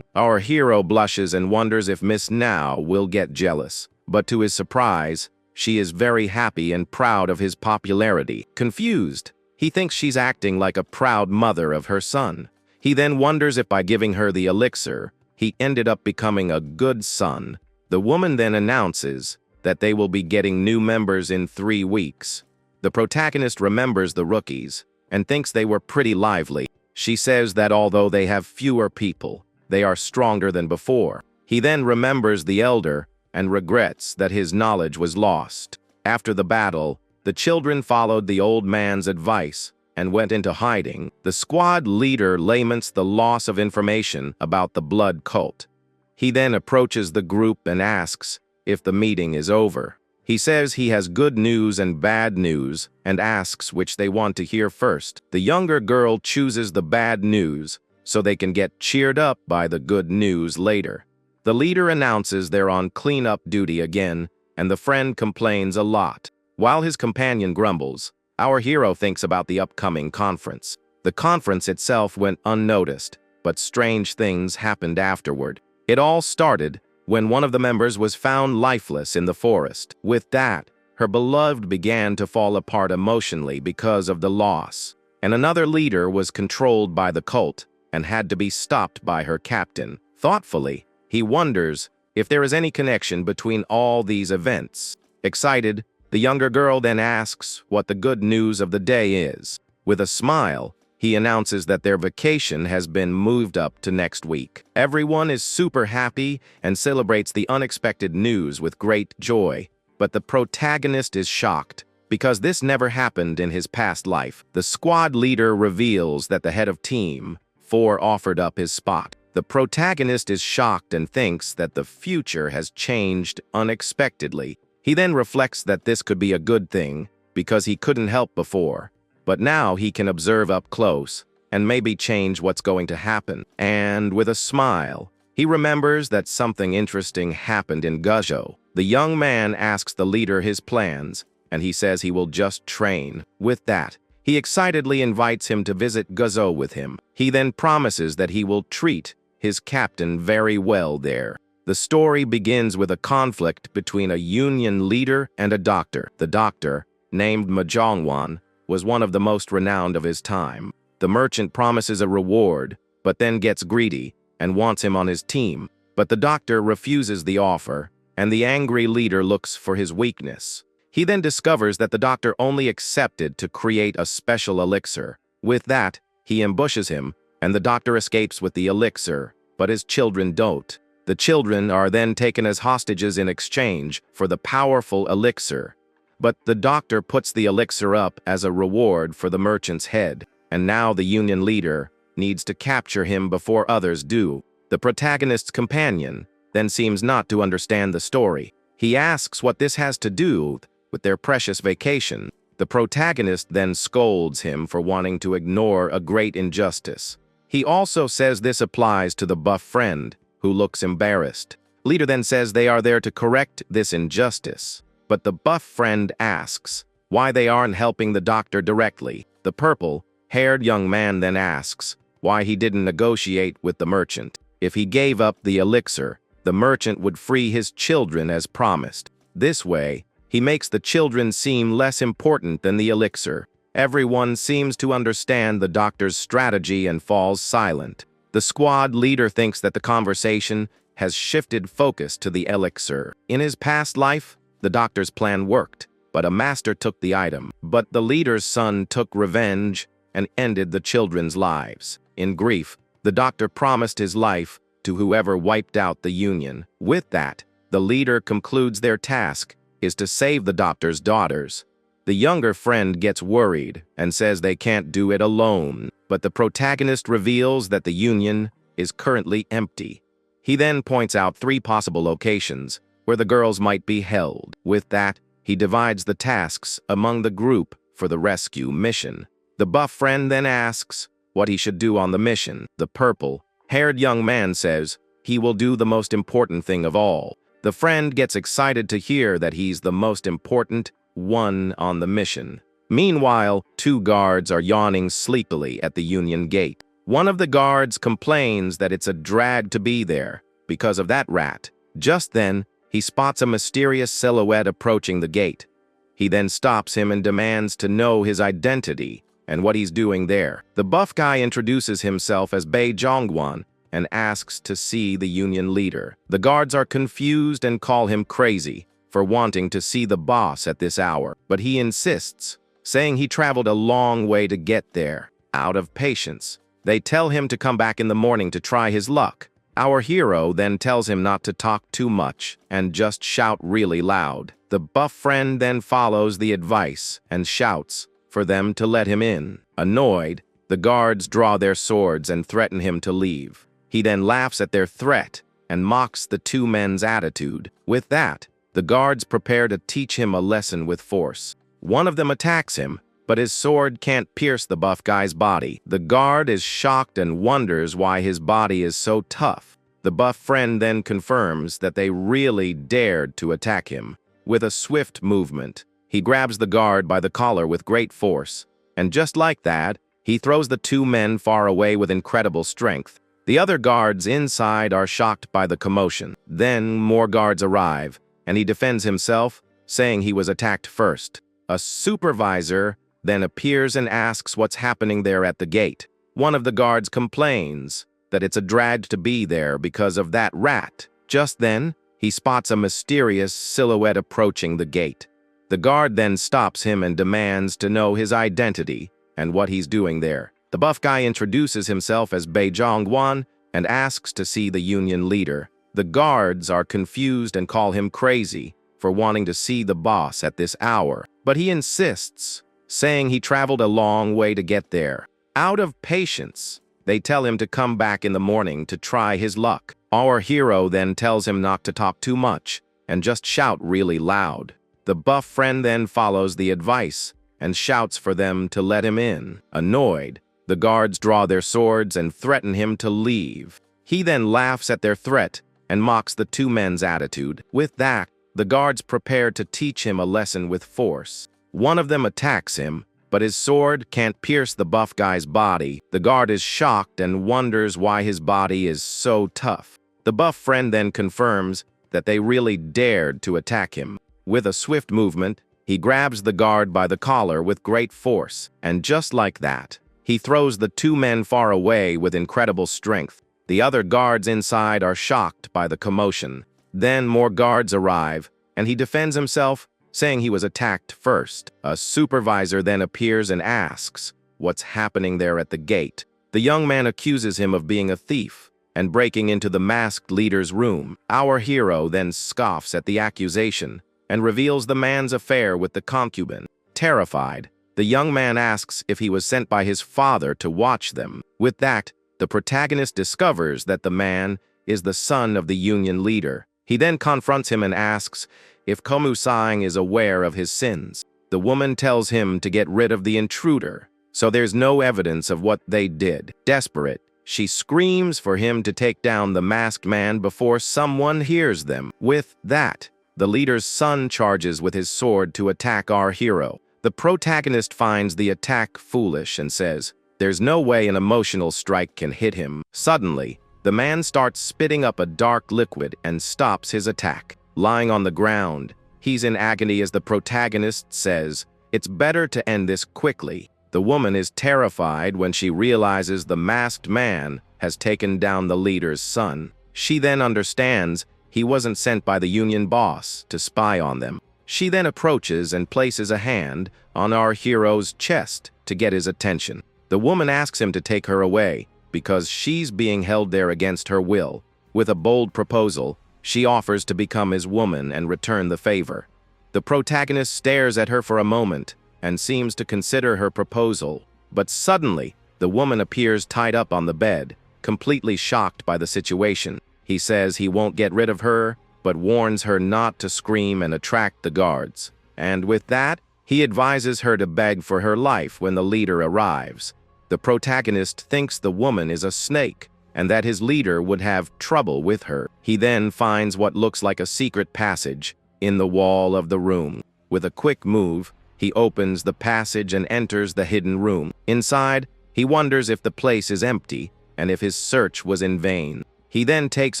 Our hero blushes and wonders if Miss Now will get jealous. But to his surprise, she is very happy and proud of his popularity. Confused, he thinks she's acting like a proud mother of her son. He then wonders if by giving her the elixir, he ended up becoming a good son. The woman then announces that they will be getting new members in 3 weeks. The protagonist remembers the rookies and thinks they were pretty lively. She says that although they have fewer people, they are stronger than before. He then remembers the elder and regrets that his knowledge was lost. After the battle, the children followed the old man's advice and went into hiding. The squad leader laments the loss of information about the blood cult. He then approaches the group and asks if the meeting is over. He says he has good news and bad news and asks which they want to hear first. The younger girl chooses the bad news so they can get cheered up by the good news later. The leader announces they're on cleanup duty again, and the friend complains a lot. While his companion grumbles, our hero thinks about the upcoming conference. The conference itself went unnoticed, but strange things happened afterward. It all started when one of the members was found lifeless in the forest. With that, her beloved began to fall apart emotionally because of the loss, and another leader was controlled by the cult and had to be stopped by her captain. Thoughtfully, he wonders if there is any connection between all these events. Excited, the younger girl then asks what the good news of the day is. With a smile, he announces that their vacation has been moved up to next week. Everyone is super happy and celebrates the unexpected news with great joy. But the protagonist is shocked because this never happened in his past life. The squad leader reveals that the head of Team 4 offered up his spot. The protagonist is shocked and thinks that the future has changed unexpectedly. He then reflects that this could be a good thing because he couldn't help before. But now he can observe up close and maybe change what's going to happen. And with a smile, he remembers that something interesting happened in Gujo. The young man asks the leader his plans, and he says he will just train. With that, he excitedly invites him to visit Gujo with him. He then promises that he will treat his captain very well there. The story begins with a conflict between a union leader and a doctor. The doctor, named Majongwan, was one of the most renowned of his time. The merchant promises a reward, but then gets greedy and wants him on his team. But the doctor refuses the offer, and the angry leader looks for his weakness. He then discovers that the doctor only accepted to create a special elixir. With that, he ambushes him, and the doctor escapes with the elixir, but his children don't. The children are then taken as hostages in exchange for the powerful elixir. But the doctor puts the elixir up as a reward for the merchant's head, and now the union leader needs to capture him before others do. The protagonist's companion then seems not to understand the story. He asks what this has to do with their precious vacation. The protagonist then scolds him for wanting to ignore a great injustice. He also says this applies to the buff friend, who looks embarrassed. Leader then says they are there to correct this injustice. But the buff friend asks why they aren't helping the doctor directly. The purple-haired young man then asks why he didn't negotiate with the merchant. If he gave up the elixir, the merchant would free his children as promised. This way, he makes the children seem less important than the elixir. Everyone seems to understand the doctor's strategy and falls silent. The squad leader thinks that the conversation has shifted focus to the elixir. In his past life, the doctor's plan worked, but a master took the item. But the leader's son took revenge and ended the children's lives. In grief, the doctor promised his life to whoever wiped out the union. With that, the leader concludes their task is to save the doctor's daughters. The younger friend gets worried and says they can't do it alone, but the protagonist reveals that the union is currently empty. He then points out 3 possible locations where the girls might be held. With that, he divides the tasks among the group for the rescue mission. The buff friend then asks what he should do on the mission. The purple-haired young man says he will do the most important thing of all. The friend gets excited to hear that he's the most important one on the mission. Meanwhile, 2 guards are yawning sleepily at the union gate. One of the guards complains that it's a drag to be there because of that rat. Just then, he spots a mysterious silhouette approaching the gate. He then stops him and demands to know his identity and what he's doing there. The buff guy introduces himself as Bai Zhongguan and asks to see the union leader. The guards are confused and call him crazy for wanting to see the boss at this hour, but he insists, saying he traveled a long way to get there. Out of patience, they tell him to come back in the morning to try his luck. Our hero then tells him not to talk too much and just shout really loud. The buff friend then follows the advice and shouts for them to let him in. Annoyed, the guards draw their swords and threaten him to leave. He then laughs at their threat and mocks the 2 men's attitude. With that, the guards prepare to teach him a lesson with force. One of them attacks him, but his sword can't pierce the buff guy's body. The guard is shocked and wonders why his body is so tough. The buff friend then confirms that they really dared to attack him. With a swift movement, he grabs the guard by the collar with great force, and just like that, he throws the 2 men far away with incredible strength. The other guards inside are shocked by the commotion. Then more guards arrive, and he defends himself, saying he was attacked first. A supervisor then appears and asks what's happening there at the gate. One of the guards complains that it's a drag to be there because of that rat. Just then, he spots a mysterious silhouette approaching the gate. The guard then stops him and demands to know his identity and what he's doing there. The buff guy introduces himself as Bai Zhongguan and asks to see the union leader. The guards are confused and call him crazy for wanting to see the boss at this hour, but he insists, saying he traveled a long way to get there. Out of patience, they tell him to come back in the morning to try his luck. Our hero then tells him not to talk too much and just shout really loud. The buff friend then follows the advice and shouts for them to let him in. Annoyed, The guards draw their swords and threaten him to leave. He then laughs at their threat and mocks the two men's attitude. With that, the guards prepare to teach him a lesson with force. One of them attacks him, but his sword can't pierce the buff guy's body. The guard is shocked and wonders why his body is so tough. The buff friend then confirms that they really dared to attack him. With a swift movement, he grabs the guard by the collar with great force, and just like that, he throws the two men far away with incredible strength. The other guards inside are shocked by the commotion. Then more guards arrive, and he defends himself, saying he was attacked first. A supervisor then appears and asks what's happening there at the gate. The young man accuses him of being a thief and breaking into the masked leader's room. Our hero then scoffs at the accusation and reveals the man's affair with the concubine. Terrified, the young man asks if he was sent by his father to watch them. With that, the protagonist discovers that the man is the son of the union leader. He then confronts him and asks if Komusang is aware of his sins. The woman tells him to get rid of the intruder, so there's no evidence of what they did. Desperate, she screams for him to take down the masked man before someone hears them. With that, the leader's son charges with his sword to attack our hero. The protagonist finds the attack foolish and says, "There's no way an emotional strike can hit him." Suddenly, the man starts spitting up a dark liquid and stops his attack. Lying on the ground, he's in agony as the protagonist says, "It's better to end this quickly." The woman is terrified when she realizes the masked man has taken down the leader's son. She then understands he wasn't sent by the union boss to spy on them. She then approaches and places a hand on our hero's chest to get his attention. The woman asks him to take her away because she's being held there against her will. With a bold proposal, she offers to become his woman and return the favor. The protagonist stares at her for a moment and seems to consider her proposal, but suddenly, the woman appears tied up on the bed, completely shocked by the situation. He says he won't get rid of her, but warns her not to scream and attract the guards. And with that, he advises her to beg for her life when the leader arrives. The protagonist thinks the woman is a snake and that his leader would have trouble with her. He then finds what looks like a secret passage in the wall of the room. With a quick move, he opens the passage and enters the hidden room. Inside, he wonders if the place is empty and if his search was in vain. He then takes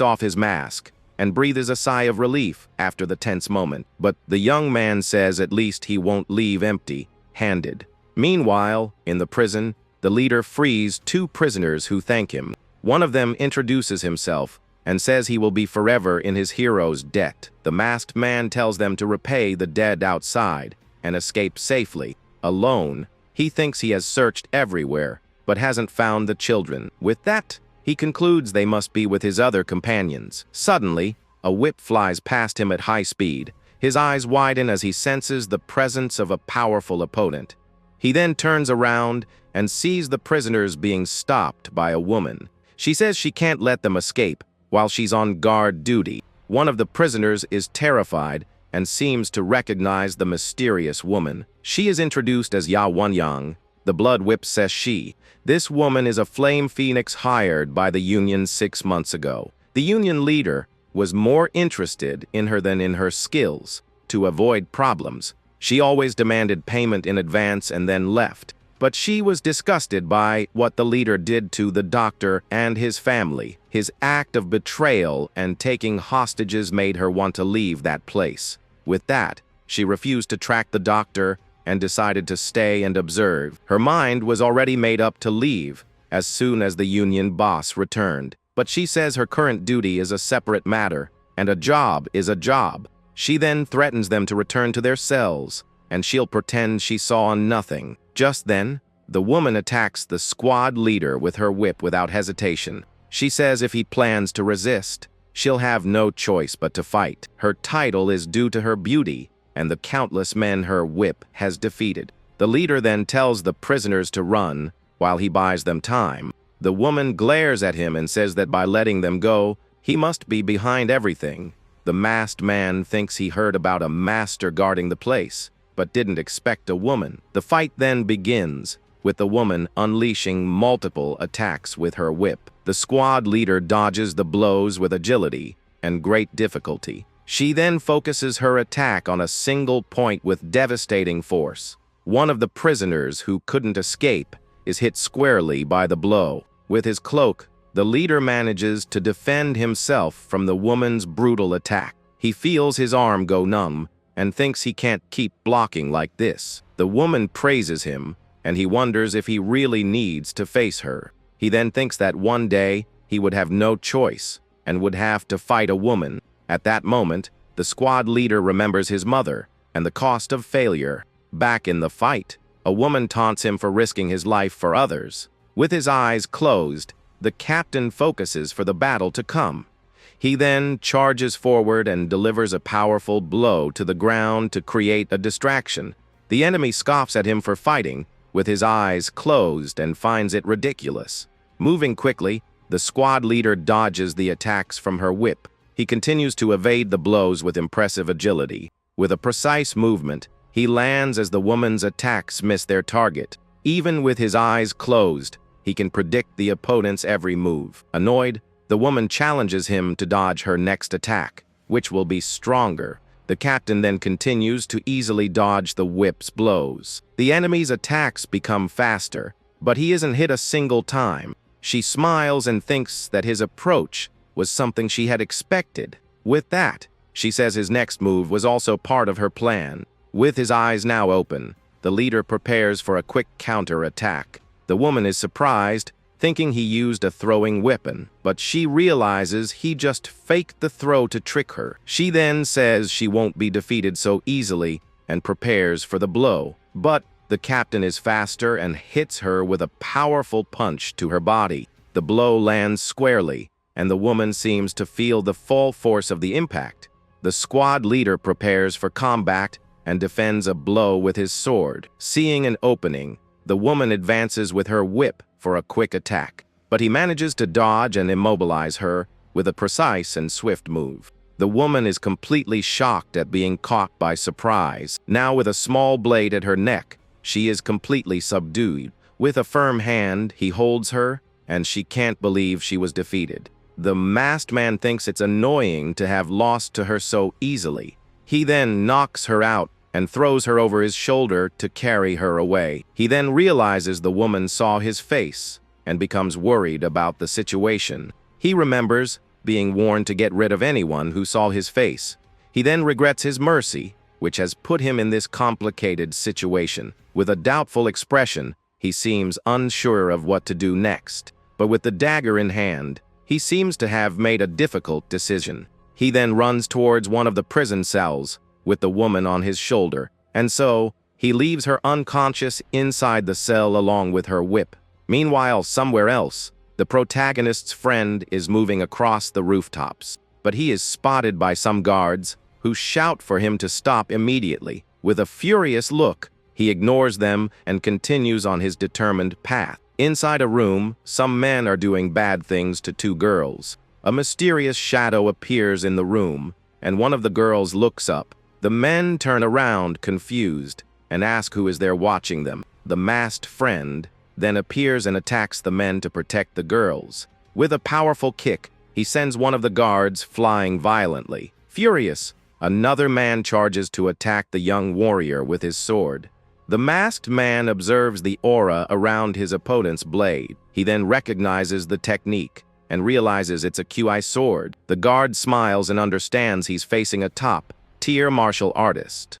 off his mask and breathes a sigh of relief after the tense moment. But the young man says at least he won't leave empty-handed. Meanwhile, in the prison, the leader frees two prisoners who thank him. One of them introduces himself and says he will be forever in his hero's debt. The masked man tells them to repay the dead outside and escape safely. Alone, he thinks he has searched everywhere, but hasn't found the children. With that, he concludes they must be with his other companions. Suddenly, a whip flies past him at high speed. His eyes widen as he senses the presence of a powerful opponent. He then turns around and sees the prisoners being stopped by a woman. She says she can't let them escape while she's on guard duty. One of the prisoners is terrified and seems to recognize the mysterious woman. She is introduced as Ya Wanyang. The blood whip says she. This woman is a flame phoenix hired by the Union 6 months ago. The Union leader was more interested in her than in her skills. To avoid problems, she always demanded payment in advance and then left. But she was disgusted by what the leader did to the doctor and his family. His act of betrayal and taking hostages made her want to leave that place. With that, she refused to track the doctor and decided to stay and observe. Her mind was already made up to leave as soon as the union boss returned. But she says her current duty is a separate matter, and a job is a job. She then threatens them to return to their cells, and she'll pretend she saw nothing. Just then, the woman attacks the squad leader with her whip without hesitation. She says if he plans to resist, she'll have no choice but to fight. Her title is due to her beauty and the countless men her whip has defeated. The leader then tells the prisoners to run while he buys them time. The woman glares at him and says that by letting them go, he must be behind everything. The masked man thinks he heard about a master guarding the place, but didn't expect a woman. The fight then begins, with the woman unleashing multiple attacks with her whip. The squad leader dodges the blows with agility and great difficulty. She then focuses her attack on a single point with devastating force. One of the prisoners who couldn't escape is hit squarely by the blow. With his cloak, the leader manages to defend himself from the woman's brutal attack. He feels his arm go numb and thinks he can't keep blocking like this. The woman praises him, and he wonders if he really needs to face her. He then thinks that one day he would have no choice and would have to fight a woman. At that moment, the squad leader remembers his mother and the cost of failure. Back in the fight, a woman taunts him for risking his life for others. With his eyes closed, the captain focuses for the battle to come. He then charges forward and delivers a powerful blow to the ground to create a distraction. The enemy scoffs at him for fighting, with his eyes closed, and finds it ridiculous. Moving quickly, the squad leader dodges the attacks from her whip. He continues to evade the blows with impressive agility. With a precise movement, he lands as the woman's attacks miss their target. Even with his eyes closed, he can predict the opponent's every move. Annoyed, the woman challenges him to dodge her next attack, which will be stronger. The captain then continues to easily dodge the whip's blows. The enemy's attacks become faster, but he isn't hit a single time. She smiles and thinks that his approach was something she had expected. With that, she says his next move was also part of her plan. With his eyes now open, the leader prepares for a quick counter-attack. The woman is surprised, thinking he used a throwing weapon, but she realizes he just faked the throw to trick her. She then says she won't be defeated so easily and prepares for the blow. But the captain is faster and hits her with a powerful punch to her body. The blow lands squarely, and the woman seems to feel the full force of the impact. The squad leader prepares for combat and defends a blow with his sword. Seeing an opening, the woman advances with her whip for a quick attack, but he manages to dodge and immobilize her with a precise and swift move. The woman is completely shocked at being caught by surprise. Now with a small blade at her neck, she is completely subdued. With a firm hand, he holds her, and she can't believe she was defeated. The masked man thinks it's annoying to have lost to her so easily. He then knocks her out and throws her over his shoulder to carry her away. He then realizes the woman saw his face and becomes worried about the situation. He remembers being warned to get rid of anyone who saw his face. He then regrets his mercy, which has put him in this complicated situation. With a doubtful expression, he seems unsure of what to do next. But with the dagger in hand, he seems to have made a difficult decision. He then runs towards one of the prison cells, with the woman on his shoulder, and so he leaves her unconscious inside the cell along with her whip. Meanwhile, somewhere else, the protagonist's friend is moving across the rooftops, but he is spotted by some guards who shout for him to stop immediately. With a furious look, he ignores them and continues on his determined path. Inside a room, some men are doing bad things to two girls. A mysterious shadow appears in the room, and one of the girls looks up. The men turn around, confused, and ask who is there watching them. The masked friend then appears and attacks the men to protect the girls. With a powerful kick, he sends one of the guards flying violently. Furious, another man charges to attack the young warrior with his sword. The masked man observes the aura around his opponent's blade. He then recognizes the technique and realizes it's a QI sword. The guard smiles and understands he's facing a top-tier martial artist.